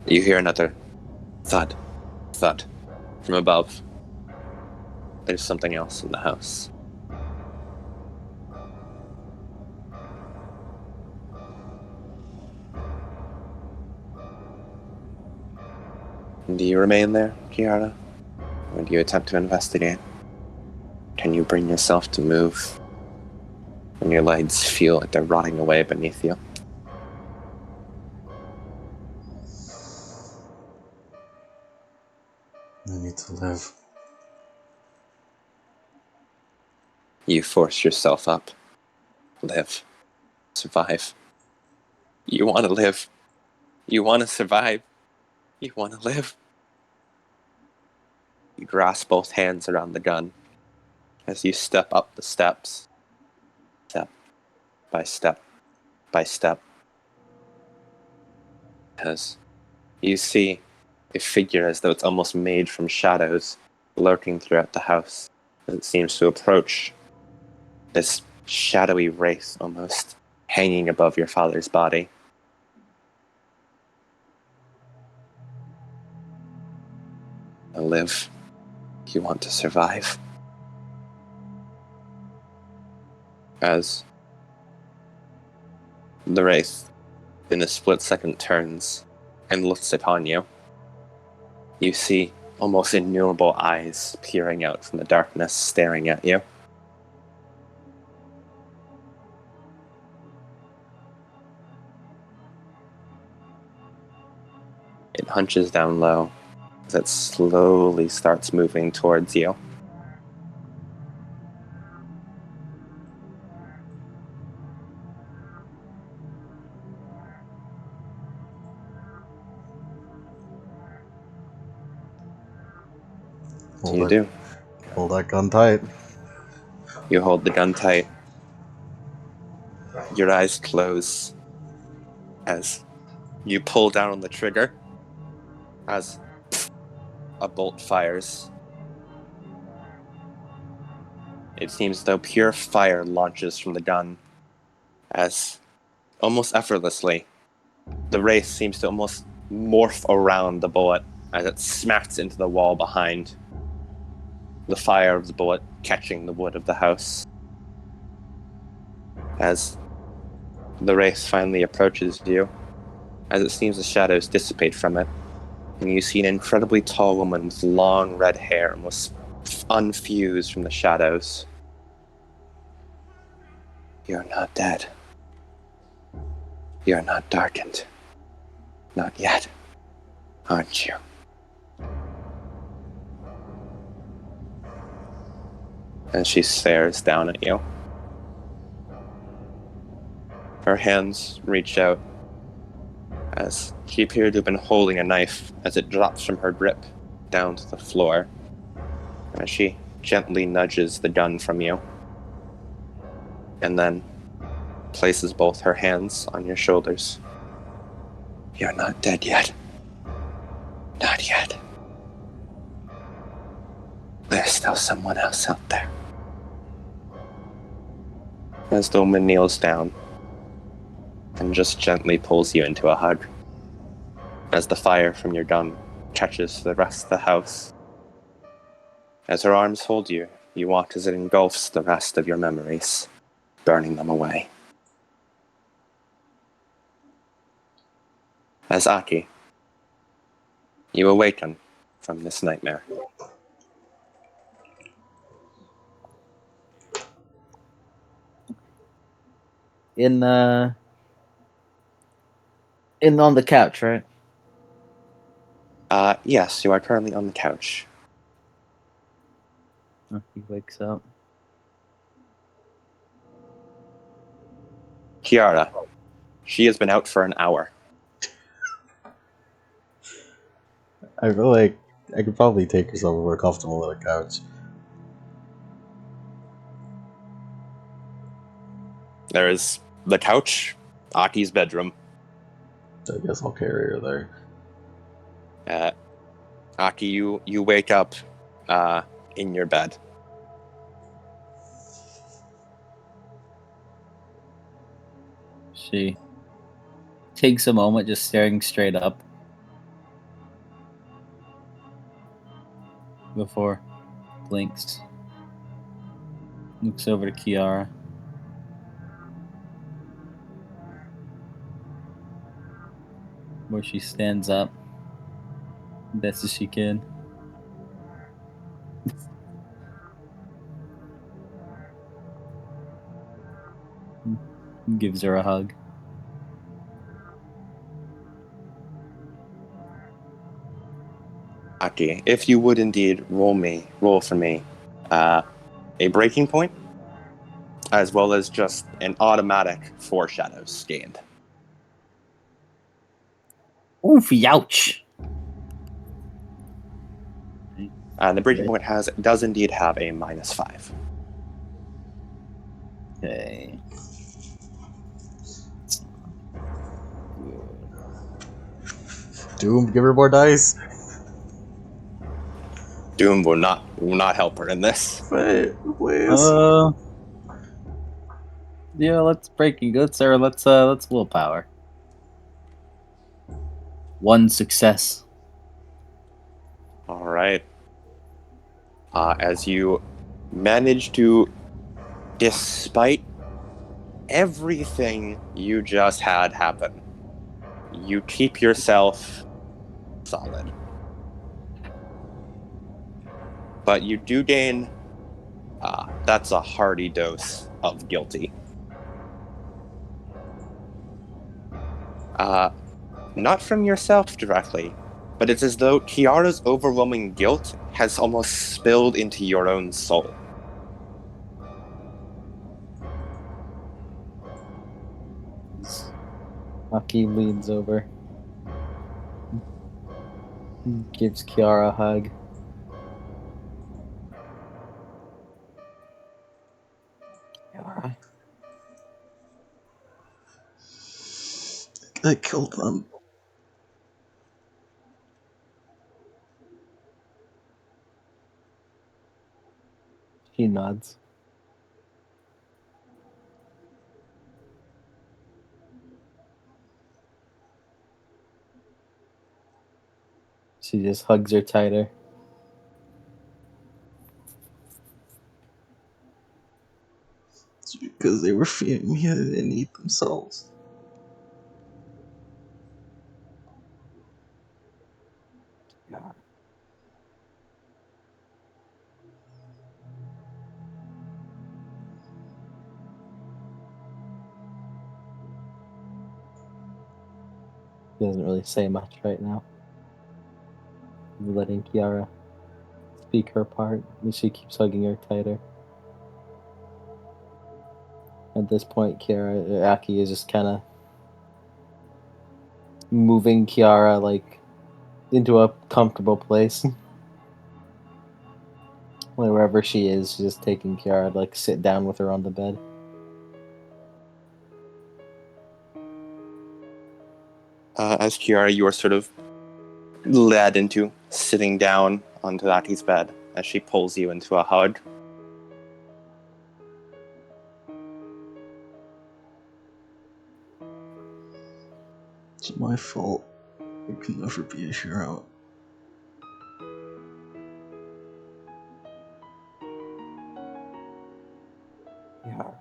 [SPEAKER 1] You hear another thud, thud from above. There's something else in the house. Do you remain there, Ciara? Or do you attempt to investigate? Can you bring yourself to move when your legs feel like they're rotting away beneath you?
[SPEAKER 4] I need to live.
[SPEAKER 1] You force yourself up. Live. Survive. You want to live. You want to survive. You want to live. You grasp both hands around the gun as you step up the steps. Step by step by step. As you see a figure as though it's almost made from shadows lurking throughout the house as it seems to approach. This shadowy wraith almost hanging above your father's body. To live. You want to survive. As the wraith in a split second turns and looks upon you, you see almost innumerable eyes peering out from the darkness, staring at you. It hunches down low as it slowly starts moving towards you. What do you do?
[SPEAKER 4] Hold that gun tight.
[SPEAKER 1] You hold the gun tight. Your eyes close as you pull down on the trigger as a bolt fires. It seems as though pure fire launches from the gun as, almost effortlessly, the wraith seems to almost morph around the bullet as it smacks into the wall behind, the fire of the bullet catching the wood of the house. As the wraith finally approaches you, as it seems the shadows dissipate from it, and you see an incredibly tall woman with long red hair almost unfused from the shadows. You're not dead. You're not darkened. Not yet, aren't you? And she stares down at you. Her hands reach out as she appeared to have been holding a knife as it drops from her grip down to the floor. As she gently nudges the gun from you and then places both her hands on your shoulders. You're not dead yet. Not yet. still someone else out there. As the woman kneels down and just gently pulls you into a hug. As the fire from your gun catches the rest of the house. As her arms hold you, you watch as it engulfs the rest of your memories, burning them away. As Aki, you awaken from this nightmare.
[SPEAKER 3] In on the couch, right?
[SPEAKER 1] Yes, you are currently on the couch.
[SPEAKER 3] He wakes up.
[SPEAKER 1] Ciara, she has been out for an hour.
[SPEAKER 4] I feel like I could probably take her somewhere more comfortable on a couch.
[SPEAKER 1] There is the couch, Aki's bedroom.
[SPEAKER 4] So I guess I'll carry her there.
[SPEAKER 1] Aki, you wake up in your bed.
[SPEAKER 3] She takes a moment just staring straight up before blinks. Looks over to Ciara. Where she stands up best as she can. Gives her a hug.
[SPEAKER 1] Aki, if you would indeed roll for me, a breaking point, as well as just an automatic foreshadows gained.
[SPEAKER 3] Oof, youch.
[SPEAKER 1] The breaking point does indeed have a -5.
[SPEAKER 3] Okay.
[SPEAKER 4] Doom, give her more dice.
[SPEAKER 1] Doom will not help her in this.
[SPEAKER 4] Wait, please.
[SPEAKER 3] Yeah, let's willpower. 1 success.
[SPEAKER 1] All right. As you manage to, despite everything you just had happen, you keep yourself solid. But you do gain, that's a hearty dose of guilty. Not from yourself directly, but it's as though Ciara's overwhelming guilt has almost spilled into your own soul.
[SPEAKER 3] Aki leans over. Gives Ciara a hug. Ciara.
[SPEAKER 4] I killed them.
[SPEAKER 3] She nods. She just hugs her tighter.
[SPEAKER 4] It's because they were feeding me and they didn't eat themselves.
[SPEAKER 3] He doesn't really say much right now. He's letting Ciara speak her part, and she keeps hugging her tighter. At this point, Aki is just kind of moving Ciara like into a comfortable place. Wherever she is, she's just taking Ciara to like sit down with her on the bed.
[SPEAKER 1] As Ciara, you are sort of led into sitting down onto Aki's bed. as she pulls you into a hug.
[SPEAKER 4] It's my fault. I can never be a hero.
[SPEAKER 5] Yeah.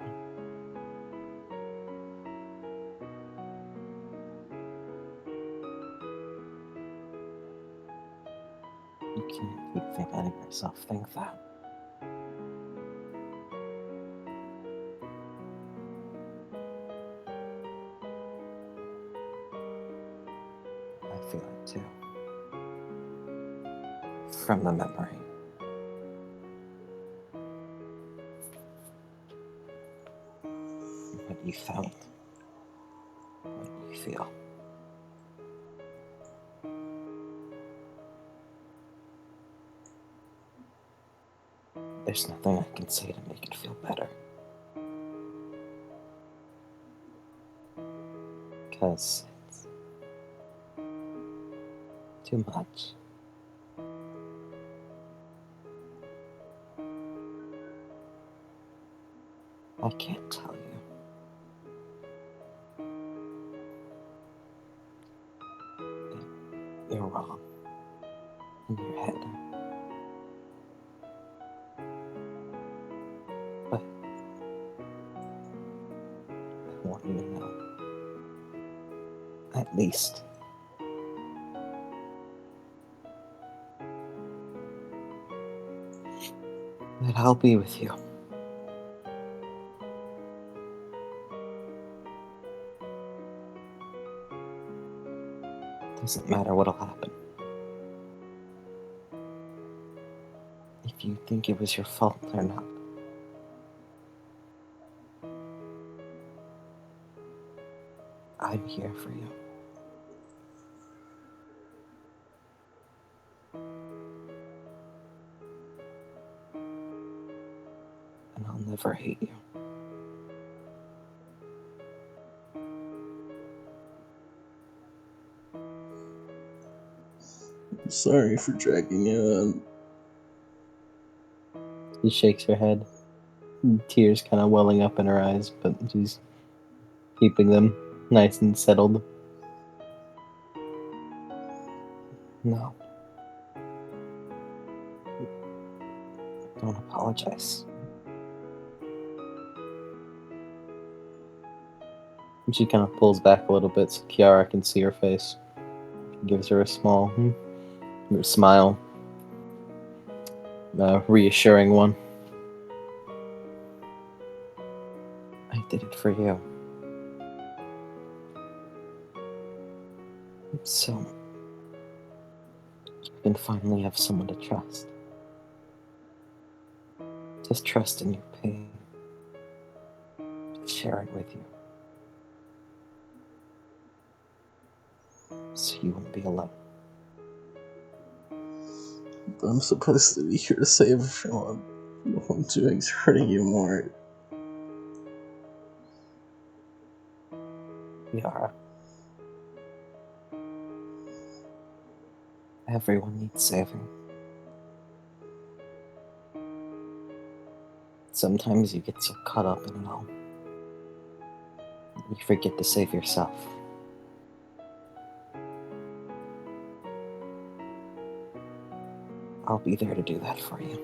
[SPEAKER 5] You can't keep letting yourself think that. I feel it too. From the memory. What you felt. What you feel. There's nothing I can say to make it feel better. Because it's too much. I can't tell you. You're wrong. In your head. But I want you to know. At least. That I'll be with you. Doesn't matter what'll happen. If you think it was your fault or not. I'm here for you. And I'll never hate you.
[SPEAKER 4] I'm sorry for dragging you on.
[SPEAKER 3] She shakes her head, tears kind of welling up in her eyes, but she's keeping them nice and settled.
[SPEAKER 5] No. Don't apologize.
[SPEAKER 3] And she kind of pulls back a little bit so Ciara can see her face. Gives her a small smile, reassuring one.
[SPEAKER 5] I did it for you. So you can finally have someone to trust. Just trust in your pain. Just share it with you. So you won't be alone.
[SPEAKER 4] I'm supposed to be here to save everyone. What I'm doing is hurting you more.
[SPEAKER 5] Ciara. Everyone needs saving. Sometimes you get so caught up in it all. You forget to save yourself. I'll be there to do that for you.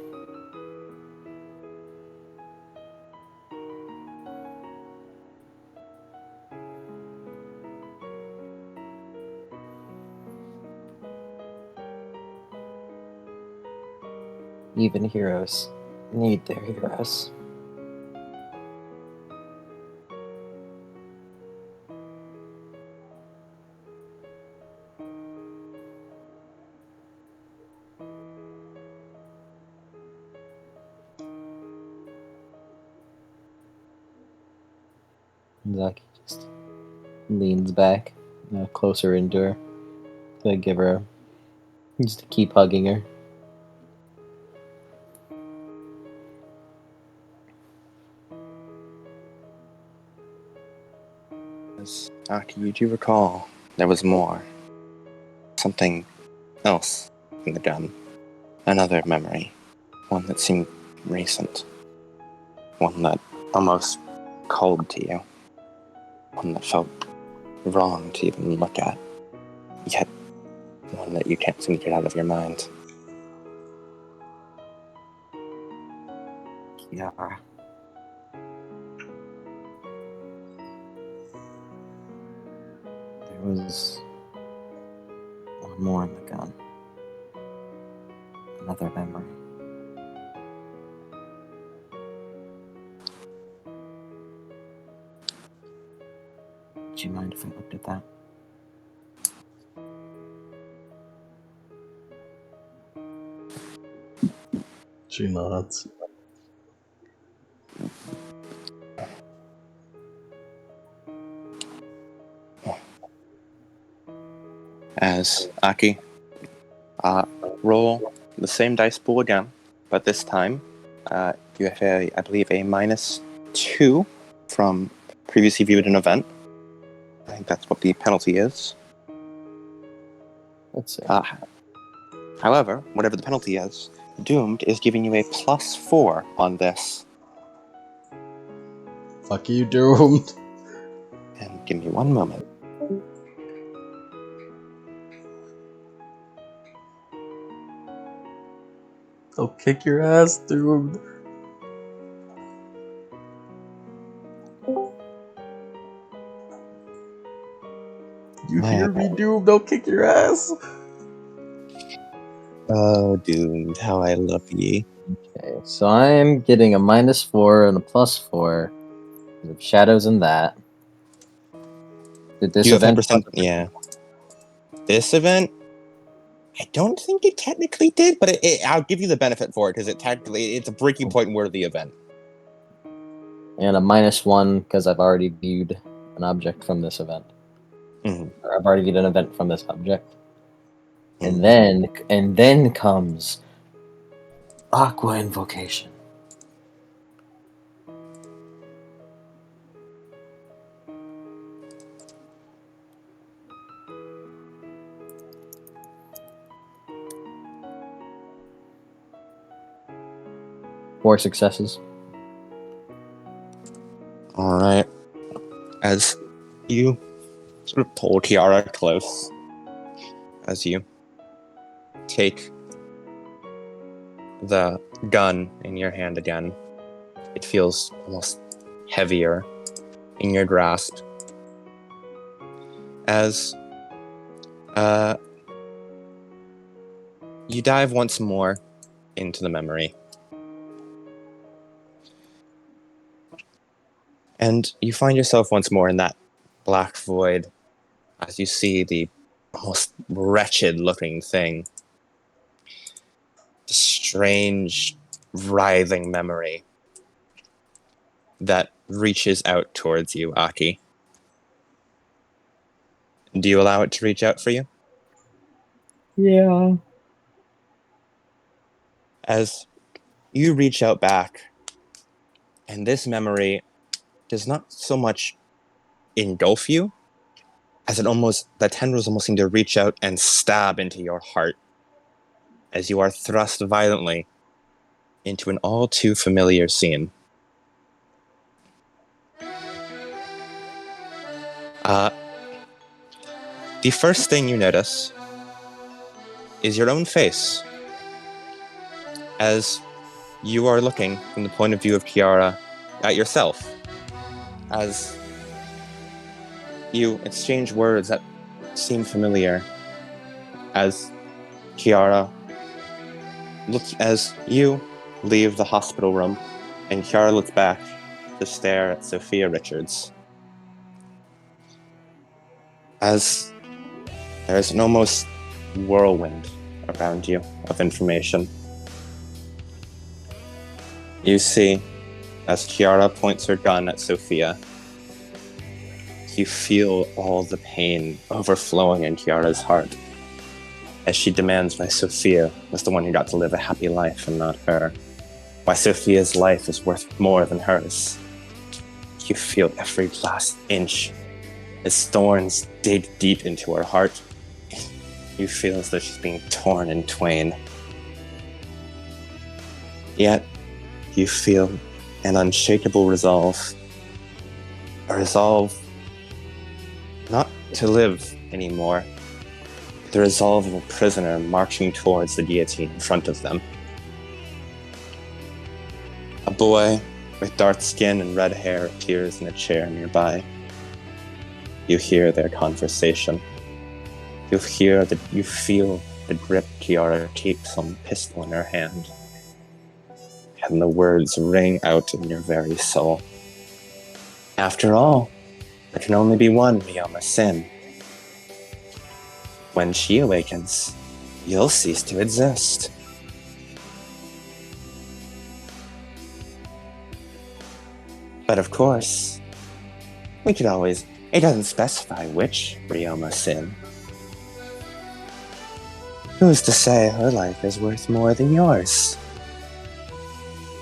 [SPEAKER 5] Even heroes need their heroes.
[SPEAKER 3] Zaki just leans back, closer into her, to give her, just to keep hugging her.
[SPEAKER 1] Aki, you do recall there was more. Something else in the gun. Another memory.
[SPEAKER 5] One that seemed recent. One that almost called to you. One that felt wrong to even look at. Yet, one that you can't seem to get out of your mind. Ciara. There was one more in the gun. Another memory. Would you mind if I looked at that?
[SPEAKER 4] She nods.
[SPEAKER 5] As Aki, roll the same dice pool again, but this time you have I believe, a -2 from previously viewed an event. I think that's what the penalty is.
[SPEAKER 3] Let's see.
[SPEAKER 5] However, whatever the penalty is, Doomed is giving you a +4 on this.
[SPEAKER 4] Fuck you, Doomed.
[SPEAKER 5] And give me one moment.
[SPEAKER 4] I'll kick your ass, Doomed. You hear me, Doomed? I'll kick your ass.
[SPEAKER 5] Oh, Doomed, how I love ye.
[SPEAKER 3] Okay, so I'm getting a -4 and a +4. There's shadows in that. Did this
[SPEAKER 5] You have
[SPEAKER 3] event?
[SPEAKER 5] 10%, yeah. This event, I don't think it technically did, but I'll give you the benefit for it because it's a breaking point worthy event.
[SPEAKER 3] And a -1 because I've already viewed an object from this event.
[SPEAKER 5] Mhm.
[SPEAKER 3] Or I've already viewed an event from this object.
[SPEAKER 5] Mhm.
[SPEAKER 3] And then comes Aqua Invocation. Four successes.
[SPEAKER 5] All right. As you sort of pull Ciara close, as you take the gun in your hand again, it feels almost heavier in your grasp. As you dive once more into the memory. And you find yourself once more in that black void as you see the almost wretched looking thing. The strange, writhing memory that reaches out towards you, Aki. Do you allow it to reach out for you?
[SPEAKER 3] Yeah.
[SPEAKER 5] As you reach out back, and this memory does not so much engulf you, as the tendrils almost seem to reach out and stab into your heart, as you are thrust violently into an all too familiar scene. The first thing you notice is your own face, as you are looking from the point of view of Ciara at yourself, as you exchange words that seem familiar, as Ciara looks, as you leave the hospital room, and Ciara looks back to stare at Sophia Richards, as there's an almost whirlwind around you of information. You see, as Ciara points her gun at Sophia, you feel all the pain overflowing in Ciara's heart as she demands why Sophia was the one who got to live a happy life and not her. Why Sophia's life is worth more than hers. You feel every last inch as thorns dig deep into her heart. You feel as though she's being torn in twain. Yet, you feel an unshakable resolve. A resolve not to live anymore. The resolve of a prisoner marching towards the guillotine in front of them. A boy with dark skin and red hair appears in a chair nearby. You hear their conversation. You feel the grip Ciara keeps on the pistol in her hand. And the words ring out in your very soul. After all, there can only be one Miyama Sin. When she awakens, you'll cease to exist. But of course, it doesn't specify which Ryoma Sin. Who's to say her life is worth more than yours?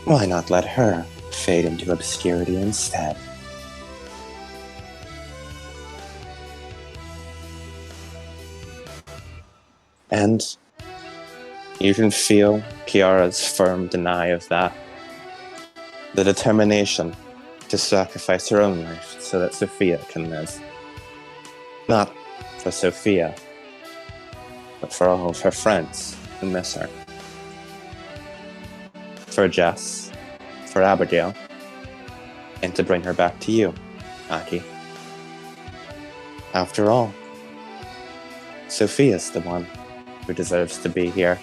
[SPEAKER 5] Why not let her fade into obscurity instead? And you can feel Ciara's firm denial of that. The determination to sacrifice her own life so that Sophia can live. Not for Sophia, but for all of her friends who miss her. For Jess, for Abigail, and to bring her back to you, Aki. After all, Sophia's the one who deserves to be here,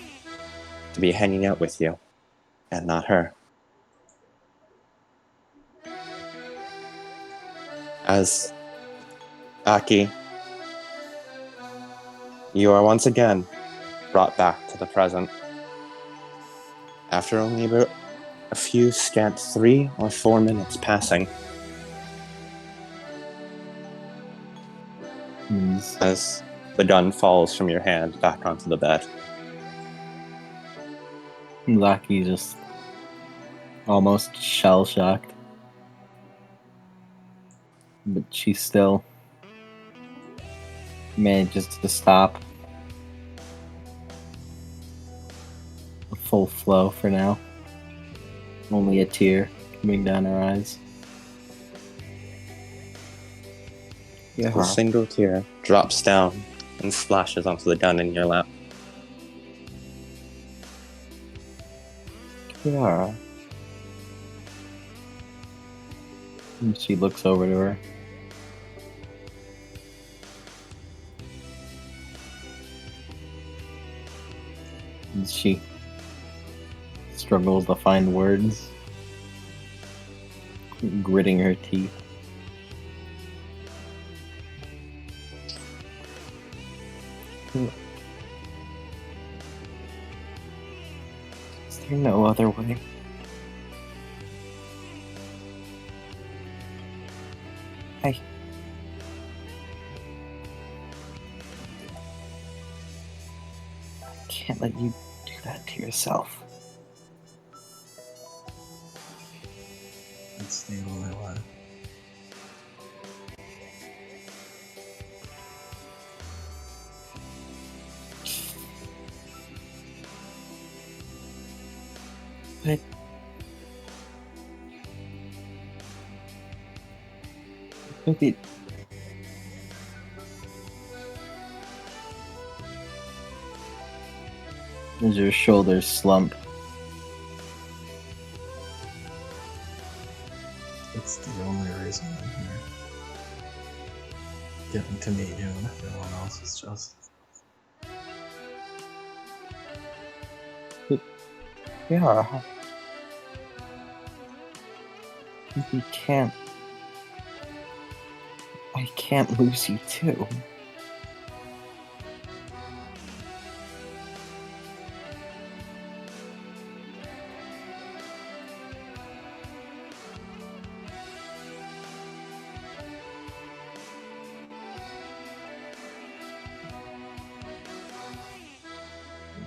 [SPEAKER 5] to be hanging out with you, and not her. As Aki, you are once again brought back to the present. After only about a few scant 3 or 4 minutes passing, as the gun falls from your hand back onto the bed.
[SPEAKER 3] Lucky just almost shell-shocked. But she still manages to stop. A full flow for now. Only a tear coming down her eyes. Yeah.
[SPEAKER 5] A single tear drops down and splashes onto the gun in your lap.
[SPEAKER 3] Ciara. And she looks over to her. And she struggles to find words, gritting her teeth. Is there no other way? I can't let you do that to yourself.
[SPEAKER 4] It's the only way.
[SPEAKER 3] But it as your shoulders slump.
[SPEAKER 4] It's the only reason I'm here. Getting to meet you and everyone else is just...
[SPEAKER 3] Yeah. We can't. I can't lose you too.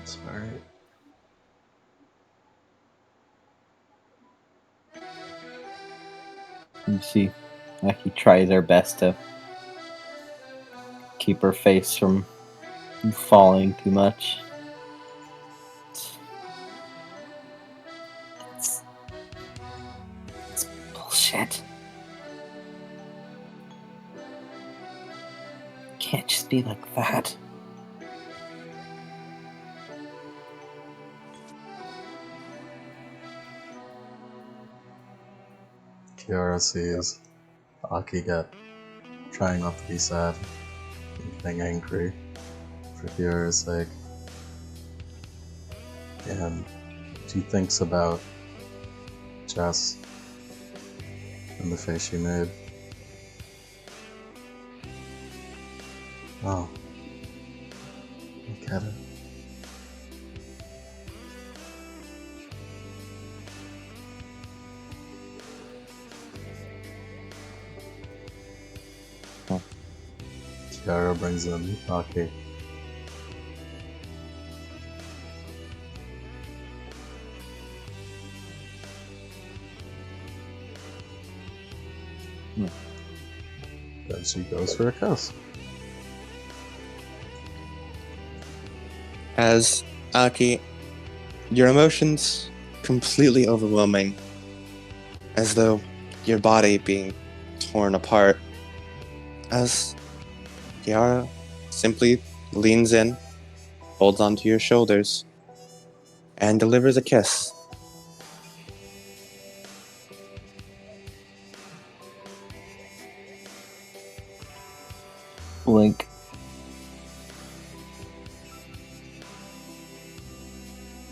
[SPEAKER 4] It's alright.
[SPEAKER 3] You see, Aki tries her best to keep her face from falling too much. can't just be like that.
[SPEAKER 4] Ciara sees Aki trying not to be sad and getting angry for Ciara's sake. And she thinks about Jess and the face she made. Oh, I get it. Ciara brings in Aki. Then she goes for a kiss.
[SPEAKER 5] As Aki, your emotions completely overwhelming, as though your body being torn apart. As Ciara simply leans in, holds onto your shoulders, and delivers a kiss.
[SPEAKER 3] Blink.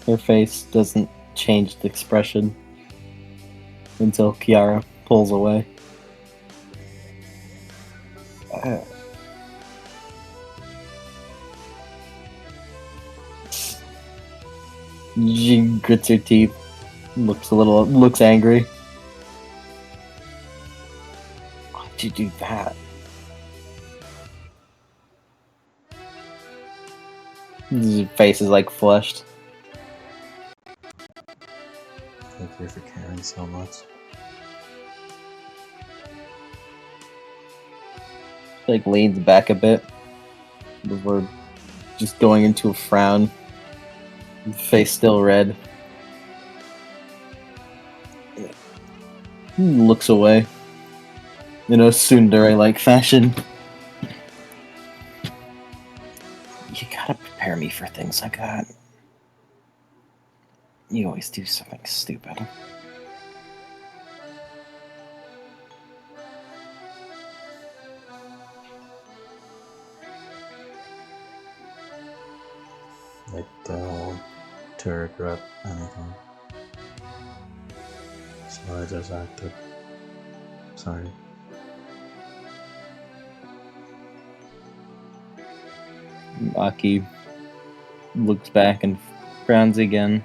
[SPEAKER 3] Her face doesn't change the expression until Ciara pulls away. She grits her teeth, looks angry. Why'd you do that? His face is like flushed.
[SPEAKER 4] Thank you for caring so much.
[SPEAKER 3] Like leans back a bit before just going into a frown. Face still red. Looks away in a tsundere-like fashion. You gotta prepare me for things like that. You always do something stupid.
[SPEAKER 4] I don't want to regret anything. So I just acted. Sorry.
[SPEAKER 3] Aki looks back and frowns again.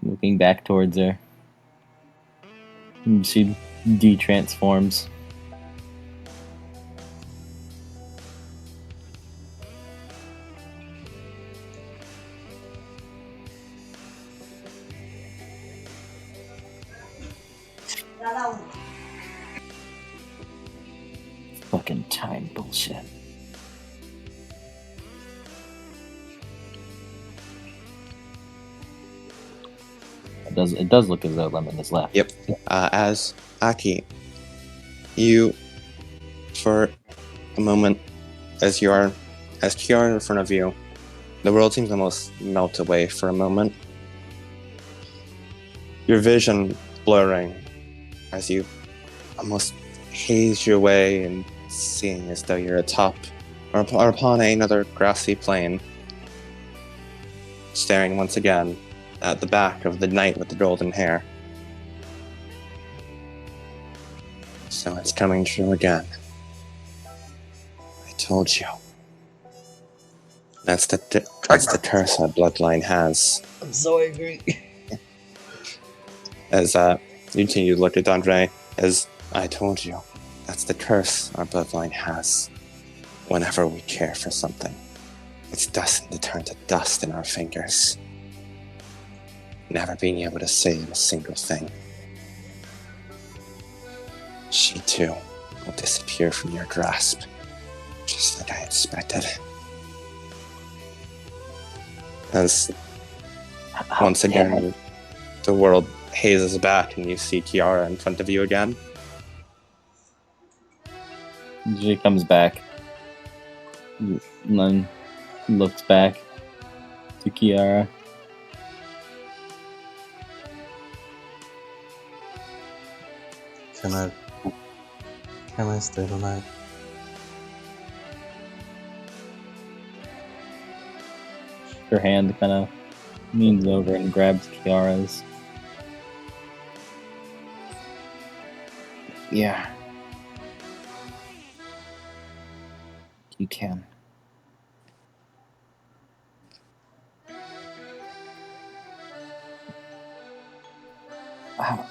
[SPEAKER 3] Looking back towards her. And she de-transforms. Fucking time bullshit. It does look as though Lemon is left.
[SPEAKER 5] Yep. As Aki, you, for a moment, as Ciara in front of you, the world seems to almost melt away for a moment. Your vision blurring as you almost haze your way and seeing as though you're atop or upon another grassy plain, staring once again at the back of the knight with the golden hair. So it's coming true again. I told you. That's the curse our bloodline has.
[SPEAKER 3] I'm so angry.
[SPEAKER 5] As you continue to look at Andre, as I told you, that's the curse our bloodline has. Whenever we care for something, it's destined to turn to dust in our fingers. Never being able to save a single thing. She too will disappear from your grasp, just like I expected. As once again, the world hazes back and you see Ciara in front of you again.
[SPEAKER 3] She comes back. And then looks back to Ciara.
[SPEAKER 4] Can I stay tonight?
[SPEAKER 3] Her hand kind of leans over and grabs Kiara's. Yeah. You can. Wow.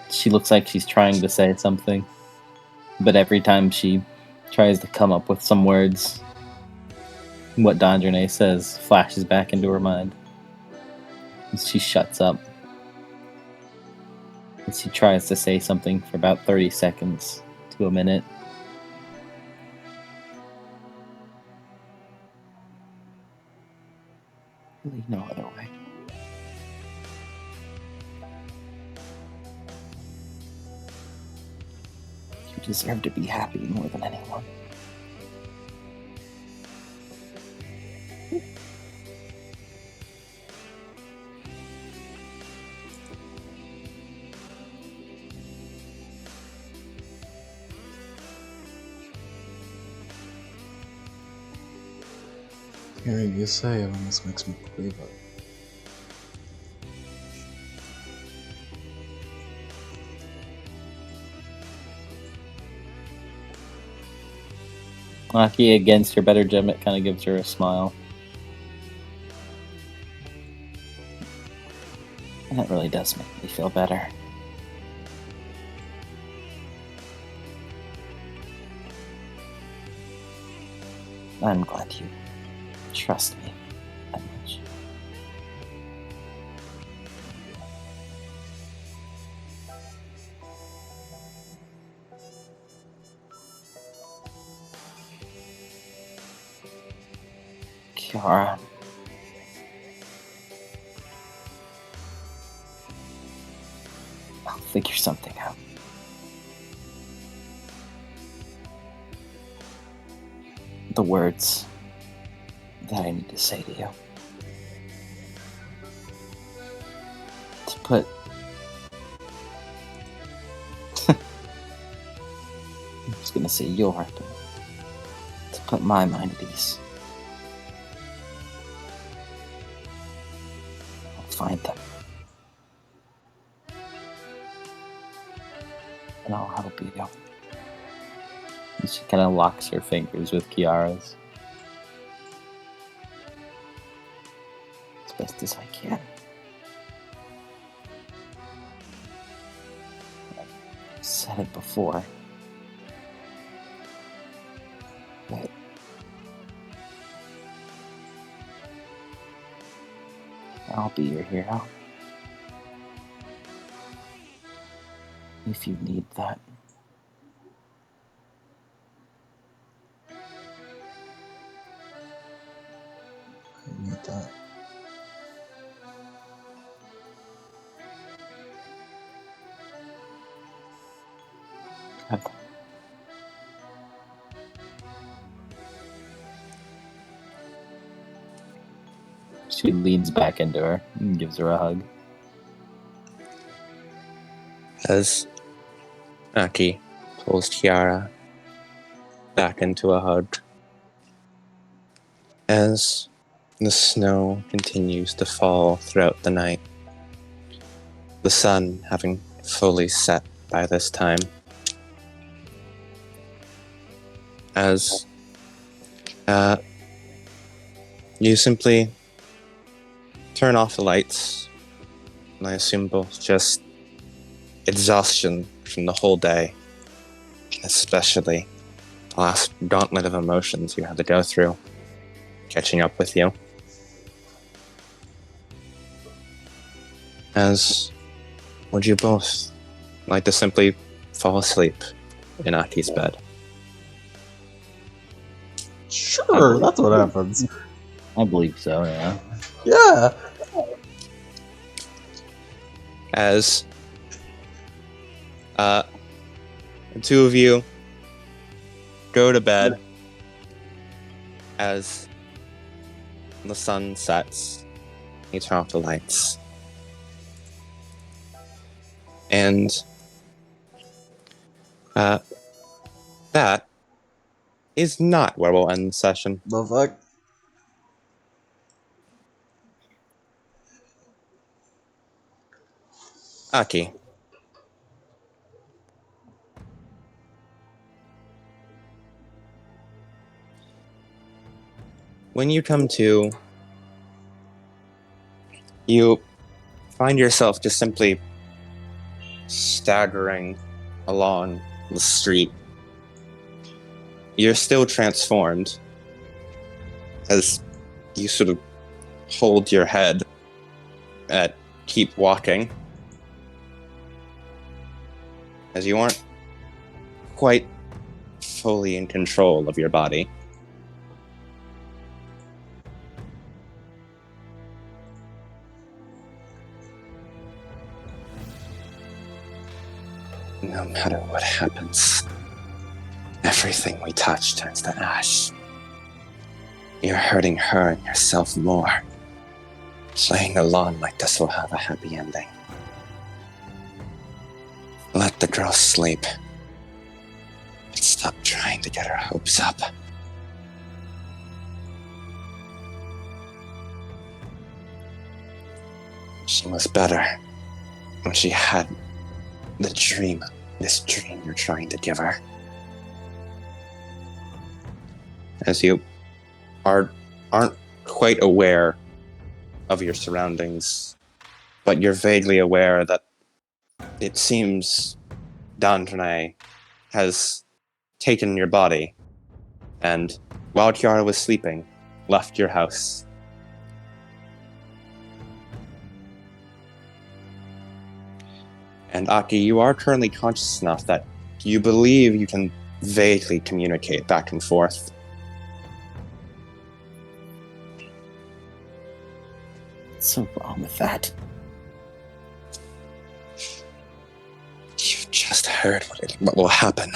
[SPEAKER 3] She looks like she's trying to say something, but every time she tries to come up with some words, what Dondrene says flashes back into her mind. She shuts up. And she tries to say something for about 30 seconds to a minute. Really no other way. You deserve to be happy more than anyone.
[SPEAKER 4] Hearing you say it almost makes me believe it.
[SPEAKER 3] Aki, against her better judgment, kind of gives her a smile. And that really does make me feel better. I'm glad you trust me that much. Ciara. I'll figure something out. The words that I need to say to you. To put... I'm just gonna say your, but to put my mind at ease. I'll find them. And I'll help you. And she kind of locks her fingers with Kiara's. As best as I can. I've said it before. But I'll be your hero. If you need that.
[SPEAKER 4] I need that.
[SPEAKER 3] Good. She leans back into her and gives her a hug.
[SPEAKER 5] As Aki pulls Ciara back into a hug. As the snow continues to fall throughout the night, the sun having fully set by this time, as you simply turn off the lights, and I assume both just exhaustion from the whole day, especially the last gauntlet of emotions you had to go through, catching up with you. As would you both like to simply fall asleep in Aki's bed?
[SPEAKER 4] Sure, that's what happens.
[SPEAKER 3] I believe so, yeah.
[SPEAKER 4] Yeah.
[SPEAKER 5] As The two of you go to bed as the sun sets. You turn off the lights. And that is not where we'll end the session.
[SPEAKER 4] The fuck?
[SPEAKER 5] Aki. When you come to, you find yourself just simply staggering along the street. You're still transformed as you sort of hold your head and keep walking, as you aren't quite fully in control of your body. No matter what happens, everything we touch turns to ash. You're hurting her and yourself more. Playing along like this will have a happy ending. Let the girl sleep. But stop trying to get her hopes up. She was better when she had the dream, this dream you're trying to give her. As you aren't quite aware of your surroundings, but you're vaguely aware that it seems Dandrene has taken your body and, while Ciara was sleeping, left your house. And Aki, you are currently conscious enough that you believe you can vaguely communicate back and forth.
[SPEAKER 3] What's so wrong with that?
[SPEAKER 5] You just heard what will happen.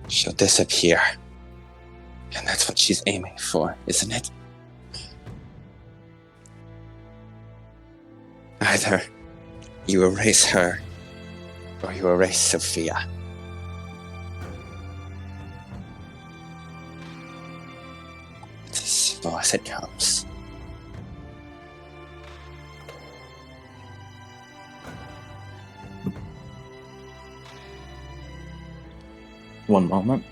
[SPEAKER 5] She'll disappear. And that's what she's aiming for, isn't it? Either you erase her, or you erase Sophia. It's as simple as it comes.
[SPEAKER 3] One moment.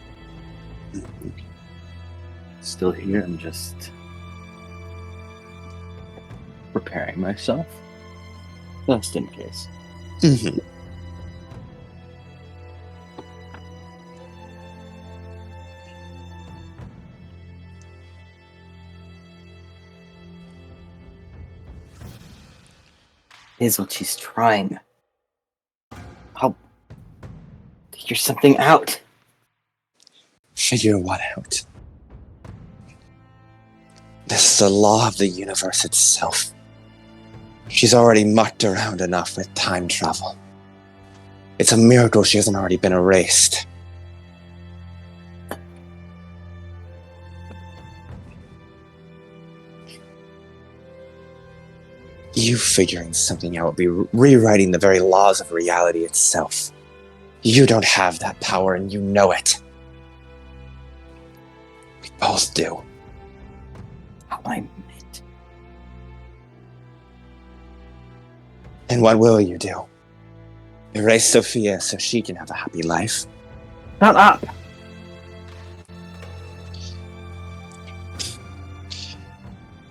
[SPEAKER 3] Still here, I'm just preparing myself. Just in case.
[SPEAKER 5] Mm-hmm.
[SPEAKER 3] Is what she's trying. I'll figure something out.
[SPEAKER 5] Figure what out? This is the law of the universe itself. She's already mucked around enough with time travel. It's a miracle she hasn't already been erased. You figuring something out would be rewriting the very laws of reality itself. You don't have that power and you know it. We both do.
[SPEAKER 3] How I meant.
[SPEAKER 5] And what will you do? Erase Sophia so she can have a happy life?
[SPEAKER 3] Shut up!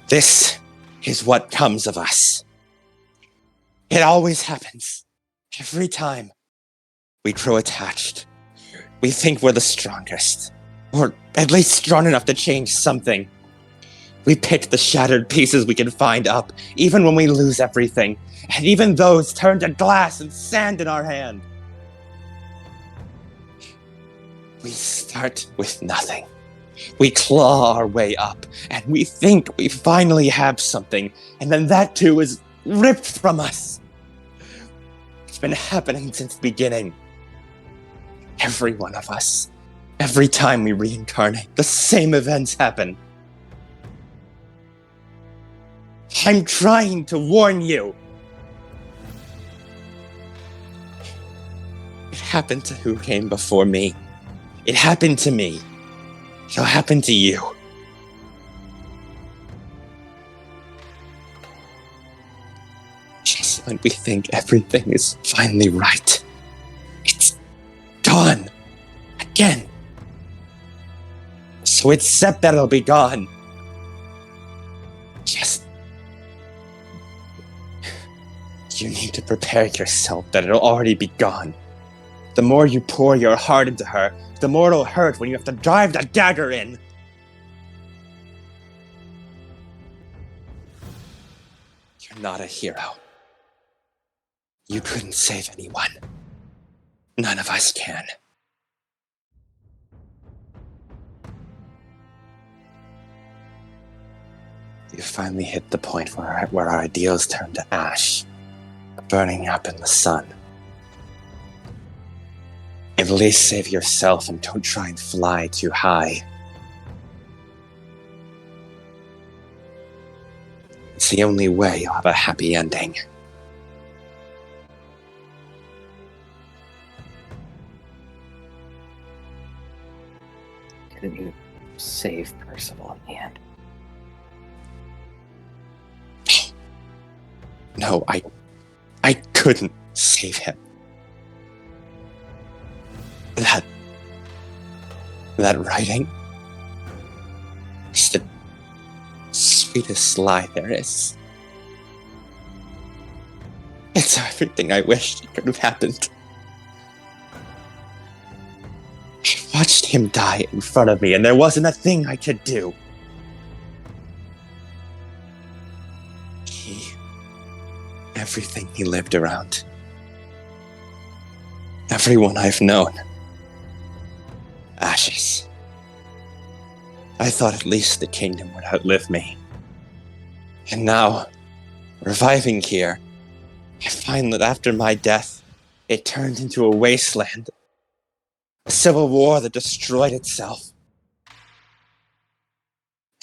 [SPEAKER 5] This is what comes of us. It always happens. Every time. We grow attached. We think we're the strongest. Or at least strong enough to change something. We pick the shattered pieces we can find up, even when we lose everything. And even those turn to glass and sand in our hand. We start with nothing. We claw our way up, and we think we finally have something, and then that too is ripped from us. It's been happening since the beginning. Every one of us. Every time we reincarnate, the same events happen. I'm trying to warn you. It happened to who came before me. It happened to me. It'll happen to you. Just when we think everything is finally right, it's gone. Again. So accept that it'll be gone. Just... You need to prepare yourself that it'll already be gone. The more you pour your heart into her, the more it'll hurt when you have to drive that dagger in. You're not a hero. You couldn't save anyone. None of us can. You finally hit the point where our ideals turn to ash, burning up in the sun. At least save yourself and don't try and fly too high. It's the only way you'll have a happy ending.
[SPEAKER 3] Couldn't you save Percival in the end?
[SPEAKER 5] No, I couldn't save him. That writing is the sweetest lie there is. It's everything I wished could have happened. I watched him die in front of me, and there wasn't a thing I could do. Everything he lived around. Everyone I've known. Ashes. I thought at least the kingdom would outlive me. And now, reviving here, I find that after my death, it turned into a wasteland. A civil war that destroyed itself.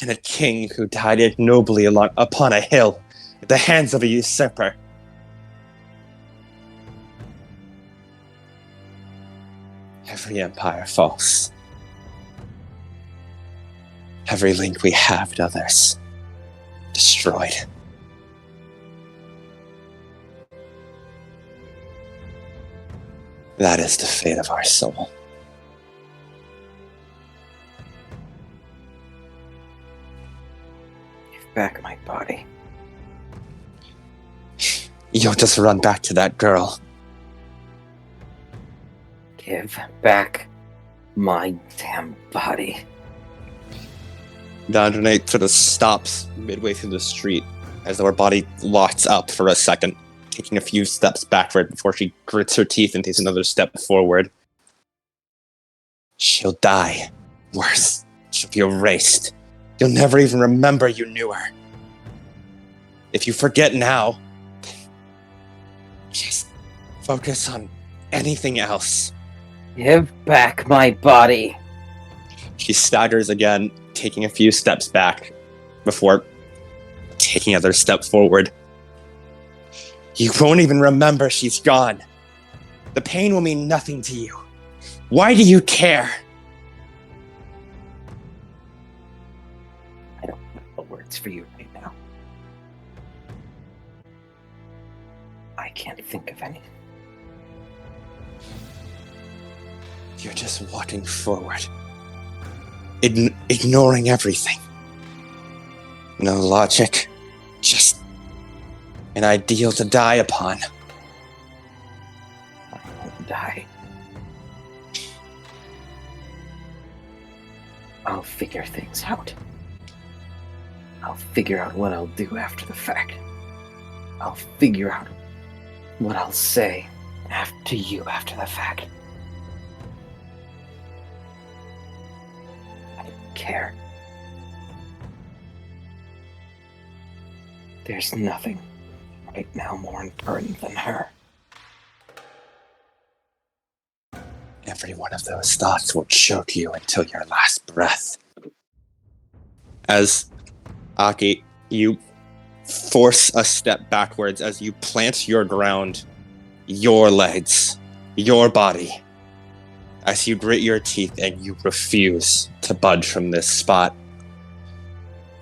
[SPEAKER 5] And a king who died ignobly upon a hill at the hands of a usurper. Every empire falls. Every link we have with others destroyed. That is the fate of our soul.
[SPEAKER 3] Give back my body.
[SPEAKER 5] You'll just run back to that girl.
[SPEAKER 3] Give back my damn body.
[SPEAKER 5] Dandrenate sort of stops midway through the street as her body locks up for a second, taking a few steps backward before she grits her teeth and takes another step forward. She'll die. Worse, she'll be erased. You'll never even remember you knew her. If you forget now, just focus on anything else.
[SPEAKER 3] Give back my body.
[SPEAKER 5] She staggers again, taking a few steps back before taking another step forward. You won't even remember she's gone. The pain will mean nothing to you. Why do you care?
[SPEAKER 3] I don't have the words for you right now. I can't think of any.
[SPEAKER 5] You're just walking forward. Ignoring everything. No logic. Just an ideal to die upon.
[SPEAKER 3] I won't die. I'll figure things out. I'll figure out what I'll do after the fact. I'll figure out what I'll say to you after the fact. I don't care. There's nothing
[SPEAKER 6] right now more important than her.
[SPEAKER 5] Every one of those thoughts will choke you until your last breath. As Aki, you force a step backwards as you plant your ground, your legs, your body, as you grit your teeth and you refuse to budge from this spot.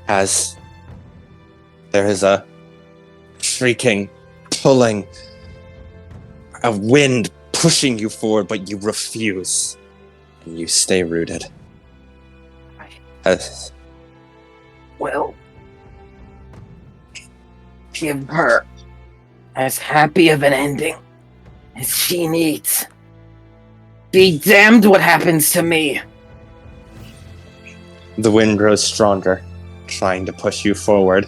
[SPEAKER 5] As there is a shrieking, pulling, a wind pushing you forward, but you refuse. And you stay rooted. As
[SPEAKER 6] Well, give her as happy of an ending as she needs. Be damned what happens to me.
[SPEAKER 5] the wind grows stronger, trying to push you forward.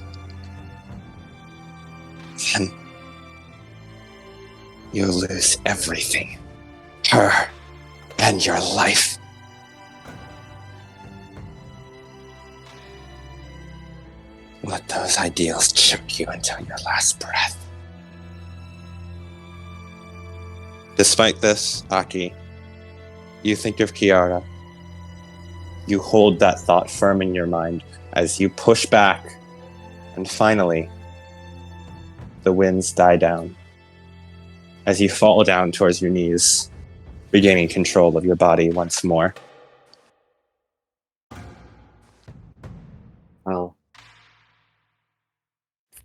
[SPEAKER 5] Then you lose everything. Her and your life. Let those ideals choke you until your last breath. Despite this, Aki, you think of Ciara. You hold that thought firm in your mind as you push back, and finally, the winds die down. As you fall down towards your knees, regaining control of your body once more.
[SPEAKER 6] I'll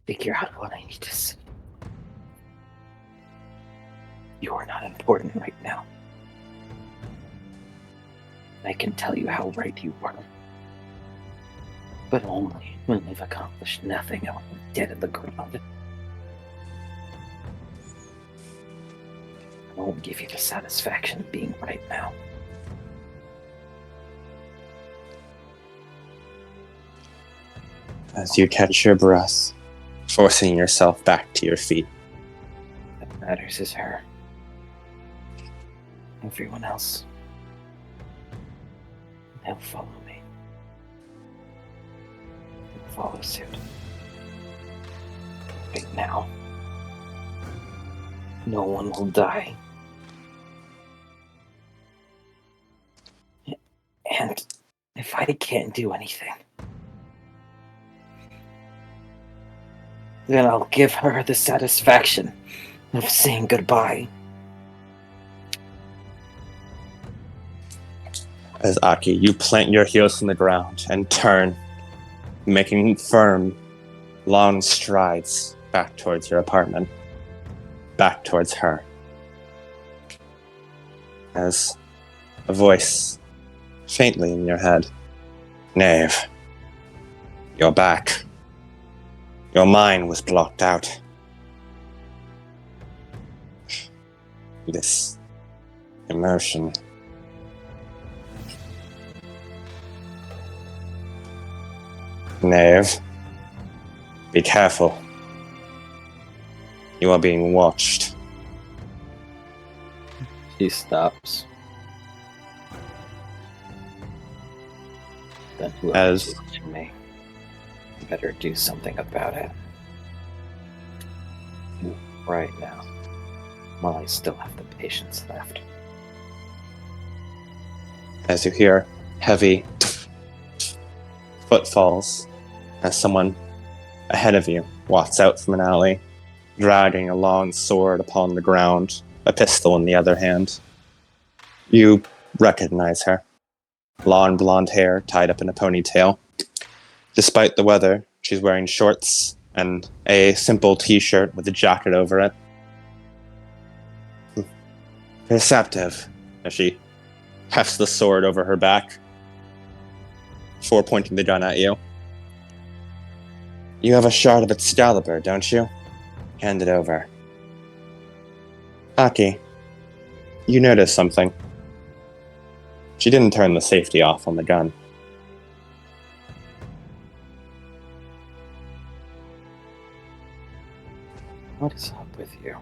[SPEAKER 6] figure out what I need to say. You are not important right now. I can tell you how right you were. But only when they've accomplished nothing and I'm dead in the ground. I won't give you the satisfaction of being right now.
[SPEAKER 5] As you catch your breath, forcing yourself back to your feet.
[SPEAKER 6] What matters is her. Everyone else, they'll follow me. They'll follow suit. Right now, no one will die. And if I can't do anything, then I'll give her the satisfaction of saying goodbye.
[SPEAKER 5] As Aki, you plant your heels in the ground and turn, making firm, long strides back towards your apartment, back towards her. As a voice faintly in your head, Knave, you're back. Your mind was blocked out. This emotion. Knave, be careful. You are being watched.
[SPEAKER 3] She stops.
[SPEAKER 6] Then whoever's watching me better do something about it. Right now, while I still have the patience left.
[SPEAKER 5] As you hear heavy footfalls as someone ahead of you walks out from an alley, dragging a long sword upon the ground, a pistol in the other hand. You recognize her. Long blonde hair tied up in a ponytail. Despite the weather, she's wearing shorts and a simple t-shirt with a jacket over it. Perceptive, as she hefts the sword over her back, before pointing the gun at you. You have a shard of Excalibur, don't you? Hand it over. Aki, you notice something. She didn't turn the safety off on the gun.
[SPEAKER 6] What is up with you?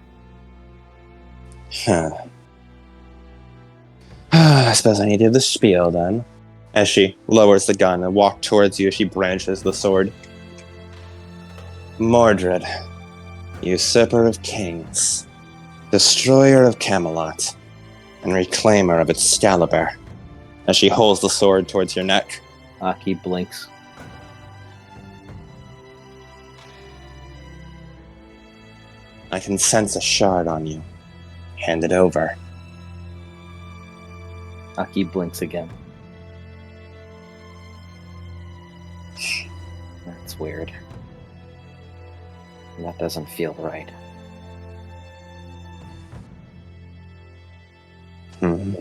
[SPEAKER 5] I suppose I need to do the spiel then. As she lowers the gun and walks towards you, she brandishes the sword. Mordred, usurper of kings, destroyer of Camelot, and reclaimer of Excalibur, as she holds the sword towards your neck.
[SPEAKER 3] Aki blinks.
[SPEAKER 5] I can sense a shard on you. Hand it over.
[SPEAKER 3] Aki blinks again. That's weird. That doesn't feel right.
[SPEAKER 5] Hmm.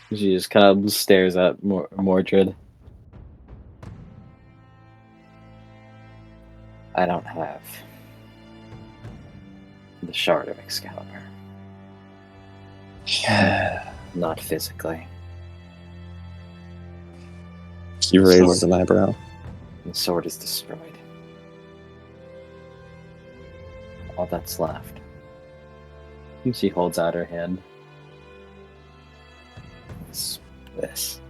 [SPEAKER 3] She just kind of stares at Mordred. I don't have the Shard of Excalibur. Not physically.
[SPEAKER 5] She raises an eyebrow.
[SPEAKER 3] The sword is destroyed. All that's left. And she holds out her hand. This.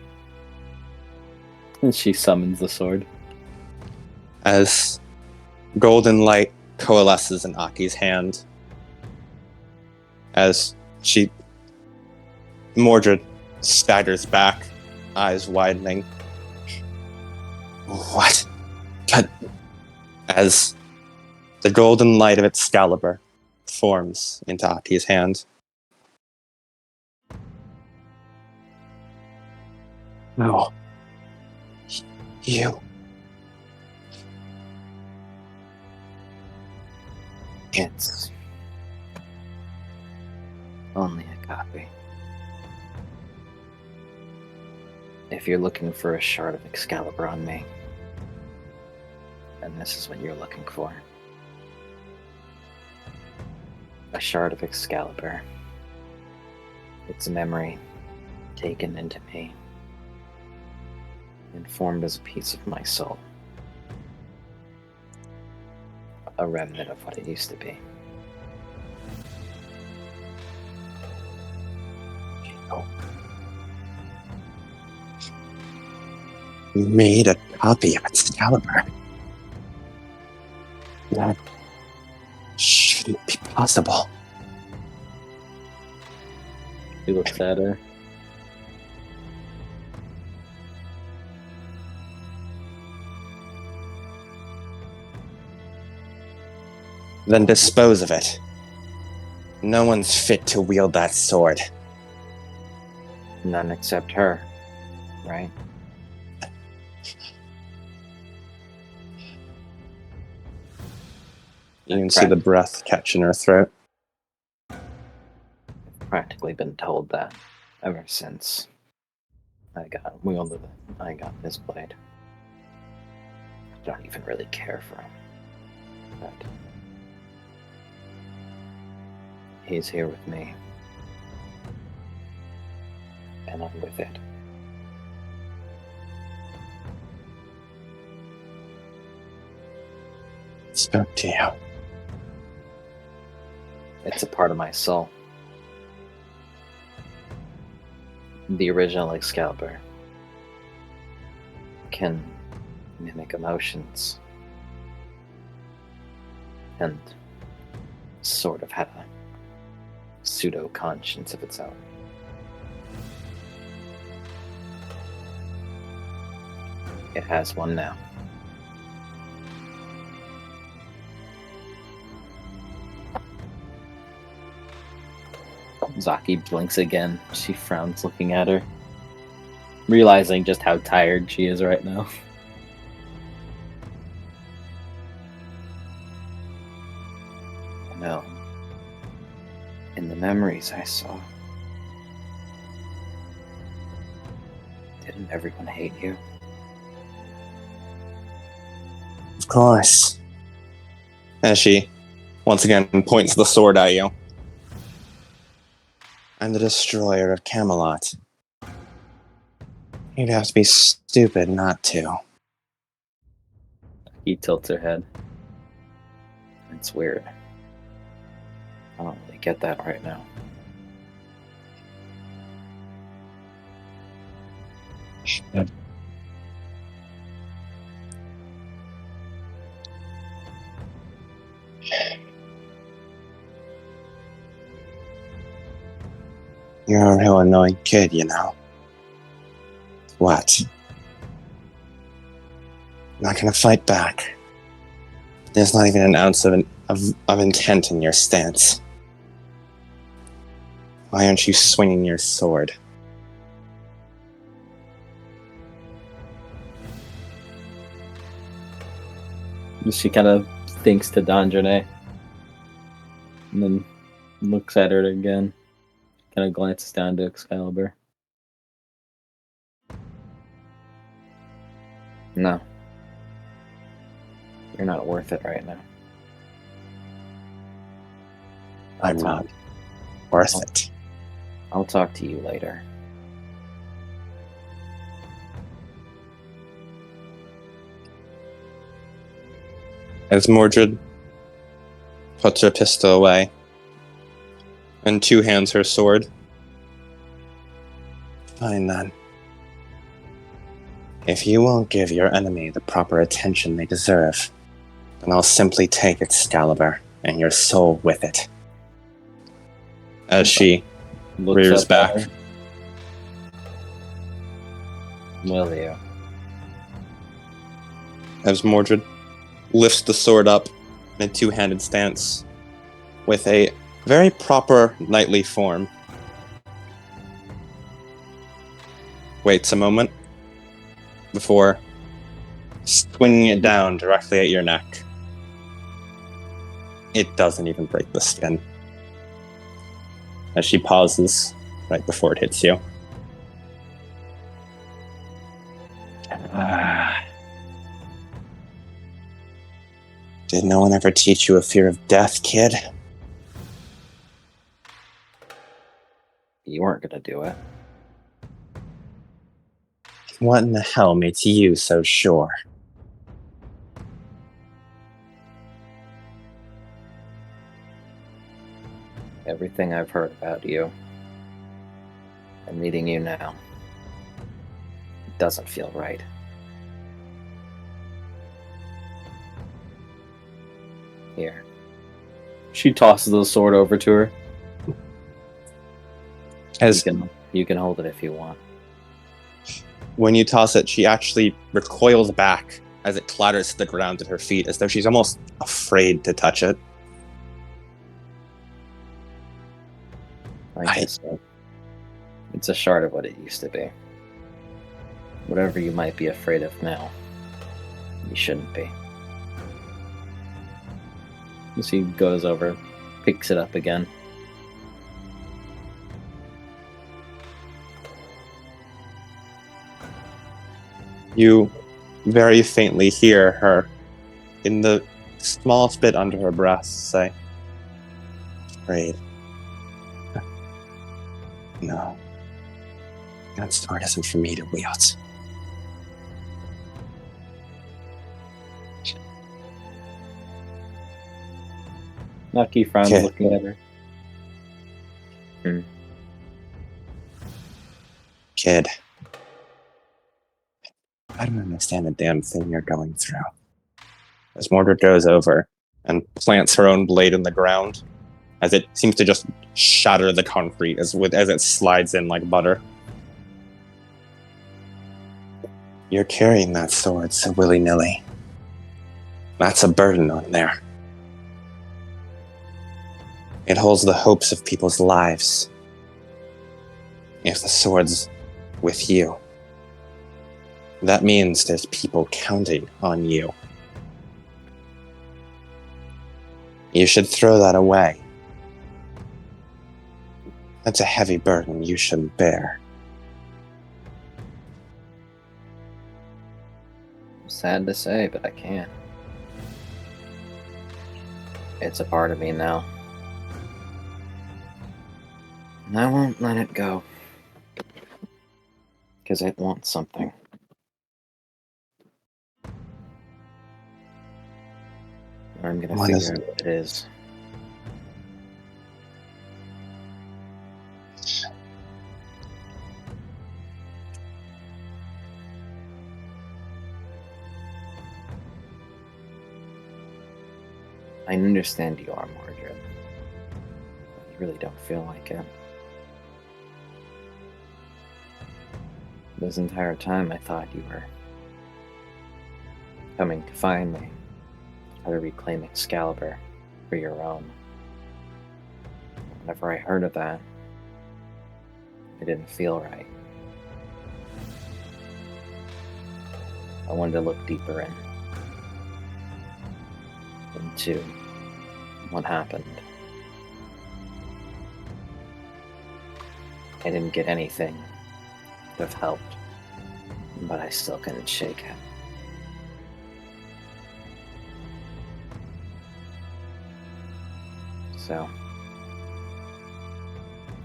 [SPEAKER 3] And she summons the sword.
[SPEAKER 5] As golden light coalesces in Aki's hand, as Mordred staggers back, eyes widening. What? But as the golden light of Excalibur forms into Aki's hand. No. You.
[SPEAKER 6] It's only a copy. If you're looking for a shard of Excalibur on me, then this is what you're looking for. A shard of Excalibur. Its memory taken into me and formed as a piece of my soul. A remnant of what it used to be.
[SPEAKER 5] You made a copy of Excalibur. That shouldn't be possible.
[SPEAKER 3] He looks at her.
[SPEAKER 5] Then dispose of it. No one's fit to wield that sword.
[SPEAKER 6] None except her, right?
[SPEAKER 5] You can see the breath catch in her throat.
[SPEAKER 6] I've practically been told that ever since I got this blade. I don't even really care for him. But he's here with me. And I'm with it.
[SPEAKER 5] Spoke to you.
[SPEAKER 6] It's a part of my soul. The original Excalibur can mimic emotions and sort of have a pseudo-conscience of its own. It has one now.
[SPEAKER 3] Zaki blinks again. She frowns looking at her, realizing just how tired she is right now.
[SPEAKER 6] No. In the memories I saw, didn't everyone hate you?
[SPEAKER 5] Of course. As she once again points the sword at you. I'm the destroyer of Camelot. You'd have to be stupid not to.
[SPEAKER 3] He tilts her head.
[SPEAKER 6] It's weird. I don't really get that right now.
[SPEAKER 5] You're a real annoying kid, you know. What? Not gonna fight back. There's not even an ounce of intent in your stance. Why aren't you swinging your sword?
[SPEAKER 3] She kind of thinks to Dandrine, and then looks at her again. Kind of glances down to Excalibur.
[SPEAKER 6] No. You're not worth it right now.
[SPEAKER 5] I'm not worth it.
[SPEAKER 6] I'll talk to you later.
[SPEAKER 5] As Mordred puts her pistol away and two-hands her sword. Fine then. If you won't give your enemy the proper attention they deserve, then I'll simply take Excalibur and your soul with it. As she rears
[SPEAKER 3] up at
[SPEAKER 5] back.
[SPEAKER 3] her.
[SPEAKER 6] Will you?
[SPEAKER 5] As Mordred lifts the sword up in a two-handed stance with a very proper knightly form. Waits a moment before swinging it down directly at your neck. It doesn't even break the skin. As she pauses right before it hits you. Did no one ever teach you a fear of death, kid?
[SPEAKER 6] You weren't gonna do it.
[SPEAKER 5] What in the hell makes you so sure?
[SPEAKER 6] Everything I've heard about you and meeting you now, it doesn't feel right. Here.
[SPEAKER 3] She tosses the sword over to her.
[SPEAKER 5] As
[SPEAKER 6] You can hold it if you want.
[SPEAKER 5] when you toss it, she actually recoils back as it clatters to the ground at her feet, as though she's almost afraid to touch it.
[SPEAKER 6] I guess so. It's a shard of what it used to be. Whatever you might be afraid of now, you shouldn't be.
[SPEAKER 3] She goes over, picks it up again.
[SPEAKER 5] You very faintly hear her, in the smallest bit under her breath, say, "Afraid? No. That sword isn't for me to wield."
[SPEAKER 3] Aki frowns,
[SPEAKER 5] Okay.
[SPEAKER 3] looking at her.
[SPEAKER 5] Kid, I don't understand the damn thing you're going through. As Mordred goes over and plants her own blade in the ground, as it seems to just shatter the concrete as it slides in like butter. You're carrying that sword so willy-nilly. That's a burden on there. It holds the hopes of people's lives. If the sword's with you, that means there's people counting on you. You should throw that away. That's a heavy burden you shouldn't bear.
[SPEAKER 6] Sad to say, but I can't. It's a part of me now. And I won't let it go. Because it wants something. I'm gonna
[SPEAKER 5] What is
[SPEAKER 6] figure out what it is. I understand you are, Mordred. But you really don't feel like it. This entire time I thought you were coming to find me, or to reclaim Excalibur for your own. Whenever I heard of that, it didn't feel right. I wanted to look deeper into what happened. I didn't get anything that helped, but I still couldn't shake it. So,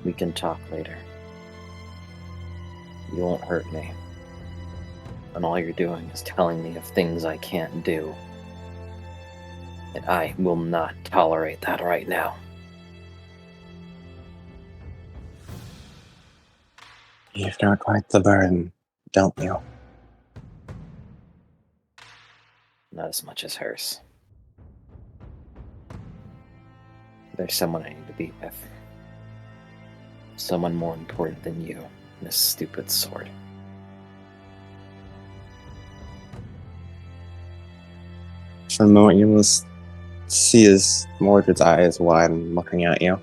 [SPEAKER 6] we can talk later. You won't hurt me. And all you're doing is telling me of things I can't do. And I will not tolerate that right now.
[SPEAKER 5] You've got quite the burden, don't you?
[SPEAKER 6] Not as much as hers. There's someone I need to be with. Someone more important than you and this stupid sword.
[SPEAKER 5] For a moment, you will see as Mordred's eyes widen, looking at you.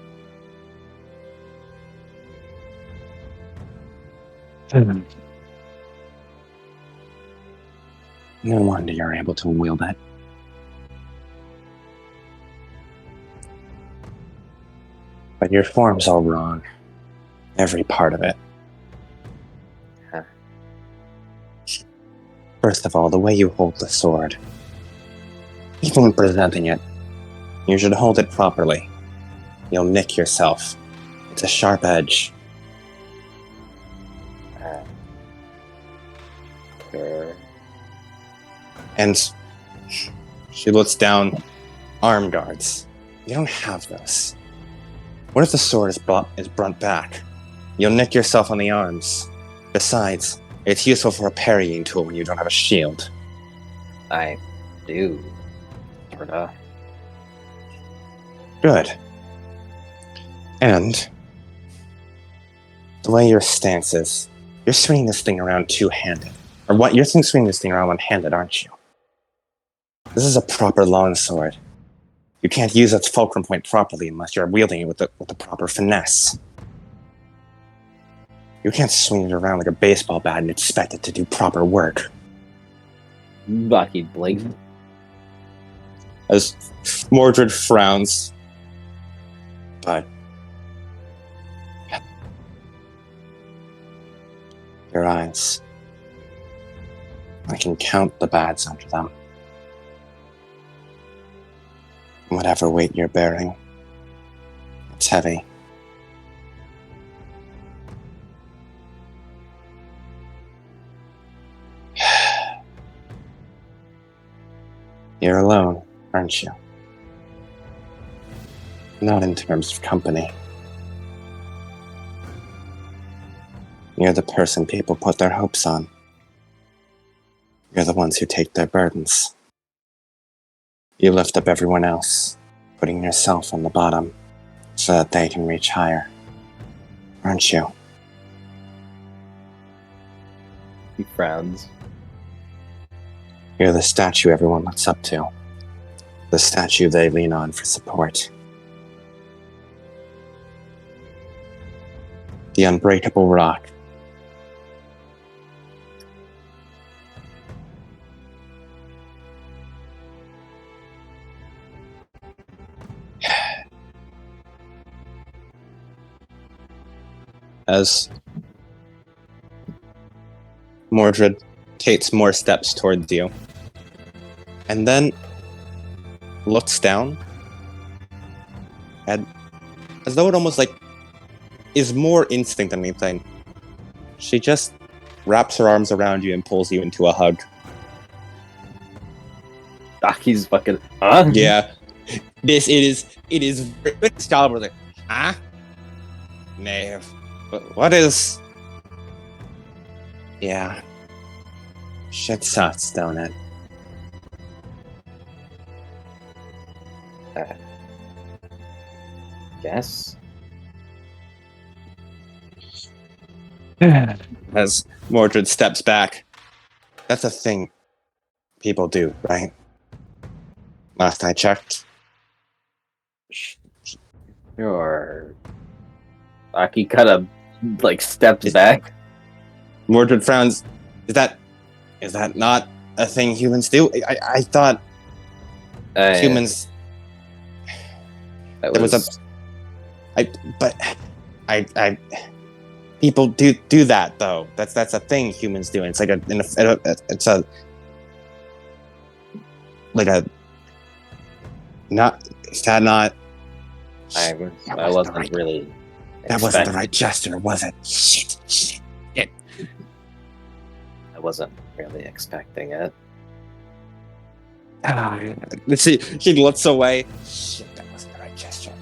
[SPEAKER 5] No wonder you're able to wield it. But your form's all wrong. Every part of it.
[SPEAKER 6] Huh.
[SPEAKER 5] First of all, the way you hold the sword. Even when presenting it, you should hold it properly. You'll nick yourself. It's a sharp edge.
[SPEAKER 6] Sure.
[SPEAKER 5] And she looks down. Arm guards. You don't have those. What if the sword is brought back? You'll nick yourself on the arms. Besides, it's useful for a parrying tool when you don't have a shield.
[SPEAKER 6] I do. Sorta.
[SPEAKER 5] Good. And the way your stance is, you're swinging this thing around two-handed. Or what? You're swinging this thing around one-handed, aren't you? This is a proper longsword. You can't use its fulcrum point properly unless you're wielding it with the proper finesse. You can't swing it around like a baseball bat and expect it to do proper work.
[SPEAKER 6] Lucky Blake.
[SPEAKER 5] As Mordred frowns. But your eyes. I can count the bads under them. Whatever weight you're bearing, it's heavy. You're alone, aren't you? Not in terms of company. You're the person people put their hopes on. You're the ones who take their burdens. You lift up everyone else, putting yourself on the bottom so that they can reach higher. Aren't you?
[SPEAKER 6] He frowns.
[SPEAKER 5] You're the statue everyone looks up to. The statue they lean on for support. The unbreakable rock. As Mordred takes more steps towards you, and then looks down, and as though it almost like is more instinct than anything, she just wraps her arms around you and pulls you into a hug.
[SPEAKER 6] Aki's fucking. Huh?
[SPEAKER 5] Yeah, it is Excalibur. Like, huh? Knave. What is? Yeah. Shit sucks, don't it?
[SPEAKER 6] Guess.
[SPEAKER 5] As Mordred steps back, that's a thing people do, right? Last I checked.
[SPEAKER 6] Sure. Aki kind of steps back.
[SPEAKER 5] Mordred frowns. Is that not a thing humans do? I thought humans.
[SPEAKER 6] That
[SPEAKER 5] There was
[SPEAKER 6] was
[SPEAKER 5] I people do that though. That's a thing humans do. It's like it's a not. Is that not?
[SPEAKER 6] I wasn't really.
[SPEAKER 5] That wasn't the right gesture, was it? Shit.
[SPEAKER 6] I wasn't really expecting it.
[SPEAKER 5] She looks away. Shit, that wasn't the right gesture.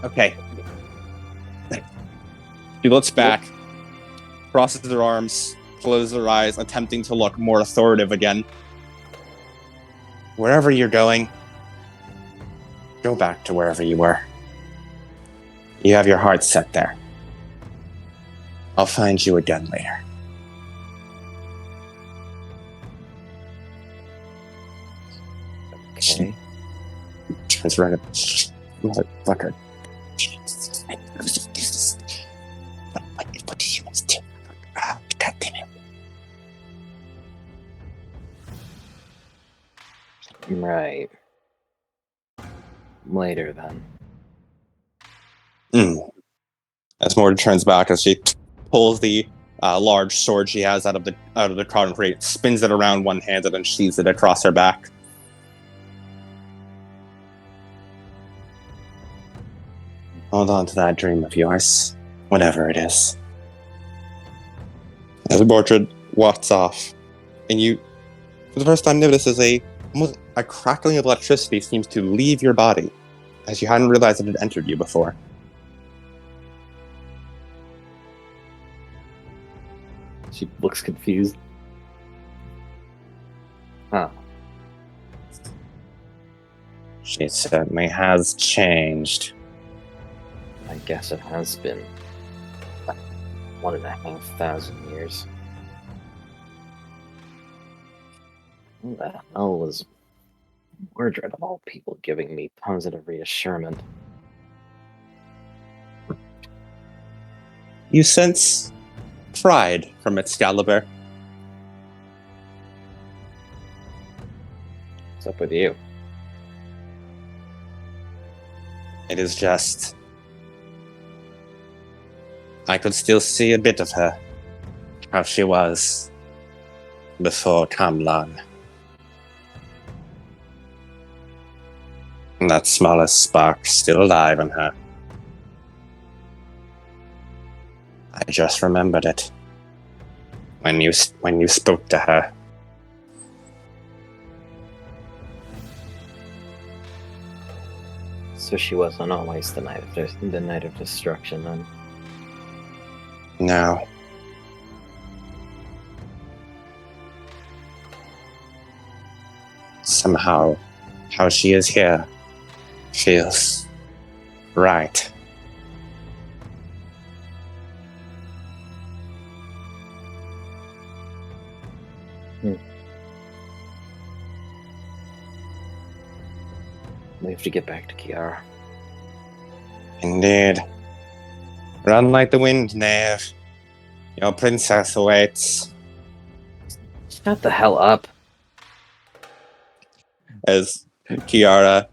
[SPEAKER 5] Okay. She looks back, crosses her arms, closes her eyes, attempting to look more authoritative again. Wherever you're going, go back to wherever you were. You have your heart set there. I'll find you again later.
[SPEAKER 6] Okay.
[SPEAKER 5] Turns around and motherfucker. What do humans do? God damn it.
[SPEAKER 6] Right. Later then.
[SPEAKER 5] As Mordred turns back, as she pulls the large sword she has out of the crowd crate, spins it around one-handed, and sheathes it across her back. Hold on to that dream of yours, whatever it is. As Mordred walks off, and you, for the first time, notice as almost a crackling of electricity seems to leave your body, as you hadn't realized it had entered you before.
[SPEAKER 6] She looks confused. Huh.
[SPEAKER 5] She certainly has changed.
[SPEAKER 6] I guess it has been 1,500 years. Who the hell was Mordred of all people giving me positive reassurance?
[SPEAKER 5] You sense pride from Excalibur.
[SPEAKER 6] What's up with you?
[SPEAKER 5] It is just... I could still see a bit of her, how she was before Kamlan. And that smallest spark still alive in her. I just remembered it when you spoke to her.
[SPEAKER 6] So she wasn't always the night of destruction, then.
[SPEAKER 5] No. Somehow, how she is here feels right.
[SPEAKER 6] We have to get back to Ciara.
[SPEAKER 5] Indeed. Run like the wind, Knave. Your princess awaits.
[SPEAKER 6] Shut the hell up.
[SPEAKER 5] As Ciara,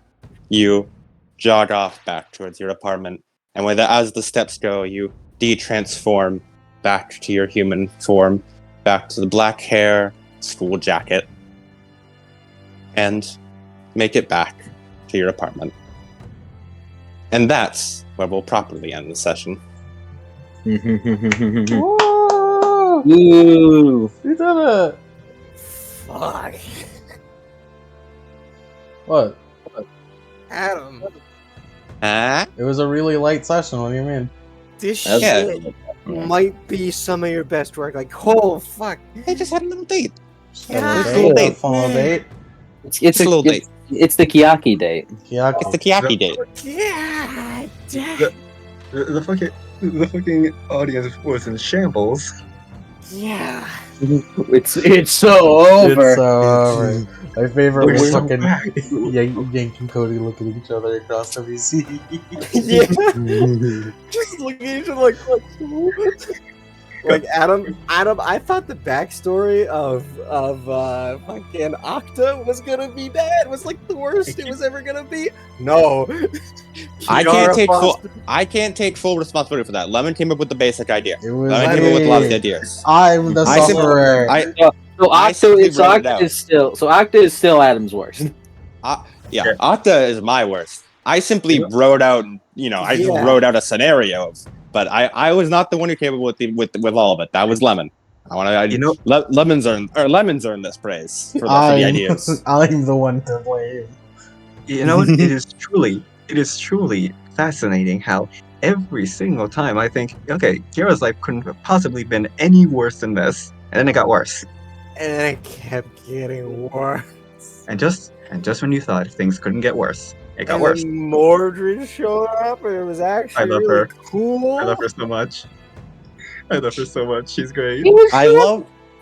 [SPEAKER 5] you jog off back towards your apartment, and as the steps go, you de-transform back to your human form, back to the black hair, school jacket, and make it back to your apartment. And that's where we'll properly end the session.
[SPEAKER 4] Whoa!
[SPEAKER 6] Ooh.
[SPEAKER 4] You did it!
[SPEAKER 2] Fuck.
[SPEAKER 4] What?
[SPEAKER 2] Adam,
[SPEAKER 4] It was a really light session, what do you mean?
[SPEAKER 2] this
[SPEAKER 6] That's
[SPEAKER 2] shit
[SPEAKER 6] good.
[SPEAKER 2] might be some of your best work. Like, oh, fuck.
[SPEAKER 5] I just had a little date.
[SPEAKER 2] Yeah.
[SPEAKER 4] Okay,
[SPEAKER 5] date.
[SPEAKER 4] follow date.
[SPEAKER 6] It's
[SPEAKER 5] a little date.
[SPEAKER 3] It's the Kiyaki date.
[SPEAKER 4] Kiyaki.
[SPEAKER 5] It's the Kiyaki date.
[SPEAKER 2] Yeah.
[SPEAKER 7] The fucking audience was in shambles.
[SPEAKER 2] Yeah.
[SPEAKER 3] It's so over.
[SPEAKER 4] It's over. My favorite
[SPEAKER 7] We're
[SPEAKER 4] was
[SPEAKER 7] so
[SPEAKER 4] fucking
[SPEAKER 7] back.
[SPEAKER 4] Yank and Cody looking at each other across WC.
[SPEAKER 2] Yeah. Just looking at each other like Adam, I thought the backstory of fucking Octa was gonna be bad. Was like the worst it was ever gonna be. No.
[SPEAKER 5] I
[SPEAKER 2] Kiara
[SPEAKER 5] can't take full responsibility for that. Lemon came up with the basic idea.
[SPEAKER 4] It was
[SPEAKER 5] Lemon came up with a lot of
[SPEAKER 4] me.
[SPEAKER 5] ideas.
[SPEAKER 4] I'm the
[SPEAKER 5] I simply-
[SPEAKER 4] sufferer.
[SPEAKER 3] So
[SPEAKER 5] I simply wrote it
[SPEAKER 3] Octa
[SPEAKER 5] out.
[SPEAKER 3] is still Adam's worst.
[SPEAKER 5] Yeah, Octa is my worst. I simply wrote out, I just
[SPEAKER 2] Yeah.
[SPEAKER 5] wrote out a scenario, but I was not the one who came up with all of it. That was Lemon. Lemons earn this praise for the ideas.
[SPEAKER 4] I'm the one to blame.
[SPEAKER 7] You know, it is truly fascinating how every single time I think, okay, Kira's life couldn't have possibly been any worse than this, and then it got worse.
[SPEAKER 2] and it kept getting worse.
[SPEAKER 7] And just when you thought things couldn't get worse, it got
[SPEAKER 2] And
[SPEAKER 7] worse.
[SPEAKER 2] then Mordred showed up, and it was actually
[SPEAKER 7] I love
[SPEAKER 2] really
[SPEAKER 7] her.
[SPEAKER 2] cool.
[SPEAKER 7] I love her so much. I love her so much. She's great.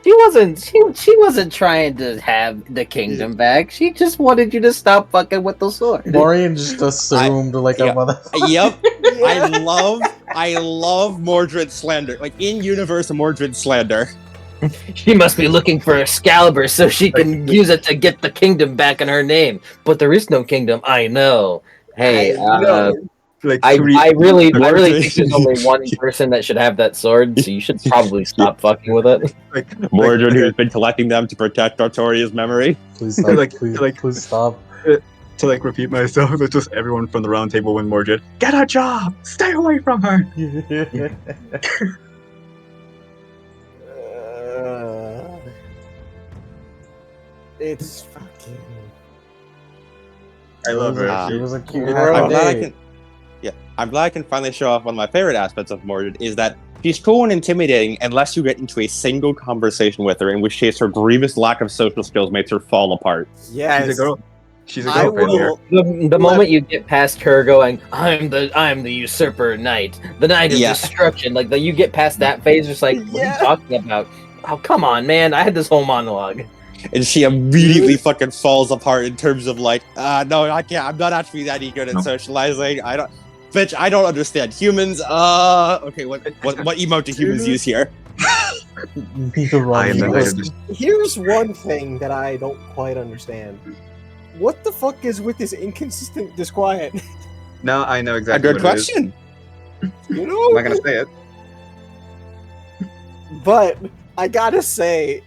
[SPEAKER 3] She wasn't trying to have the kingdom back. She just wanted you to stop fucking with the sword.
[SPEAKER 4] Morian just assumed a mother.
[SPEAKER 5] Yep.
[SPEAKER 2] Yeah.
[SPEAKER 5] I love Mordred slander. Like in universe Mordred slander.
[SPEAKER 3] She must be looking for Excalibur so she can use it to get the kingdom back in her name. But there is no kingdom. I know. Hey,
[SPEAKER 2] I know.
[SPEAKER 7] Like
[SPEAKER 3] I really
[SPEAKER 5] Mordred.
[SPEAKER 3] think there's only one person that should have that sword, so you should probably stop fucking with it.
[SPEAKER 5] Mordred, who's been collecting them to protect Artoria's memory.
[SPEAKER 4] Please stop.
[SPEAKER 7] Like-
[SPEAKER 4] please,
[SPEAKER 7] like-
[SPEAKER 4] please stop.
[SPEAKER 7] to repeat myself, it's just everyone from the round table when Mordred, get a job! Stay away from her!
[SPEAKER 2] It's fucking.
[SPEAKER 7] I love her.
[SPEAKER 5] Ah.
[SPEAKER 4] She was a cute
[SPEAKER 2] I'm
[SPEAKER 5] I'm glad I
[SPEAKER 4] day.
[SPEAKER 5] can. Yeah, I'm glad I can finally show off one of my favorite aspects of Mordred is that she's cool and intimidating unless you get into a single conversation with her, in which case her grievous lack of social skills makes her fall apart.
[SPEAKER 2] Yes.
[SPEAKER 7] She's a girl. She's a
[SPEAKER 2] I
[SPEAKER 7] girl failure.
[SPEAKER 2] will.
[SPEAKER 3] The moment you get past her going, I'm the usurper knight, the knight of
[SPEAKER 5] Yeah.
[SPEAKER 3] destruction, like you get past that phase, it's like, what are
[SPEAKER 2] Yeah.
[SPEAKER 3] you talking about? Oh, come on, man! I had this whole monologue.
[SPEAKER 5] And she immediately fucking falls apart in terms of like, no, I can't. I'm not actually that good at
[SPEAKER 7] No.
[SPEAKER 5] socializing. I don't understand humans. Okay, what emote do humans use here?
[SPEAKER 4] The wrong
[SPEAKER 7] I am the
[SPEAKER 4] people.
[SPEAKER 7] knight of this.
[SPEAKER 2] Here's one thing that I don't quite understand. What the fuck is with this inconsistent disquiet?
[SPEAKER 7] No, I know
[SPEAKER 5] A
[SPEAKER 7] exactly
[SPEAKER 5] good
[SPEAKER 7] what it is.
[SPEAKER 5] question.
[SPEAKER 2] You
[SPEAKER 7] I'm
[SPEAKER 2] know?
[SPEAKER 7] not gonna say it.
[SPEAKER 2] But I gotta say,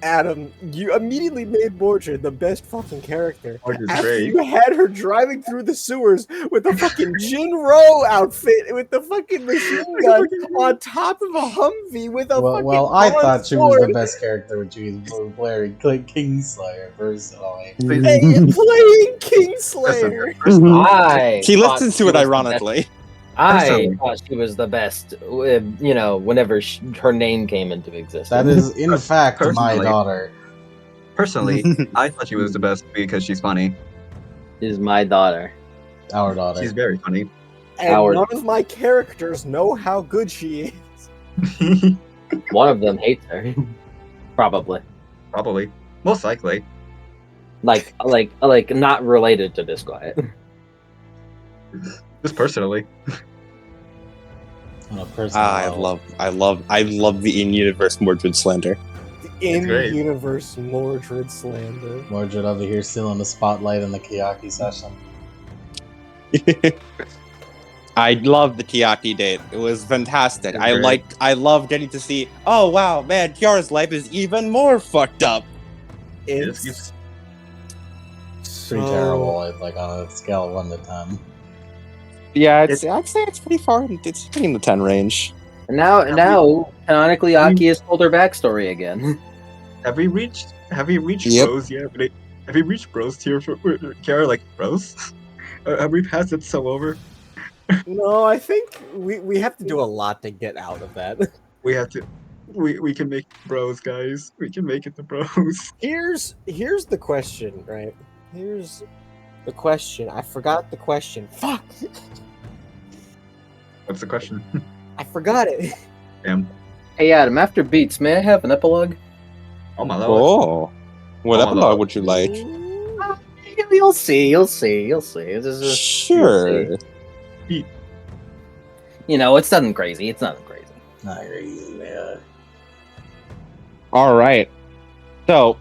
[SPEAKER 2] Adam, you immediately made Mordred the best fucking character.
[SPEAKER 7] Mordred's
[SPEAKER 2] After
[SPEAKER 7] great.
[SPEAKER 2] you had her driving through the sewers with a fucking Jinro outfit with the fucking machine gun on top of a Humvee with a fucking
[SPEAKER 4] I
[SPEAKER 2] bronze
[SPEAKER 4] thought she was
[SPEAKER 2] sword.
[SPEAKER 4] the best character when she was playing Kingslayer, personally.
[SPEAKER 2] Hey, playing Kingslayer.
[SPEAKER 3] I
[SPEAKER 5] She
[SPEAKER 3] thought
[SPEAKER 5] listens
[SPEAKER 3] she
[SPEAKER 5] to it
[SPEAKER 3] was the
[SPEAKER 5] ironically.
[SPEAKER 3] I
[SPEAKER 7] Personally.
[SPEAKER 3] thought she was the best, whenever her name came into existence.
[SPEAKER 4] That is, in fact, my
[SPEAKER 7] Personally.
[SPEAKER 4] daughter.
[SPEAKER 7] Personally, I thought she was the best because she's funny.
[SPEAKER 3] is my daughter.
[SPEAKER 4] Our daughter.
[SPEAKER 7] She's very funny.
[SPEAKER 2] And
[SPEAKER 3] Howard.
[SPEAKER 2] none of my characters know how good she is.
[SPEAKER 3] One of them hates her. Probably.
[SPEAKER 7] Probably. Most likely.
[SPEAKER 3] Like not related to Disquiet.
[SPEAKER 7] Just personally.
[SPEAKER 4] On a personal level.
[SPEAKER 5] I love the in-universe Mordred slander.
[SPEAKER 2] In
[SPEAKER 7] great.
[SPEAKER 2] universe Mordred slander.
[SPEAKER 4] Mordred over here still in the spotlight in the Kiyaki session.
[SPEAKER 5] I love the Kiyaki date. It was fantastic.
[SPEAKER 7] It's
[SPEAKER 5] I love getting to see. Oh wow, man, Kiara's life is even more fucked up.
[SPEAKER 2] It's
[SPEAKER 7] It's
[SPEAKER 4] Pretty
[SPEAKER 2] so-
[SPEAKER 4] terrible, like on a scale of 1 to 10.
[SPEAKER 5] Yeah, I'd say it's pretty far. It's pretty in the 10 range.
[SPEAKER 3] And now canonically Aki has told her backstory again.
[SPEAKER 7] Have we reached
[SPEAKER 5] Yep.
[SPEAKER 7] bros yet? Have we reached bros tier for Ciara? Like bros? Have we passed it so over?
[SPEAKER 2] No, I think we have to do a lot to get out of that.
[SPEAKER 7] We have to. We can make bros, guys. We can make it to bros.
[SPEAKER 2] Here's the question, right? Here's the question. I forgot the question. Fuck!
[SPEAKER 7] What's the question?
[SPEAKER 2] I forgot it.
[SPEAKER 7] Damn.
[SPEAKER 6] Hey Adam, after beats, may I have an epilogue?
[SPEAKER 7] Oh my lord.
[SPEAKER 5] Oh, what
[SPEAKER 7] Oh my
[SPEAKER 5] epilogue
[SPEAKER 7] lord.
[SPEAKER 5] would you like?
[SPEAKER 6] You'll see. This is
[SPEAKER 5] Sure.
[SPEAKER 6] it's nothing crazy. It's nothing crazy.
[SPEAKER 4] Not crazy, man.
[SPEAKER 5] All right. So,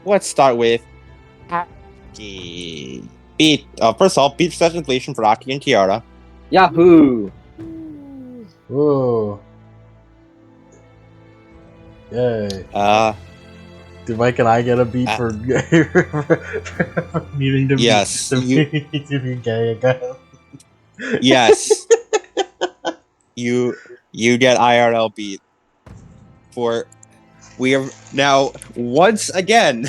[SPEAKER 5] let's start with Aki. Beat. First of all, beat such inflation for Aki and Ciara.
[SPEAKER 6] Yahoo!
[SPEAKER 4] Whoa. Yay. Do Mike and I get a beat for needing to
[SPEAKER 5] Yes,
[SPEAKER 4] be, to be gay again?
[SPEAKER 5] Yes. you get IRL beat. For we have now once again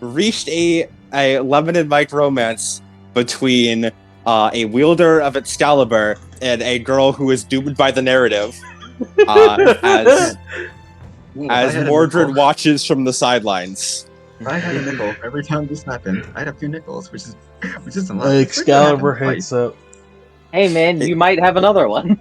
[SPEAKER 5] reached a lemon and Mike romance between a wielder of Excalibur and a girl who is doomed by the narrative. As
[SPEAKER 7] Ooh, I had a
[SPEAKER 5] Mordred
[SPEAKER 7] nickel.
[SPEAKER 5] watches from the sidelines.
[SPEAKER 7] I had a nickel every time this happened. I had a few nickels, which is a lot.
[SPEAKER 4] Excalibur hits up.
[SPEAKER 6] Hey man, you might have another one.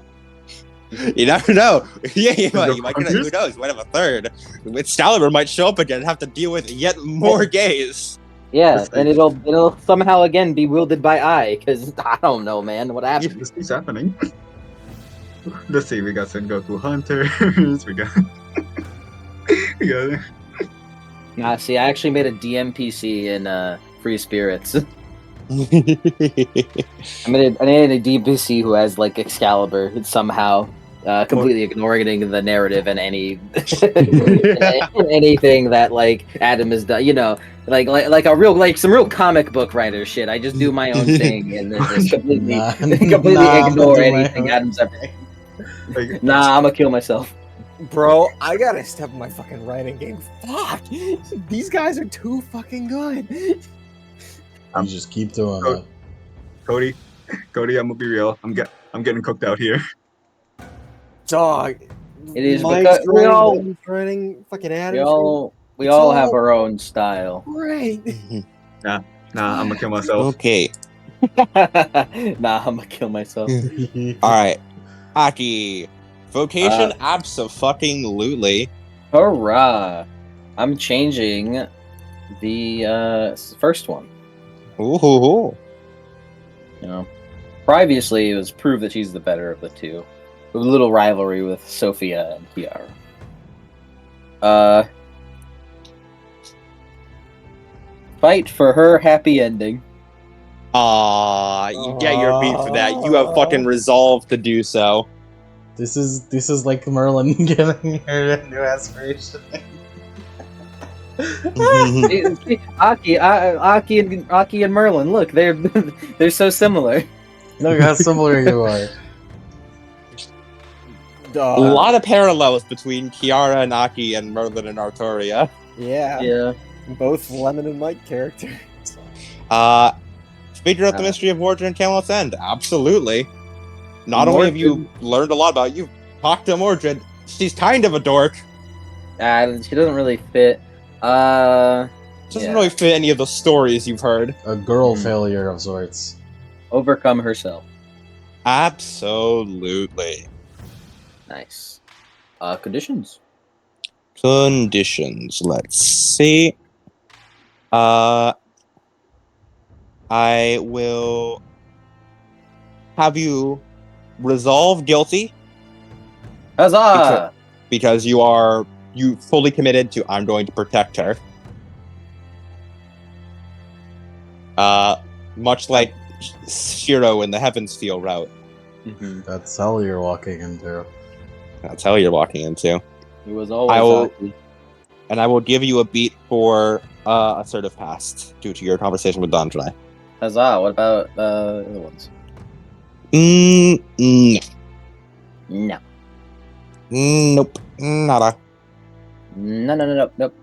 [SPEAKER 5] You never know. Yeah, you might get
[SPEAKER 7] confused?
[SPEAKER 5] who knows? You might have a third. Excalibur might show up again and have to deal with yet more gays.
[SPEAKER 6] Yeah,
[SPEAKER 7] Let's
[SPEAKER 6] and
[SPEAKER 7] see.
[SPEAKER 6] it'll somehow again be wielded by I, because I don't know, man. What happened?
[SPEAKER 7] This keeps happening. Let's see, we got Sengoku Hunters, we got
[SPEAKER 6] Nah, see, I actually made a DMPC in Free Spirits. I made a DMPC who has like Excalibur somehow, completely ignoring the narrative and any anything that like Adam has done. Like a real some real comic book writer shit. I just do my own thing and just completely
[SPEAKER 4] Nah,
[SPEAKER 6] completely
[SPEAKER 4] I'm
[SPEAKER 6] ignore
[SPEAKER 4] gonna do my
[SPEAKER 6] anything
[SPEAKER 4] own
[SPEAKER 6] Adam's ever.
[SPEAKER 7] like,
[SPEAKER 6] Nah, I'm gonna kill myself.
[SPEAKER 2] Bro, I gotta step up my fucking writing game. Fuck! These guys are too fucking good.
[SPEAKER 4] You just keep doing
[SPEAKER 7] Oh.
[SPEAKER 4] it.
[SPEAKER 7] Cody, I'm gonna be real. I'm getting cooked out here.
[SPEAKER 2] Dog.
[SPEAKER 6] It is
[SPEAKER 2] Mike's
[SPEAKER 6] because we all
[SPEAKER 2] writing fucking
[SPEAKER 6] we
[SPEAKER 2] Adam.
[SPEAKER 6] all
[SPEAKER 2] It's
[SPEAKER 6] all have
[SPEAKER 2] all-
[SPEAKER 6] our own style.
[SPEAKER 2] Right.
[SPEAKER 7] Nah, I'm gonna kill myself.
[SPEAKER 5] Okay.
[SPEAKER 6] Nah, I'm gonna kill myself.
[SPEAKER 5] All right. Aki. Vocation abso-fucking-lutely.
[SPEAKER 6] Hurrah! I'm changing the first one.
[SPEAKER 5] Ooh.
[SPEAKER 6] You know, previously it was proved that she's the better of the two. A little rivalry with Sophia and Ciara. Fight for her happy ending.
[SPEAKER 5] You get your beat for that. You have fucking resolve to do so.
[SPEAKER 4] This is like Merlin getting her new aspiration.
[SPEAKER 6] See, Aki and Merlin. Look, they're so similar.
[SPEAKER 4] Look how similar you are.
[SPEAKER 5] A lot of parallels between Ciara and Aki and Merlin and Arturia.
[SPEAKER 2] Yeah.
[SPEAKER 6] Yeah.
[SPEAKER 2] Both Lemon and Mike characters.
[SPEAKER 5] Figure out the mystery of Mordred and Camelot's End. Absolutely. Not only have you learned a lot about it, you've talked to Mordred. She's kind of a dork.
[SPEAKER 6] She doesn't really fit.
[SPEAKER 5] Doesn't really fit any of the stories you've heard.
[SPEAKER 4] A girl failure of sorts.
[SPEAKER 6] Overcome herself.
[SPEAKER 5] Absolutely.
[SPEAKER 6] Nice. Conditions.
[SPEAKER 5] Conditions. Let's see. I will have you resolve guilty
[SPEAKER 6] Huzzah!
[SPEAKER 5] because you fully committed to I'm going to protect her. Much like Shiro in the Heavens Feel route.
[SPEAKER 6] Mm-hmm.
[SPEAKER 4] That's hell you're walking into.
[SPEAKER 5] That's hell you're walking into.
[SPEAKER 6] It was always
[SPEAKER 5] I will-
[SPEAKER 6] Aki.
[SPEAKER 5] And I will give you a beat for assertive past due to your conversation with Dandre.
[SPEAKER 6] Huzzah! What about the other ones?
[SPEAKER 5] No.
[SPEAKER 6] No.
[SPEAKER 5] Nope. Nada.
[SPEAKER 6] Nope.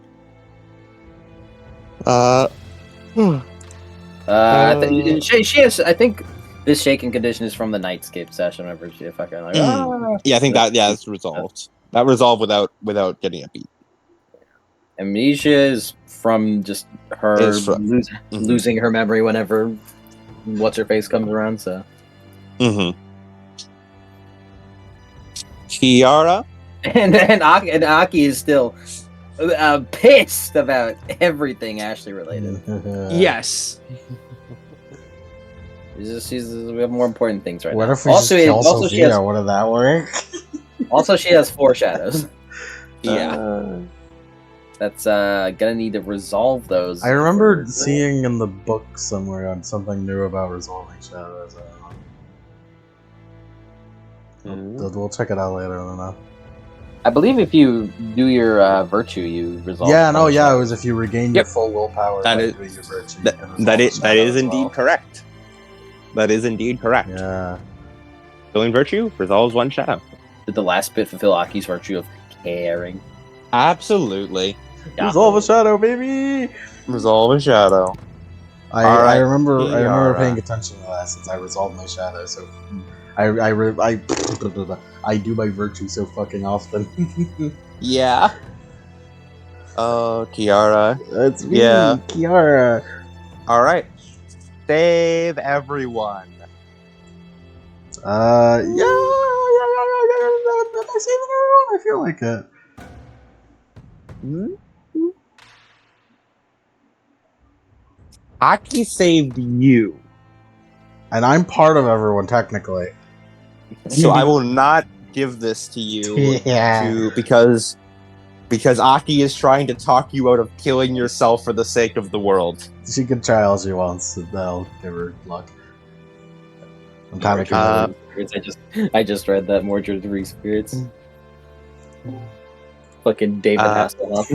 [SPEAKER 6] She has. I think this shaking condition is from the Nightscape session. Whenever she fucking like.
[SPEAKER 5] Yeah, I think that's resolved. That resolved without getting a beat.
[SPEAKER 6] Amnesia is from just her
[SPEAKER 5] Is from-
[SPEAKER 6] losing her memory whenever what's her face comes around. So
[SPEAKER 5] Mm-hmm. Ciara?
[SPEAKER 6] and Aki is still pissed about everything Ashley related.
[SPEAKER 5] Yes.
[SPEAKER 6] We have more important things right
[SPEAKER 4] What
[SPEAKER 6] now.
[SPEAKER 4] if we just kill Sophia? Would that work?
[SPEAKER 6] Also, she has foreshadows.
[SPEAKER 5] Yeah.
[SPEAKER 6] That's gonna need to resolve those.
[SPEAKER 4] I remember seeing in the book somewhere on something new about resolving shadows. I don't know. We'll check it out later. I don't know.
[SPEAKER 6] I believe if you do your virtue, you resolve.
[SPEAKER 4] Yeah, no, yeah, it was if you regain your full willpower
[SPEAKER 5] That
[SPEAKER 4] by
[SPEAKER 5] is-
[SPEAKER 4] doing your virtue. you
[SPEAKER 5] That,
[SPEAKER 4] can
[SPEAKER 5] that
[SPEAKER 4] resolve
[SPEAKER 5] is
[SPEAKER 4] the
[SPEAKER 5] that
[SPEAKER 4] shadow
[SPEAKER 5] is
[SPEAKER 4] as
[SPEAKER 5] indeed
[SPEAKER 4] well.
[SPEAKER 5] correct. That is indeed correct.
[SPEAKER 4] Yeah.
[SPEAKER 5] Filling virtue resolves one shadow.
[SPEAKER 6] Did the last bit fulfill Aki's virtue of caring?
[SPEAKER 5] Absolutely.
[SPEAKER 4] Resolve a shadow, baby!
[SPEAKER 5] Resolve a shadow.
[SPEAKER 4] I
[SPEAKER 5] Alright,
[SPEAKER 4] remember
[SPEAKER 5] Ciara.
[SPEAKER 4] paying attention to that since I resolved my shadow, so I do my virtue so fucking often.
[SPEAKER 5] Yeah. Oh, Ciara.
[SPEAKER 4] That's me,
[SPEAKER 5] Yeah.
[SPEAKER 4] Ciara.
[SPEAKER 5] Alright. Save everyone.
[SPEAKER 4] Yeah. Am I saving everyone? I feel like it.
[SPEAKER 5] Aki saved you.
[SPEAKER 4] And I'm part of everyone, technically.
[SPEAKER 5] So I will not give this to you
[SPEAKER 4] Yeah.
[SPEAKER 5] because Aki is trying to talk you out of killing yourself for the sake of the world.
[SPEAKER 4] She can try all she wants, that'll give her luck. I'm kind of
[SPEAKER 6] Spirits. I just read that Mordred 3 spirits. Fucking David Hasselhoff.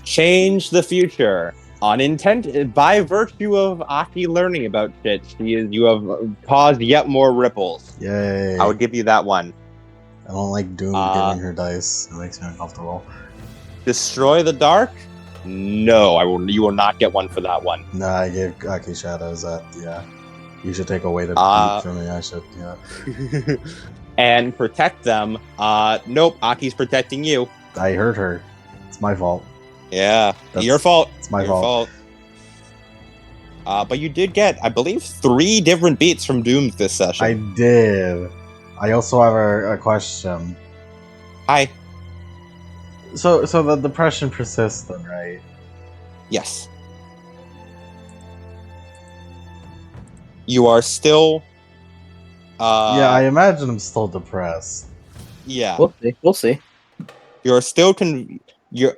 [SPEAKER 5] Change the future. Unintended by virtue of Aki learning about shit, you have caused yet more ripples.
[SPEAKER 4] Yay.
[SPEAKER 5] I would give you that one.
[SPEAKER 4] I don't like Doom giving her dice. It makes me uncomfortable.
[SPEAKER 5] Destroy the dark? No, I will. You will not get one for that one.
[SPEAKER 4] Nah, I gave Aki shadows that. Yeah, you should take away the beat from me. I should. Yeah.
[SPEAKER 5] And protect them. Nope. Aki's protecting you.
[SPEAKER 4] I hurt her. It's my fault.
[SPEAKER 5] Yeah,
[SPEAKER 4] That's-
[SPEAKER 5] your fault.
[SPEAKER 4] It's my
[SPEAKER 5] Your
[SPEAKER 4] fault.
[SPEAKER 5] But you did get, I believe, 3 different beats from Dooms this session.
[SPEAKER 4] I did. I also have a question.
[SPEAKER 5] Hi.
[SPEAKER 4] So the depression persists, then, right?
[SPEAKER 5] Yes. You are still.
[SPEAKER 4] Yeah, I imagine I'm still depressed.
[SPEAKER 5] Yeah.
[SPEAKER 6] We'll see.
[SPEAKER 5] You're still your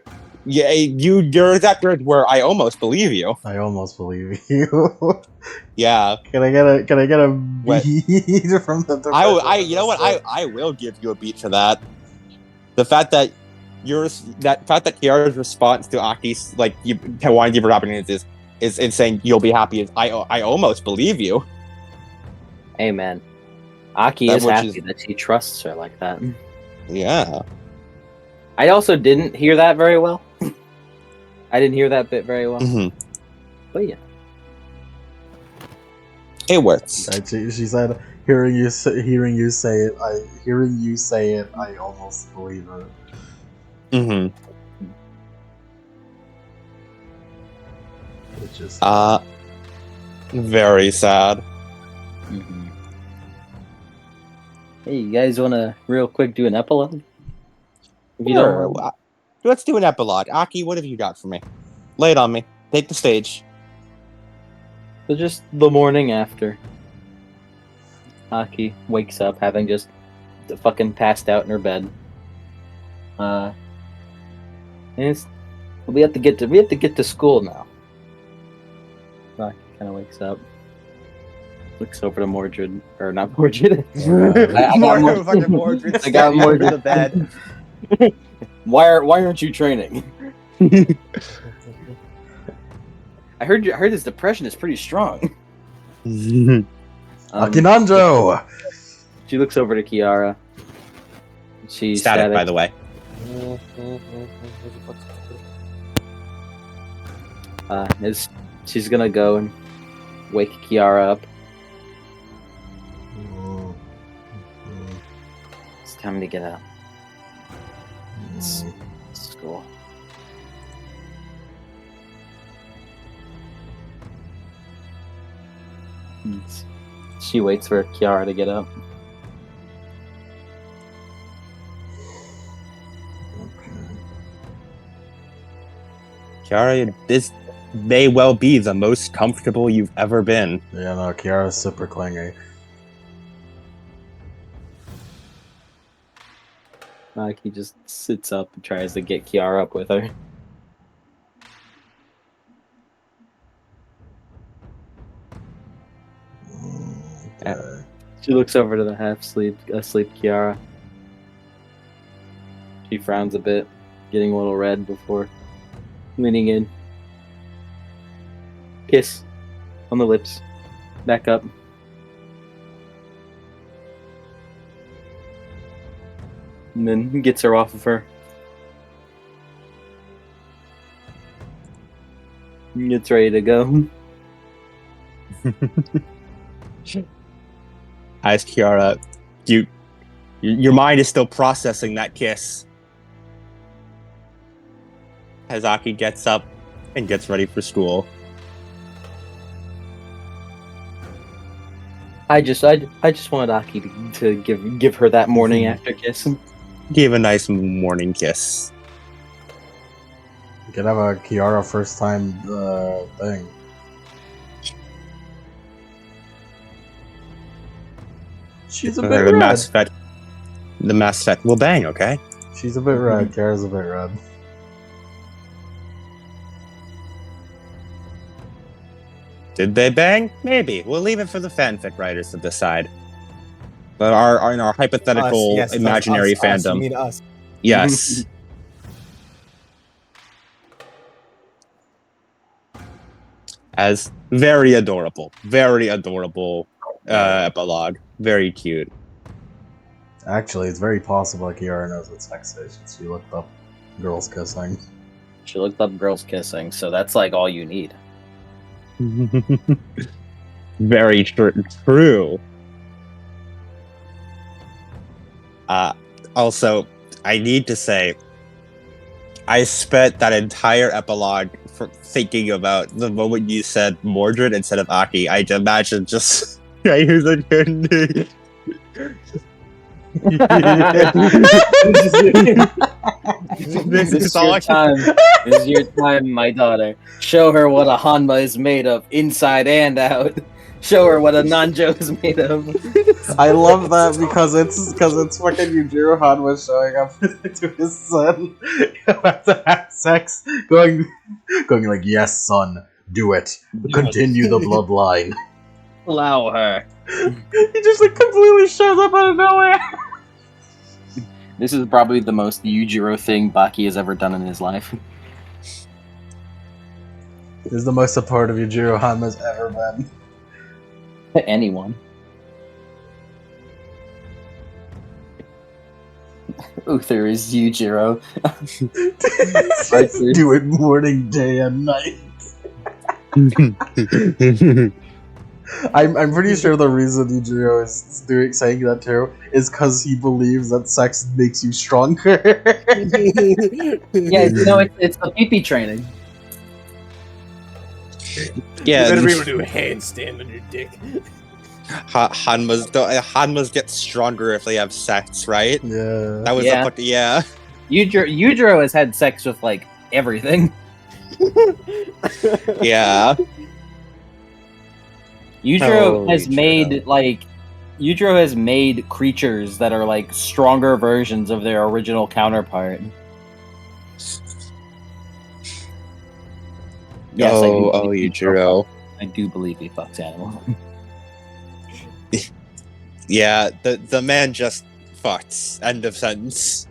[SPEAKER 5] exact words were, I almost believe you.
[SPEAKER 4] I almost believe you.
[SPEAKER 5] Yeah.
[SPEAKER 4] Can I get a
[SPEAKER 5] What?
[SPEAKER 4] beat from the depression?
[SPEAKER 5] You know what? I will give you a beat for that. The fact that Kiara's response to Aki's wanting to give her opportunities is saying you'll be happy. I almost believe you.
[SPEAKER 6] Hey man, Aki
[SPEAKER 5] That
[SPEAKER 6] is
[SPEAKER 5] which
[SPEAKER 6] happy
[SPEAKER 5] is-
[SPEAKER 6] that she trusts her like that.
[SPEAKER 5] Yeah.
[SPEAKER 6] I also didn't hear that very well. I didn't hear that bit very well.
[SPEAKER 5] Mm-hmm.
[SPEAKER 6] But yeah.
[SPEAKER 5] It works.
[SPEAKER 4] She said, "Hearing you say it, I almost believe it."
[SPEAKER 5] Mm-hmm.
[SPEAKER 4] Which is
[SPEAKER 5] Very sad.
[SPEAKER 6] Mm-hmm. Hey, you guys want to real quick do an epilogue? If you
[SPEAKER 5] Sure.
[SPEAKER 6] don't mind.
[SPEAKER 5] Let's do an epilogue. Aki, what have you got for me? Lay it on me. Take the stage.
[SPEAKER 6] So just the morning after, Aki wakes up having just fucking passed out in her bed. And we have to get to school now. Aki kind of wakes up, looks over to Mordred, or not Mordred. I got Mordred. I got Mordred.
[SPEAKER 5] The bed.
[SPEAKER 6] Why aren't you training? I heard this depression is pretty strong.
[SPEAKER 4] Akinanjo.
[SPEAKER 6] She looks over to Ciara. She's
[SPEAKER 5] Static, by the way.
[SPEAKER 6] She's gonna go and wake Ciara up. It's time to get up. heads to school. She waits for Ciara to get up.
[SPEAKER 5] Ciara, this may well be the most comfortable you've ever been.
[SPEAKER 4] Yeah, no, Kiara's super clingy.
[SPEAKER 6] He just sits up and tries to get Ciara up with her.
[SPEAKER 4] Okay.
[SPEAKER 6] She looks over to the asleep Ciara. She frowns a bit, getting a little red before leaning in. Kiss on the lips. Back up. And then gets her off of her. Gets ready to go.
[SPEAKER 5] As Ciara, your mind is still processing that kiss. As Aki gets up and gets ready for school.
[SPEAKER 6] I just wanted Aki to give her that morning after kiss.
[SPEAKER 5] Give a nice morning kiss.
[SPEAKER 4] You could have a Kiara first time thing. She's a bit
[SPEAKER 5] The
[SPEAKER 4] red.
[SPEAKER 5] Mass Effect will bang, okay?
[SPEAKER 4] She's a bit red. Kiara's a bit red.
[SPEAKER 5] Did they bang? Maybe. We'll leave it for the fanfic writers to decide. But our in our hypothetical
[SPEAKER 2] Us, yes,
[SPEAKER 5] imaginary
[SPEAKER 2] us,
[SPEAKER 5] fandom.
[SPEAKER 2] you mean us.
[SPEAKER 5] Yes. As very adorable epilogue. Very cute.
[SPEAKER 4] Actually, it's very possible that Kiara knows what sex is. She looked up girls kissing.
[SPEAKER 6] She looked up girls kissing, so that's like all you need.
[SPEAKER 5] Very true. Also, I need to say, I spent that entire epilogue thinking about the moment you said Mordred instead of Aki. I imagine just I use a good
[SPEAKER 6] This is your time. This is your time, my daughter. Show her what a Hanma is made of, inside and out. Show her what a Nanjo is made of.
[SPEAKER 4] I love that because it's fucking Yujiro Hanma showing up to his son about to have sex, going like, yes, son, do it. Continue the bloodline.
[SPEAKER 6] Allow her.
[SPEAKER 4] He just like completely shows up out of nowhere.
[SPEAKER 6] This is probably the most Yujiro thing Baki has ever done in his life.
[SPEAKER 4] This is the most supportive Yujiro Hanma's ever been.
[SPEAKER 6] To anyone. Uther is Yujiro.
[SPEAKER 4] Do it morning, day, and night. I'm pretty sure the reason Yujiro is saying that too is because he believes that sex makes you stronger.
[SPEAKER 6] Yeah, you know, it's the pee-pee training.
[SPEAKER 5] Yeah,
[SPEAKER 2] You better be able to do a handstand on your dick.
[SPEAKER 5] Hanmas get stronger if they have sex, right?
[SPEAKER 4] Yeah.
[SPEAKER 5] That was
[SPEAKER 6] Yeah.
[SPEAKER 5] a fucking yeah.
[SPEAKER 6] Yujiro has had sex with like everything.
[SPEAKER 5] Yeah.
[SPEAKER 6] Yujiro
[SPEAKER 5] Holy
[SPEAKER 6] has made Yujiro has made creatures that are like stronger versions of their original counterpart. Yes,
[SPEAKER 5] Yujiro.
[SPEAKER 6] I do believe he fucks animals.
[SPEAKER 5] Yeah, the man just fucks. End of sentence.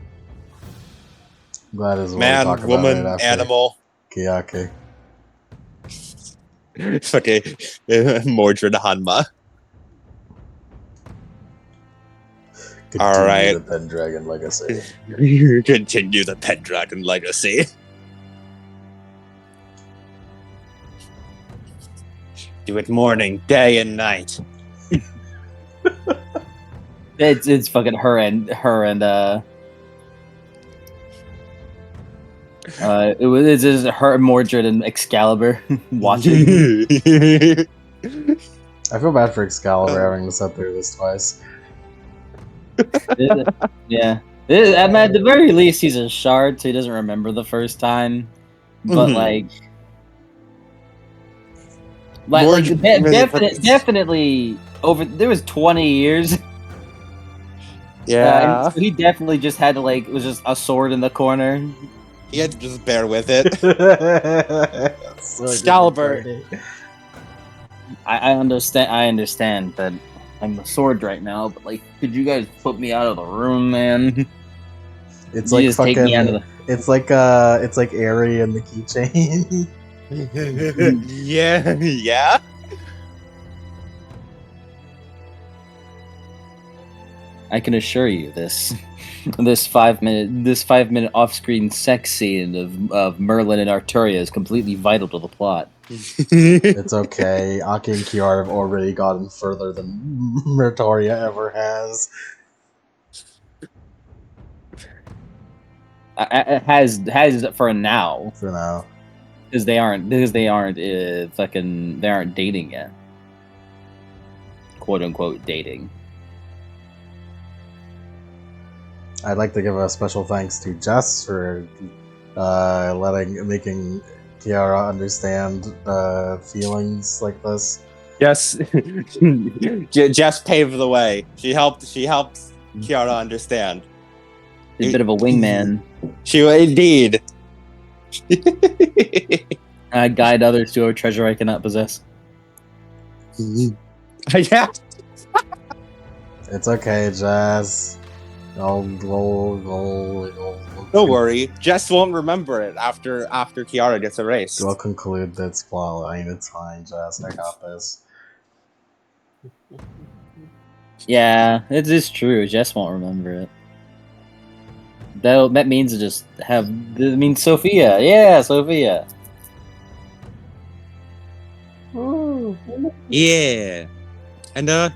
[SPEAKER 4] That is what we
[SPEAKER 5] Man,
[SPEAKER 4] talk
[SPEAKER 5] woman,
[SPEAKER 4] about right after
[SPEAKER 5] animal.
[SPEAKER 4] Kiyake.
[SPEAKER 5] Okay, Mordred Hanma.
[SPEAKER 4] Continue
[SPEAKER 5] Alright.
[SPEAKER 4] the Pendragon legacy.
[SPEAKER 5] Continue the Pendragon legacy. Do it morning, day, and night.
[SPEAKER 6] It's fucking her and
[SPEAKER 3] It's just her, Mordred, and Excalibur watching.
[SPEAKER 4] I feel bad for Excalibur having to sit through this twice.
[SPEAKER 3] Yeah. At the very least, he's a shard, so he doesn't remember the first time. But definitely over. There was 20 years.
[SPEAKER 5] Yeah.
[SPEAKER 3] So he definitely just had to it was just a sword in the corner.
[SPEAKER 5] He had to just bear with it.
[SPEAKER 4] Sword
[SPEAKER 5] Excalibur.
[SPEAKER 4] in the corner.
[SPEAKER 3] I understand that I'm the sword right now, but could you guys put me out of the room, man?
[SPEAKER 4] It's
[SPEAKER 3] You
[SPEAKER 4] like
[SPEAKER 3] just take me out of
[SPEAKER 4] fucking. It's like Airy and the keychain.
[SPEAKER 5] Yeah.
[SPEAKER 3] I can assure you this 5-minute off-screen sex scene of Merlin and Arturia is completely vital to the plot.
[SPEAKER 4] It's okay. Aki and Ciara have already gotten further than Mertoria ever has.
[SPEAKER 3] Has for now,
[SPEAKER 4] For now.
[SPEAKER 3] because they aren't they aren't dating yet, quote unquote dating.
[SPEAKER 4] I'd like to give a special thanks to Jess for making Ciara understand feelings like this.
[SPEAKER 5] Yes. Jess paved the way. She helped Ciara understand.
[SPEAKER 3] He's a bit of a wingman.
[SPEAKER 5] She indeed.
[SPEAKER 3] I guide others to a treasure I cannot possess.
[SPEAKER 5] Yeah.
[SPEAKER 4] It's okay, Jess. Don't
[SPEAKER 5] worry. Jess won't remember it after Ciara gets erased.
[SPEAKER 4] We'll conclude this plotline. It's fine, Jess. I got this.
[SPEAKER 3] Yeah, it is true. Jess won't remember it. That means Sophia. Yeah, Sophia.
[SPEAKER 5] Yeah. And that's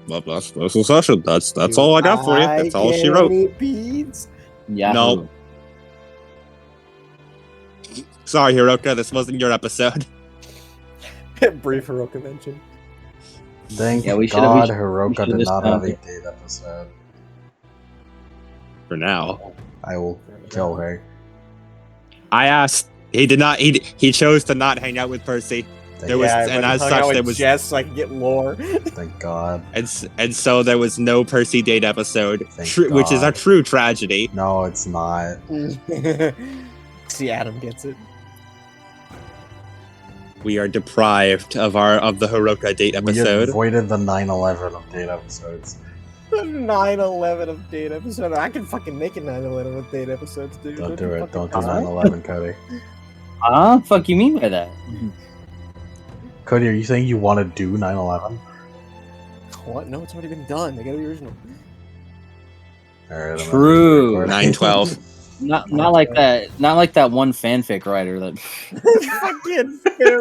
[SPEAKER 5] well, that's the session. That's all I got for you. That's all she wrote.
[SPEAKER 2] Beads?
[SPEAKER 3] Yeah.
[SPEAKER 5] No. Sorry, Hiroka, this wasn't your episode.
[SPEAKER 2] Brief Hiroka mention.
[SPEAKER 4] Thank
[SPEAKER 3] we
[SPEAKER 4] God
[SPEAKER 3] should've
[SPEAKER 4] Hiroka did not have a
[SPEAKER 3] discounted.
[SPEAKER 4] date episode.
[SPEAKER 5] For now.
[SPEAKER 4] I will kill her.
[SPEAKER 5] I asked. He did not. He chose to not hang out with Percy. There was,
[SPEAKER 2] Yeah,
[SPEAKER 5] and
[SPEAKER 2] when
[SPEAKER 5] as
[SPEAKER 2] hung
[SPEAKER 5] such,
[SPEAKER 2] out
[SPEAKER 5] there
[SPEAKER 2] with
[SPEAKER 5] was,
[SPEAKER 2] Jess so I can get lore.
[SPEAKER 4] Thank God.
[SPEAKER 5] and so there was no Percy date episode,
[SPEAKER 4] Thank
[SPEAKER 5] which is a
[SPEAKER 4] God.
[SPEAKER 5] true tragedy.
[SPEAKER 4] No, it's not.
[SPEAKER 2] See, Adam gets it.
[SPEAKER 5] We are deprived of the Hiroka date
[SPEAKER 4] We
[SPEAKER 5] episode.
[SPEAKER 4] avoided the 9/11 of date episodes.
[SPEAKER 2] 9/11 of date episode. I can fucking make a 9/11 of date episodes, dude.
[SPEAKER 4] Don't do
[SPEAKER 2] you
[SPEAKER 4] it.
[SPEAKER 2] fucking
[SPEAKER 4] Don't do
[SPEAKER 2] die.
[SPEAKER 4] 9/11, Cody.
[SPEAKER 3] Fuck you mean by that?
[SPEAKER 4] Cody, are you saying you want to do 9/11?
[SPEAKER 2] What? No, it's already been done. They gotta be original.
[SPEAKER 4] Alright, I'm
[SPEAKER 3] True.
[SPEAKER 4] gonna-
[SPEAKER 5] 9/12.
[SPEAKER 3] Not like that. Not like that one fanfic writer that.
[SPEAKER 2] Fucking